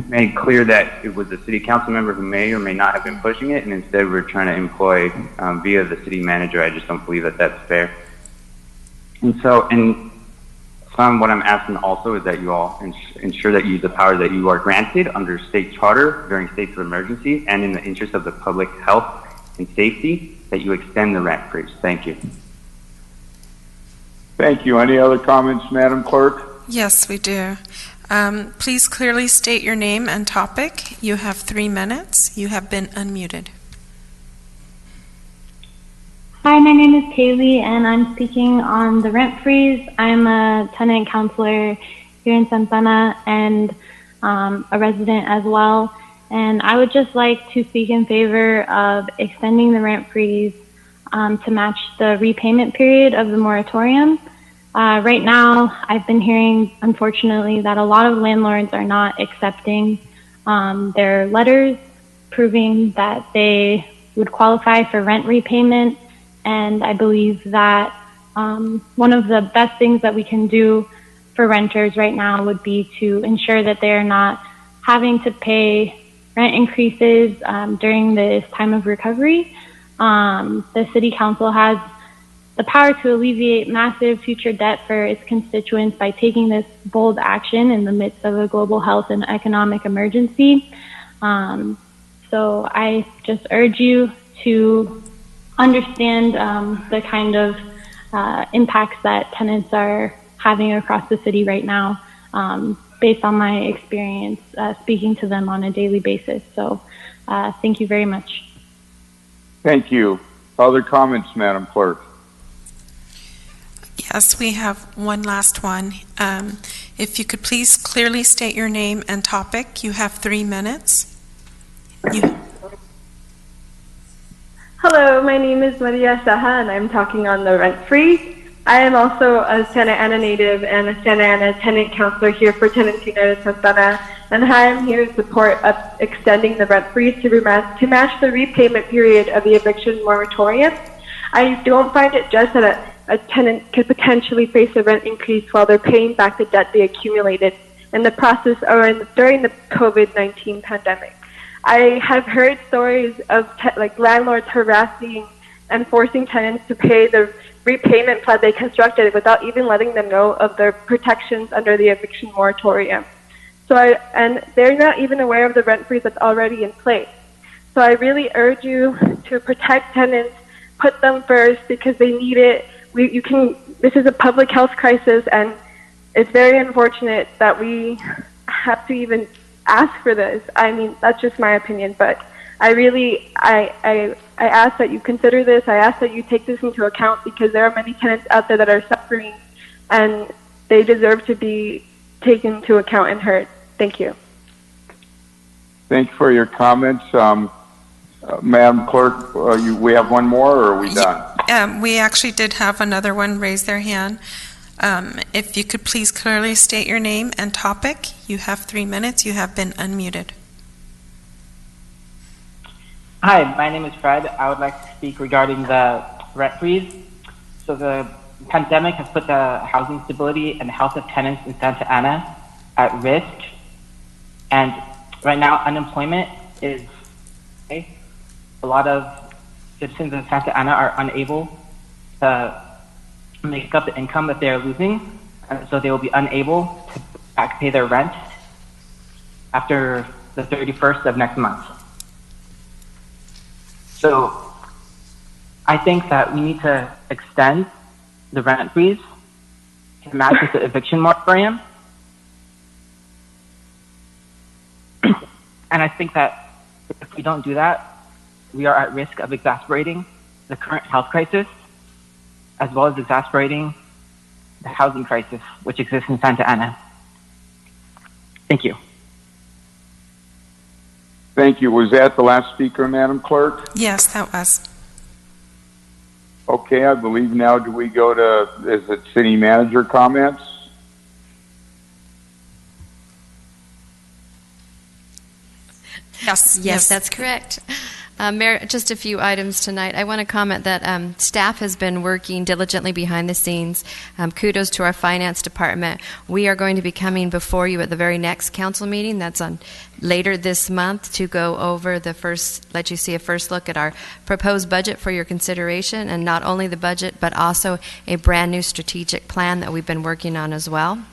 made clear that it was the city council member who may or may not have been pushing it, and instead we're trying to employ via the city manager. I just don't believe that that's fair. And so, what I'm asking also is that you all ensure that you use the power that you are granted under state charter during states of emergency, and in the interest of the public health and safety, that you extend the rent freeze. Thank you. Thank you. Any other comments, Madam Clerk? Yes, we do. Please clearly state your name and topic. You have 3 minutes. You have been unmuted. Hi, my name is Kaylee, and I'm speaking on the rent freeze. I'm a tenant counselor here in Santana and a resident as well. And I would just like to speak in favor of extending the rent freeze to match the repayment period of the moratorium. Right now, I've been hearing, unfortunately, that a lot of landlords are not accepting their letters proving that they would qualify for rent repayment. And I believe that one of the best things that we can do for renters right now would be to ensure that they're not having to pay rent increases during this time of recovery. The City Council has the power to alleviate massive future debt for its constituents by taking this bold action in the midst of a global health and economic emergency. So I just urge you to understand the kind of impacts that tenants are having across the city right now, based on my experience speaking to them on a daily basis. So thank you very much. Thank you. Other comments, Madam Clerk? Yes, we have one last one. If you could please clearly state your name and topic. You have 3 minutes. Hello, my name is Maria Saha, and I'm talking on the rent freeze. I am also a Santa Ana native and a Santa Ana tenant counselor here for Tenants United Santa Ana, and I am here to support extending the rent freeze to match the repayment period of the eviction moratorium. I don't find it just that a tenant could potentially face a rent increase while they're paying back the debt they accumulated in the process or during the COVID-19 pandemic. I have heard stories of landlords harassing and forcing tenants to pay the repayment plan they constructed without even letting them know of their protections under the eviction moratorium. And they're not even aware of the rent freeze that's already in place. So I really urge you to protect tenants, put them first because they need it. This is a public health crisis, and it's very unfortunate that we have to even ask for this. I mean, that's just my opinion, but I ask that you consider this. I ask that you take this into account because there are many tenants out there that are suffering, and they deserve to be taken into account and heard. Thank you. Thank you for your comments. Madam Clerk, we have one more, or are we done? We actually did have another one raise their hand. If you could please clearly state your name and topic. You have 3 minutes. You have been unmuted. Hi, my name is Fred. I would like to speak regarding the rent freeze. So the pandemic has put the housing stability and health of tenants in Santa Ana at risk. And right now, unemployment is high. A lot of citizens in Santa Ana are unable to make up the income that they are losing, and so they will be unable to back pay their rent after the 31st of next month. So I think that we need to extend the rent freeze to match with the eviction moratorium. And I think that if we don't do that, we are at risk of exacerbating the current health crisis, as well as exacerbating the housing crisis which exists in Santa Ana. Thank you. Thank you. Was that the last speaker, Madam Clerk? Yes, that was. Okay, I believe now do we go to, is it city manager comments? Yes. That's correct. Mayor, just a few items tonight. I want to comment that staff has been working diligently behind the scenes. Kudos to our finance department. We are going to be coming before you at the very next council meeting. That's on later this month to go over let you see a first look at our proposed budget for your consideration, and not only the budget, but also a brand new strategic plan that we've been working on as well.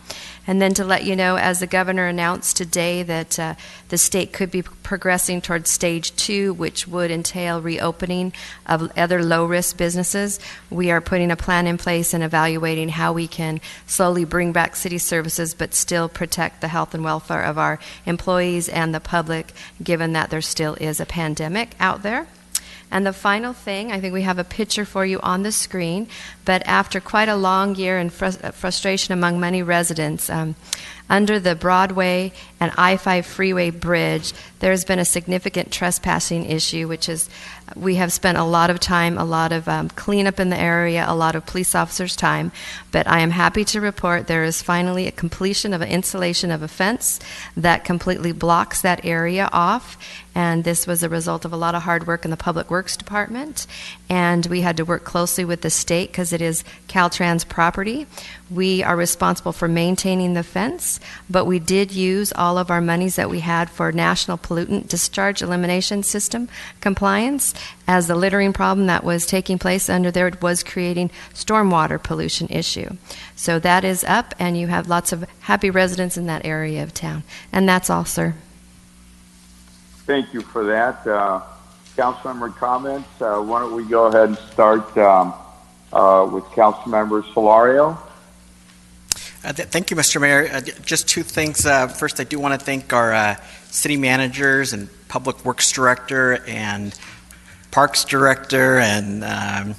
And then to let you know, as the governor announced today, that the state could be progressing towards stage 2, which would entail reopening of other low-risk businesses. We are putting a plan in place and evaluating how we can slowly bring back city services but still protect the health and welfare of our employees and the public, given that there still is a pandemic out there. And the final thing, I think we have a picture for you on the screen, but after quite a long year and frustration among many residents, under the Broadway and I-5 freeway bridge, there's been a significant trespassing issue, which is we have spent a lot of time, a lot of cleanup in the area, a lot of police officers' time, but I am happy to report there is finally a completion of an installation of a fence that completely blocks that area off, and this was a result of a lot of hard work in the Public Works Department, and we had to work closely with the state because it is Caltrans property. We are responsible for maintaining the fence, but we did use all of our monies that we had for National Pollutant Discharge Elimination System compliance, as the littering problem that was taking place under there was creating stormwater pollution issue. So that is up, and you have lots of happy residents in that area of town. And that's all, sir. Thank you for that. Councilmember comments. Why don't we go ahead and start with Councilmember Solorio? Thank you, Mr. Mayor. Just two things. First, I do want to thank our city managers and Public Works Director and Parks Director and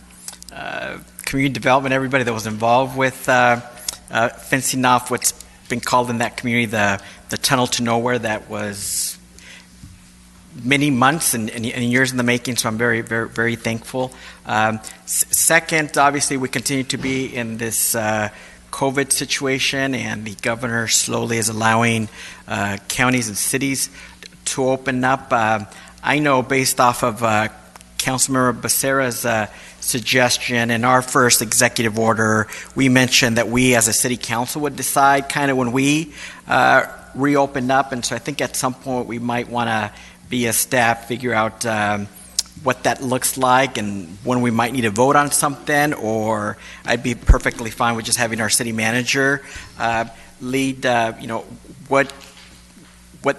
Community Development, everybody that was involved with fencing off what's been called in that community the tunnel to nowhere that was many months and years in the making, so I'm very, very, very thankful. Second, obviously, we continue to be in this COVID situation, and the governor slowly is allowing counties and cities to open up. I know based off of Councilmember Becerra's suggestion in our first executive order, we mentioned that we as a city council would decide kind of when we reopen up, and so I think at some point we might want to be a staff, figure out what that looks like and when we might need to vote on something, or I'd be perfectly fine with just having our city manager lead, what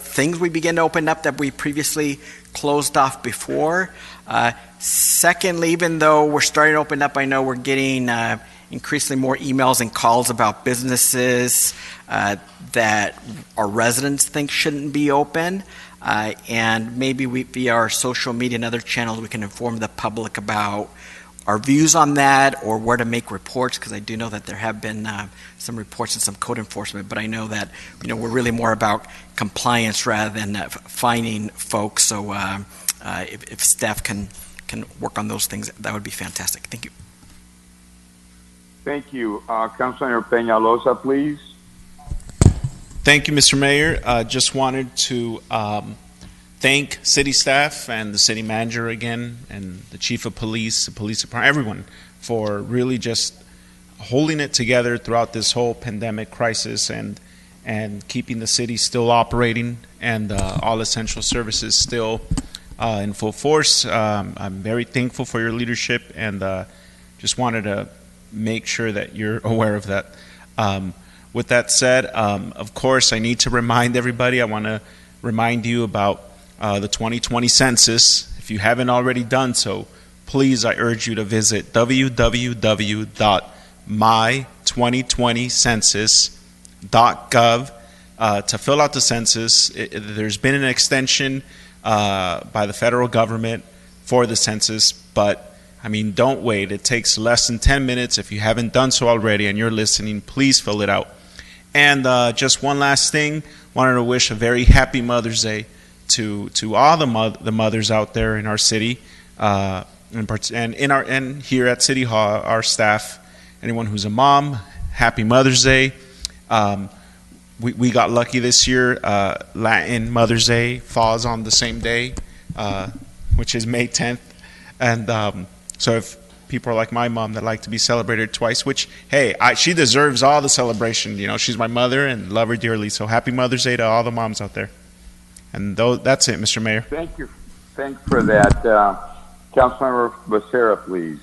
things we begin to open up that we previously closed off before. Secondly, even though we're starting to open up, I know we're getting increasingly more emails and calls about businesses that our residents think shouldn't be open. And maybe via our social media and other channels, we can inform the public about our views on that or where to make reports, because I do know that there have been some reports and some code enforcement, but I know that we're really more about compliance rather than fining folks. So if staff can work on those things, that would be fantastic. Thank you. Thank you. Councilmember Penaloza, please. Thank you, Mr. Mayor. Just wanted to thank city staff and the city manager again, and the chief of police, the police department, everyone, for really just holding it together throughout this whole pandemic crisis and keeping the city still operating and all essential services still in full force. I'm very thankful for your leadership, and just wanted to make sure that you're aware of that. With that said, of course, I need to remind everybody, I want to remind you about the 2020 census. If you haven't already done so, please, I urge you to visit www.my2020census.gov to fill out the census. There's been an extension by the federal government for the census, but I mean, don't wait. It takes less than 10 minutes. If you haven't done so already and you're listening, please fill it out. And just one last thing, wanted to wish a very happy Mother's Day to all the mothers out there in our city, and here at City Hall, our staff, anyone who's a mom, happy Mother's Day. We got lucky this year. Latin Mother's Day falls on the same day, which is May 10th, and so if people are like my mom that like to be celebrated twice, which, hey, she deserves all the celebration. She's my mother and love her dearly. So happy Mother's Day to all the moms out there. And that's it, Mr. Mayor. Thank you. Thanks for that. Councilmember Becerra, please.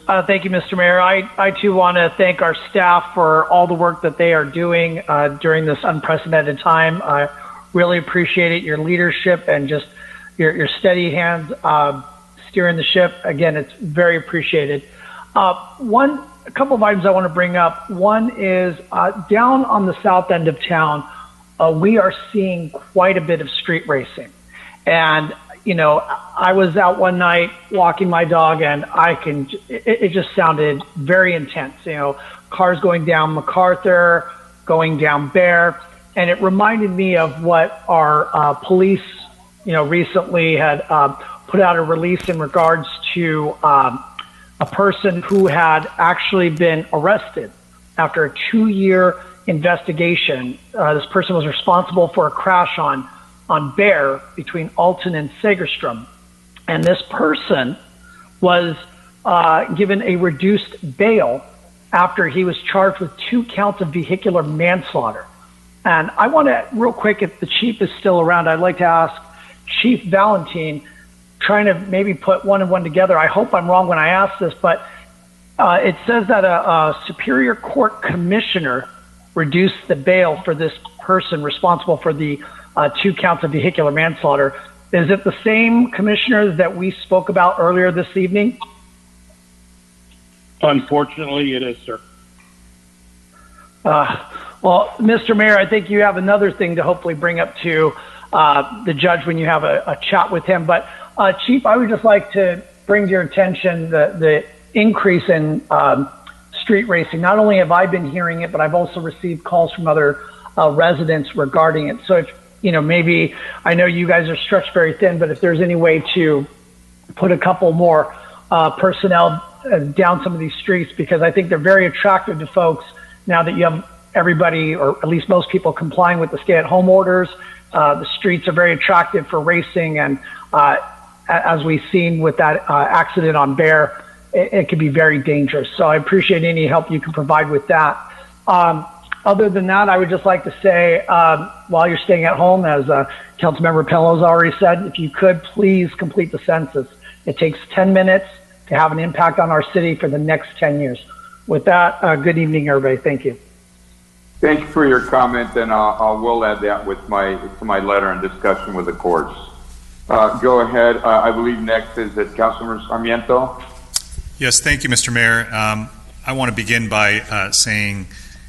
Thank you, Mr. Mayor. I too want to thank our staff for all the work that they are doing during this unprecedented time. I really appreciate it, your leadership and just your steady hands steering the ship. Again, it's very appreciated. A couple of items I want to bring up. One is down on the south end of town, we are seeing quite a bit of street racing. And, I was out one night walking my dog, and it just sounded very intense. Cars going down MacArthur, going down Bear. and it reminded me of what our police, recently had put out a release in regards to a person who had actually been arrested after a 2-year investigation. This person was responsible for a crash on Bear between Alton and Segerstrom. And this person was given a reduced bail after he was charged with 2 counts of vehicular manslaughter. And I want to, real quick, if the chief is still around, I'd like to ask Chief Valentine, trying to maybe put one and one together. I hope I'm wrong when I ask this, but it says that a Superior Court commissioner reduced the bail for this person responsible for the 2 counts of vehicular manslaughter. Is it the same commissioner that we spoke about earlier this evening? Unfortunately, it is, sir. Well, Mr. Mayor, I think you have another thing to hopefully bring up to the judge when you have a chat with him. But Chief, I would just like to bring to your attention the increase in street racing. Not only have I been hearing it, but I've also received calls from other residents regarding it. So if, maybe, I know you guys are stretched very thin, but if there's any way to put a couple more personnel down some of these streets, because I think they're very attractive to folks now that you have everybody, or at least most people, complying with the stay-at-home orders. The streets are very attractive for racing, and as we've seen with that accident on Bear, it can be very dangerous. So I appreciate any help you can provide with that. Other than that, I would just like to say, while you're staying at home, as Councilmember Penaloza already said, if you could please complete the census. It takes 10 minutes to have an impact on our city for the next 10 years. With that, good evening, everybody. Thank you. Thank you for your comment, and I will add that to my letter and discussion with the courts. Go ahead. I believe next is Councilmember Sarmiento. Yes, thank you, Mr. Mayor. I want to begin by saying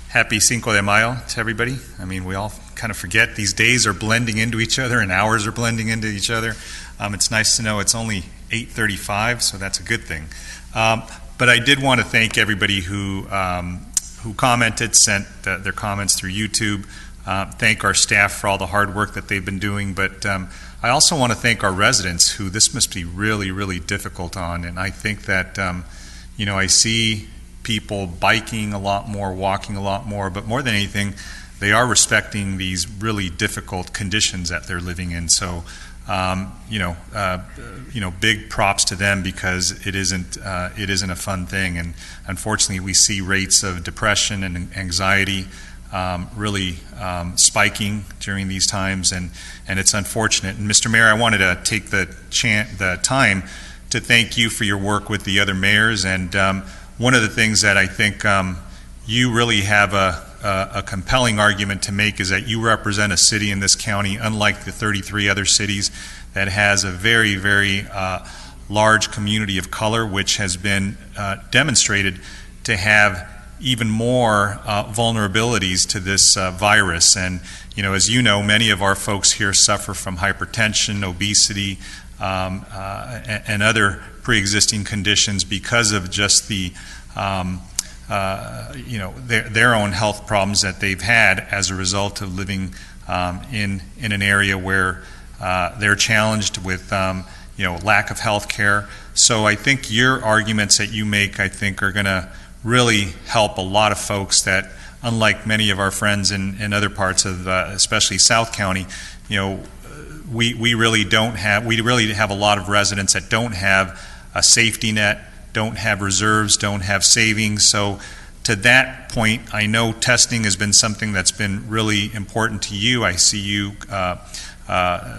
Happy Cinco de Mayo to everybody. I mean, we all kind of forget these days are blending into each other and hours are blending into each other. It's nice to know it's only 8:35, so that's a good thing. But I did want to thank everybody who commented, sent their comments through YouTube. Thank our staff for all the hard work that they've been doing. But I also want to thank our residents, who this must be really, really difficult on. And I think that, I see people biking a lot more, walking a lot more, but more than anything, they are respecting these really difficult conditions that they're living in. So, big props to them, because it isn't a fun thing. And unfortunately, we see rates of depression and anxiety really spiking during these times, and it's unfortunate. And Mr. Mayor, I wanted to take the time to thank you for your work with the other mayors. And one of the things that I think you really have a compelling argument to make is that you represent a city in this county, unlike the 33 other cities, that has a very, very large community of color, which has been demonstrated to have even more vulnerabilities to this virus. And, as you know, many of our folks here suffer from hypertension, obesity, and other pre-existing conditions because of just the their own health problems that they've had as a result of living in an area where they're challenged with lack of health care. So I think your arguments that you make, I think, are going to really help a lot of folks that, unlike many of our friends in other parts of especially South County, we really have a lot of residents that don't have a safety net, don't have reserves, don't have savings. So to that point, I know testing has been something that's been really important to you. I see you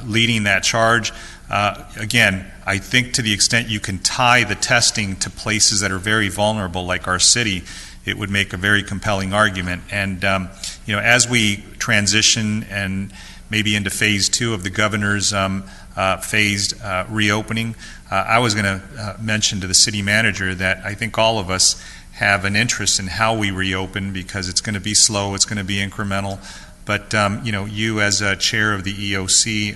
leading that charge. Again, I think to the extent you can tie the testing to places that are very vulnerable, like our city, it would make a very compelling argument. And as we transition and maybe into phase 2 of the governor's phased reopening, I was going to mention to the city manager that I think all of us have an interest in how we reopen, because it's going to be slow, it's going to be incremental. But you as a chair of the EOC,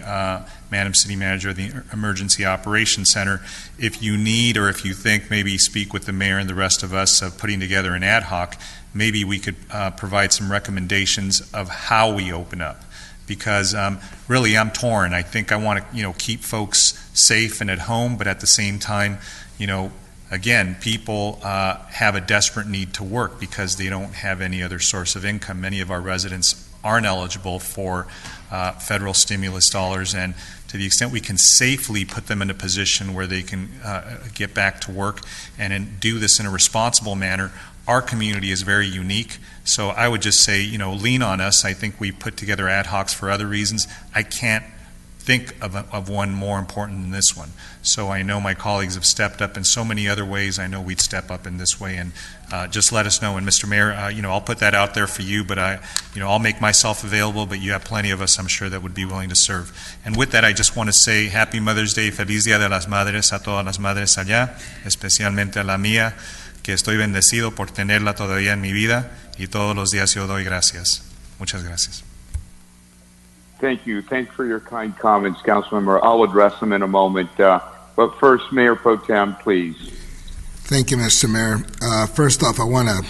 Madam City Manager of the Emergency Operations Center, if you need, or if you think, maybe speak with the mayor and the rest of us of putting together an ad hoc maybe we could provide some recommendations of how we open up. Because really, I'm torn. I think I want to, keep folks safe and at home, but at the same time, again, people have a desperate need to work because they don't have any other source of income. Many of our residents aren't eligible for federal stimulus dollars, and to the extent we can safely put them in a position where they can get back to work and do this in a responsible manner. Our community is very unique, so I would just say, lean on us. I think we put together ad hocs for other reasons. I can't think of one more important than this one. So I know my colleagues have stepped up in so many other ways. I know we'd step up in this way, and just let us know. And Mr. Mayor, I'll put that out there for you, but I'll make myself available, but you have plenty of us, I'm sure, that would be willing to serve. And with that, I just want to say Happy Mother's Day, Feliz Día de las Madres a todas las madres allá, especialmente a la mía, que estoy bendecido por tenerla todavía en mi vida, y todos los días yo doy gracias. Muchas gracias. Thank you. Thanks for your kind comments, Councilmember. I'll address them in a moment. But first, Mayor Pro Tem, please. Thank you, Mr. Mayor. First off, I want to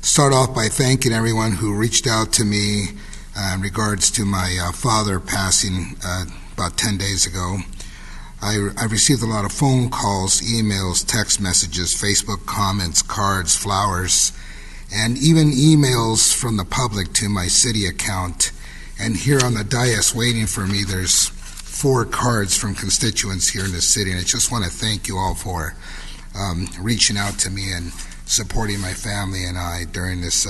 start off by thanking everyone who reached out to me in regards to my father passing about 10 days ago. I received a lot of phone calls, emails, text messages, Facebook comments, cards, flowers, and even emails from the public to my city account. And here on the dais waiting for me, there's 4 cards from constituents here in the city, and I just want to thank you all for reaching out to me and supporting my family and I during this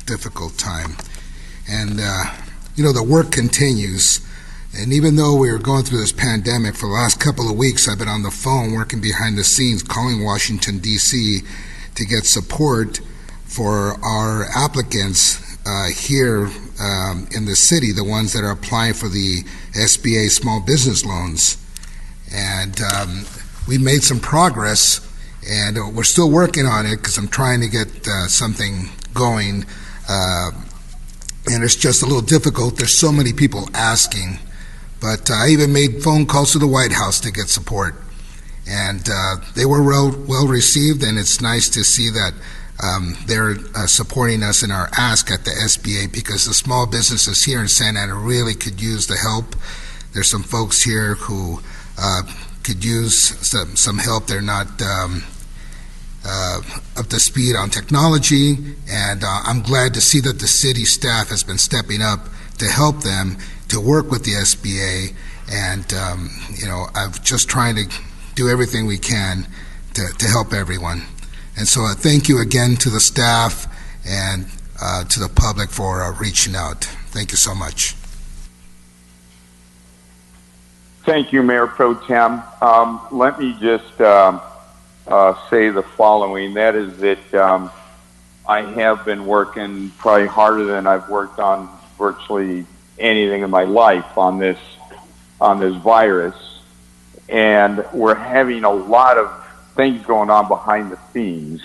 difficult time. And, the work continues. And even though we are going through this pandemic, for the last couple of weeks, I've been on the phone working behind the scenes, calling Washington, D.C. to get support for our applicants here in the city, the ones that are applying for the SBA small business loans. And we made some progress, and we're still working on it because I'm trying to get something going. And it's just a little difficult. There's so many people asking. But I even made phone calls to the White House to get support. And they were well received, and it's nice to see that they're supporting us in our ask at the SBA, because the small businesses here in Santa Ana really could use the help. There's some folks here who could use some help. They're not up to speed on technology, and I'm glad to see that the city staff has been stepping up to help them to work with the SBA, and I'm just trying to do everything we can to help everyone. And so thank you again to the staff and to the public for reaching out. Thank you so much. Thank you, Mayor Pro Tem. Let me just say the following. That is that I have been working probably harder than I've worked on virtually anything in my life on this virus, and we're having a lot of things going on behind the scenes.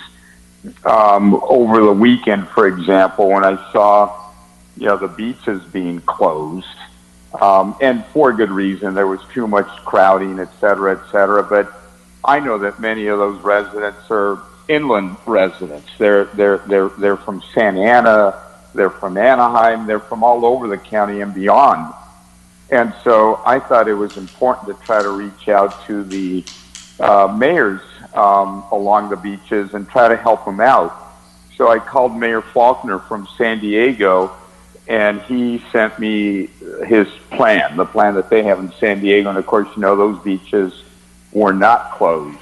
Over the weekend, for example, when I saw the beaches being closed, and for good reason, there was too much crowding, et cetera, but I know that many of those residents are inland residents. They're from Santa Ana, they're from Anaheim, they're from all over the county and beyond. And so I thought it was important to try to reach out to the mayors along the beaches and try to help them out. So I called Mayor Faulkner from San Diego, and he sent me his plan, the plan that they have in San Diego. And of course, those beaches were not closed.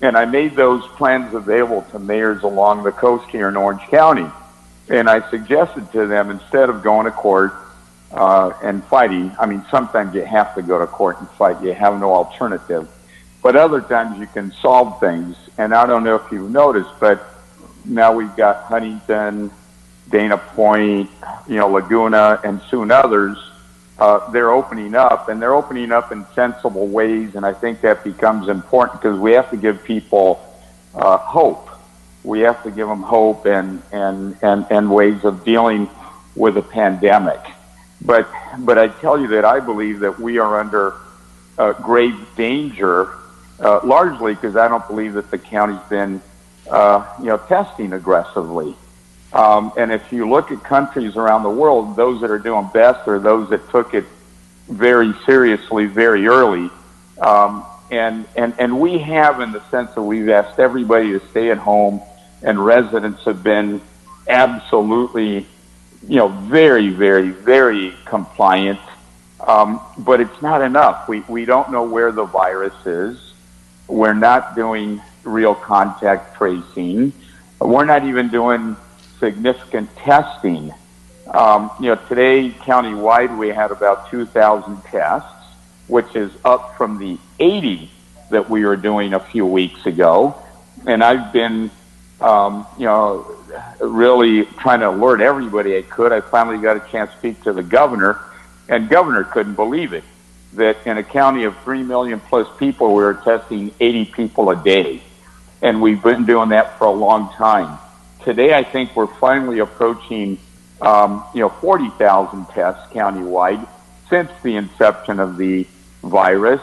And I made those plans available to mayors along the coast here in Orange County. And I suggested to them, instead of going to court and fighting, sometimes you have to go to court and fight. You have no alternative. But other times you can solve things. And I don't know if you've noticed, but now we've got Huntington, Dana Point, Laguna, and soon others. They're opening up, and they're opening up in sensible ways. And I think that becomes important because we have to give people hope. We have to give them hope and ways of dealing with a pandemic. But I tell you that I believe that we are under grave danger, largely because I don't believe that the county's been testing aggressively. And if you look at countries around the world, those that are doing best are those that took it very seriously, very early. And we have, in the sense that we've asked everybody to stay at home, and residents have been absolutely, very, very, very compliant. But it's not enough. We don't know where the virus is. We're not doing real contact tracing. We're not even doing significant testing. Today, countywide, we had about 2,000 tests, which is up from the 80 that we were doing a few weeks ago. And I've been, really trying to alert everybody I could. I finally got a chance to speak to the governor, and governor couldn't believe it, that in a county of 3 million plus people, we were testing 80 people a day. And we've been doing that for a long time. Today, I think we're finally approaching, 40,000 tests countywide since the inception of the virus.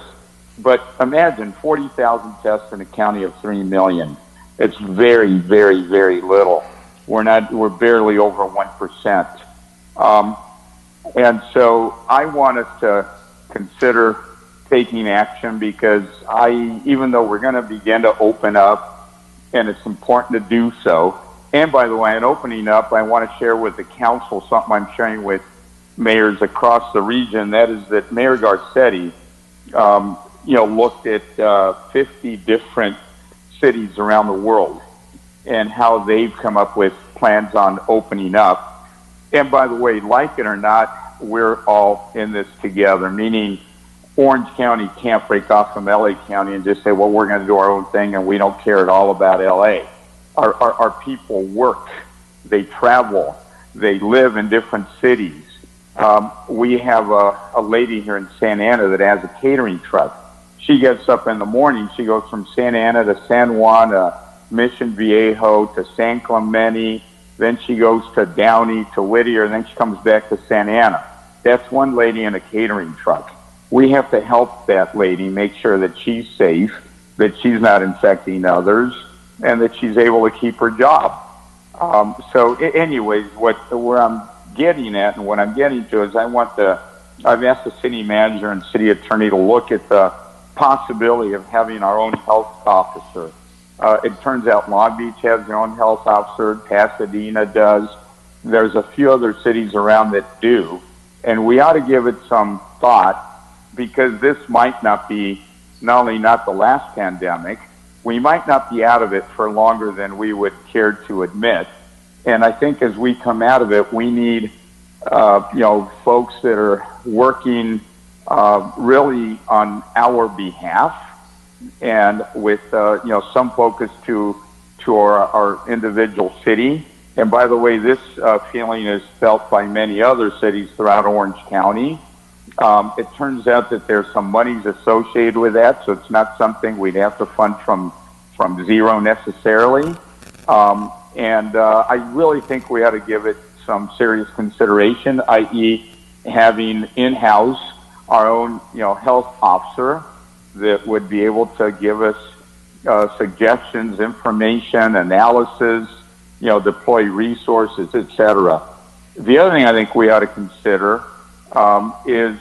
But imagine 40,000 tests in a county of 3 million. It's very, very, very little. We're barely over 1%. And so I want us to consider taking action, because even though we're going to begin to open up, and it's important to do so. And by the way, in opening up, I want to share with the council something I'm sharing with mayors across the region. That is that Mayor Garcetti, looked at 50 different cities around the world and how they've come up with plans on opening up. And by the way, like it or not, we're all in this together, meaning Orange County can't break off from LA County and just say, well, we're going to do our own thing and we don't care at all about LA. Our people work, they travel, they live in different cities. We have a lady here in Santa Ana that has a catering truck. She gets up in the morning, she goes from Santa Ana to San Juan, to Mission Viejo, to San Clemente, then she goes to Downey, to Whittier, and then she comes back to Santa Ana. That's one lady in a catering truck. We have to help that lady make sure that she's safe, that she's not infecting others, and that she's able to keep her job. Anyways, where I'm getting at and what I'm getting to is I've asked the city manager and city attorney to look at the possibility of having our own health officer. It turns out Long Beach has their own health officer, Pasadena does. There's a few other cities around that do, and we ought to give it some thought, because this might not be not only not the last pandemic, we might not be out of it for longer than we would care to admit. And I think as we come out of it, we need, folks that are working really on our behalf, and with, some focus to our individual city. And by the way, this feeling is felt by many other cities throughout Orange County. It turns out that there's some monies associated with that, so it's not something we'd have to fund from zero necessarily. I really think we ought to give it some serious consideration, i.e. having in-house our own, health officer that would be able to give us suggestions, information, analysis, deploy resources, etc. The other thing I think we ought to consider is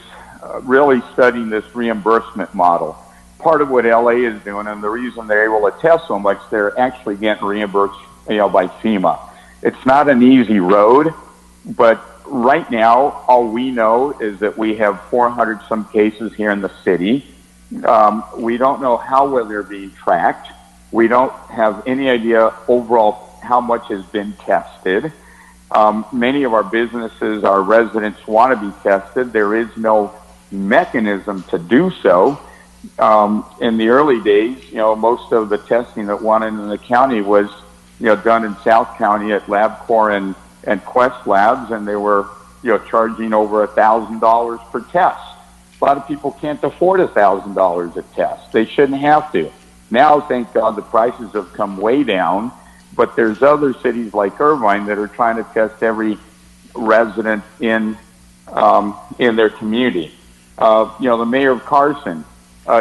really studying this reimbursement model. Part of what LA is doing, and the reason they're able to test so much, they're actually getting reimbursed, by FEMA. It's not an easy road, but right now, all we know is that we have 400 some cases here in the city. We don't know how well they're being tracked. We don't have any idea overall how much has been tested. Many of our businesses, our residents want to be tested. There is no mechanism to do so. In the early days, most of the testing that went in the county was, done in South County at LabCorp and Quest Labs, and they were, charging over $1,000 per test. A lot of people can't afford $1,000 a test. They shouldn't have to. Now, thank God, the prices have come way down, but there's other cities like Irvine that are trying to test every resident in their community. The mayor of Carson,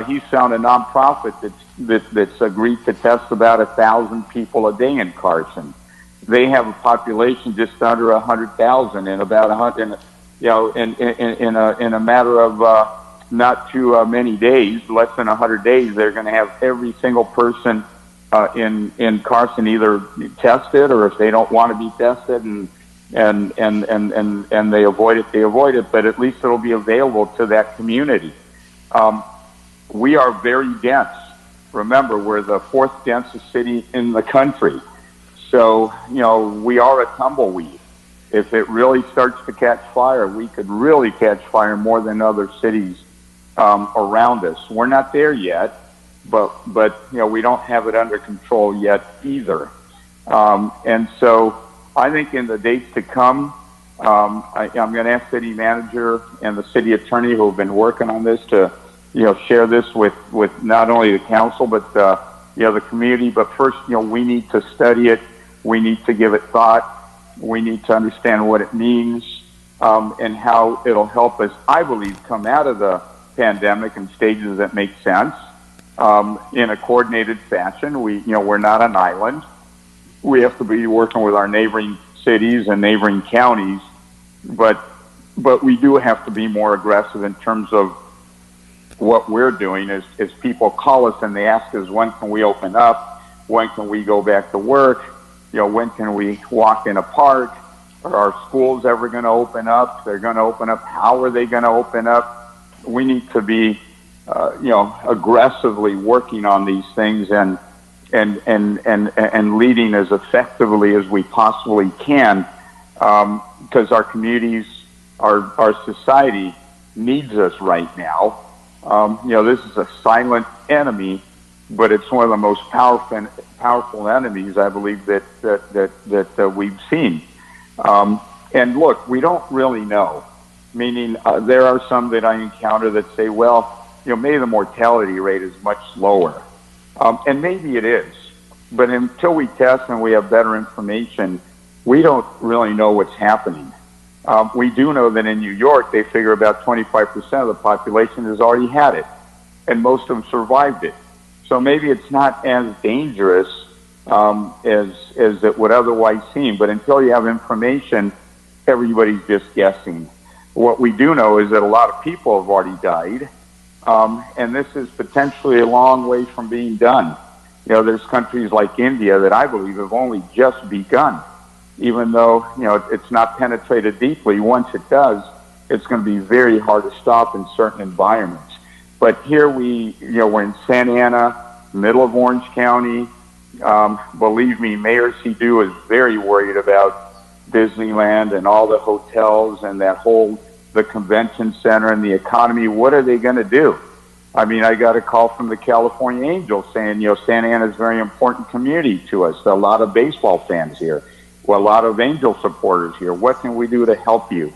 he's found a nonprofit that's agreed to test about 1,000 people a day in Carson. they have a population just under 100,000 in about 100, in a matter of not too many days, less than 100 days, they're going to have every single person in Carson either tested, or if they don't want to be tested and they avoid it, but at least it'll be available to that community. We are very dense. Remember, we're the fourth densest city in the country. So, we are a tumbleweed. If it really starts to catch fire, we could really catch fire more than other cities around us. We're not there yet, but we don't have it under control yet either. And so I think in the days to come, I'm going to ask city manager and the city attorney who have been working on this to, share this with not only the council, but, the community. But first, we need to study it. We need to give it thought. We need to understand what it means, and how it'll help us, I believe, come out of the pandemic in stages that make sense, in a coordinated fashion. We're not an island. We have to be working with our neighboring cities and neighboring counties, but we do have to be more aggressive in terms of what we're doing. As people call us and they ask us, when can we open up? When can we go back to work? When can we walk in a park? Are our schools ever going to open up? They're going to open up. How are they going to open up? We need to be, aggressively working on these things and leading as effectively as we possibly can, because our communities, our society needs us right now. This is a silent enemy, but it's one of the most powerful enemies, I believe, that we've seen. And look, we don't really know. Meaning, there are some that I encounter that say, well, maybe the mortality rate is much lower. And maybe it is. But until we test and we have better information, we don't really know what's happening. We do know that in New York, they figure about 25% of the population has already had it, and most of them survived it. So maybe it's not as dangerous as it would otherwise seem. But until you have information, everybody's just guessing. What we do know is that a lot of people have already died, and this is potentially a long way from being done. There's countries like India that I believe have only just begun. Even though, it's not penetrated deeply, once it does, it's going to be very hard to stop in certain environments. But here we're in Santa Ana, middle of Orange County. Believe me, Mayor Sidhu is very worried about Disneyland and all the hotels and the convention center and the economy. What are they going to do? I mean, I got a call from the California Angels saying, Santa Ana is a very important community to us. A lot of baseball fans here. Well, a lot of Angel supporters here. What can we do to help you?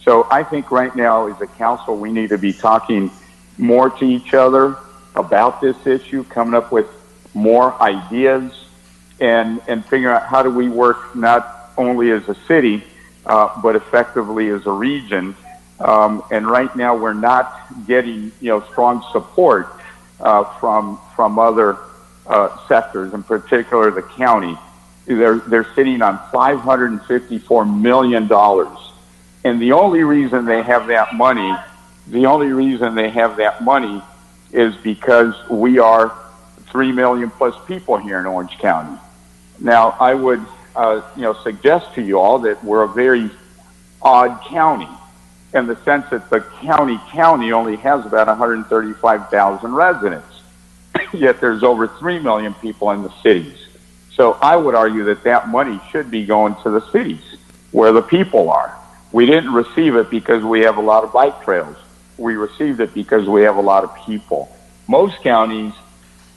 So I think right now as a council, we need to be talking more to each other about this issue, coming up with more ideas, and figuring out how do we work not only as a city, but effectively as a region. And right now we're not getting, strong support from other sectors, in particular the county. They're sitting on $554 million. And the only reason they have that money is because we are 3 million plus people here in Orange County. Now, I would, suggest to you all that we're a very odd county in the sense that the county only has about 135,000 residents, yet there's over 3 million people in the cities. So I would argue that money should be going to the cities where the people are. We didn't receive it because we have a lot of bike trails. We received it because we have a lot of people. Most counties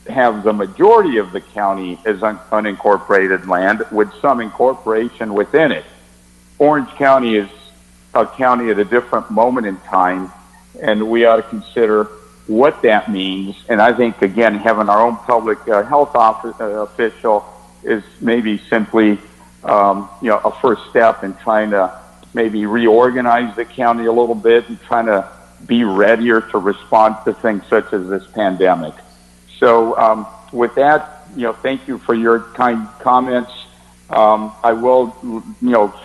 have the majority of the county as unincorporated land with some incorporation within it. Orange County is a county at a different moment in time, and we ought to consider what that means. And I think, again, having our own public health official is maybe simply, a first step in trying to maybe reorganize the county a little bit and trying to be readier to respond to things such as this pandemic. So with that, thank you for your kind comments. I will,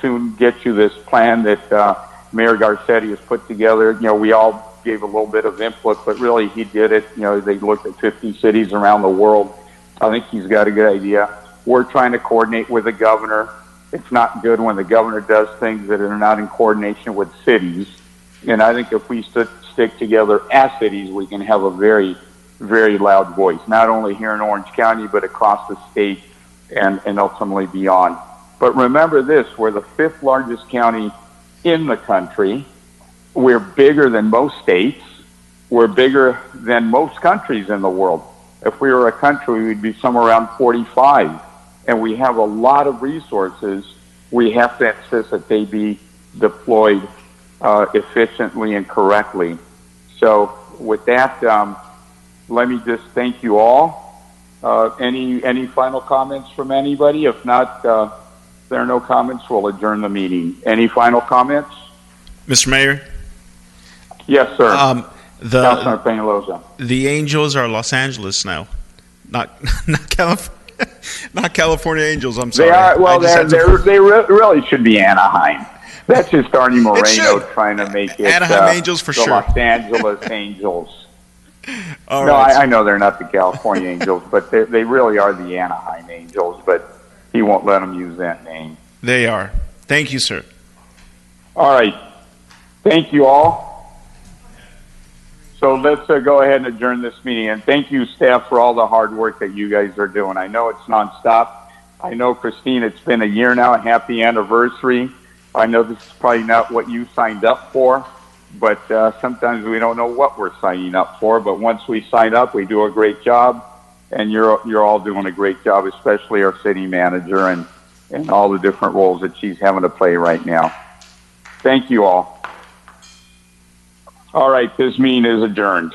soon get you this plan that Mayor Garcetti has put together. We all gave a little bit of input, but really he did it. They looked at 50 cities around the world. I think he's got a good idea. We're trying to coordinate with the governor. It's not good when the governor does things that are not in coordination with cities. And I think if we stick together as cities, we can have a very, very loud voice, not only here in Orange County, but across the state and ultimately beyond. But remember this, we're the 5th largest county in the country. We're bigger than most states. We're bigger than most countries in the world. If we were a country, we'd be somewhere around 45. And we have a lot of resources. We have to insist that they be deployed efficiently and correctly. So with that, let me just thank you all. Any final comments from anybody? If not, if there are no comments, we'll adjourn the meeting. Any final comments? Mr. Mayor? Yes, sir. Councilmember Penaloza. The Angels are Los Angeles now, not California. Not California Angels. I'm sorry. They are. Well, they really should be Anaheim. That's just Arnie Moreno trying to make it Anaheim Angels for the sure. Los Angeles Angels. All no, right. I know they're not the California Angels, but they really are the Anaheim Angels. But he won't let them use that name. They are. Thank you, sir. All right. Thank you all. So let's go ahead and adjourn this meeting. And thank you, staff, for all the hard work that you guys are doing. I know it's nonstop. I know, Kristine, it's been a year now. Happy anniversary. I know this is probably not what you signed up for, but sometimes we don't know what we're signing up for. But once we sign up, we do a great job. And you're all doing a great job, especially our city manager and all the different roles that she's having to play right now. Thank you all. All right, this meeting is adjourned.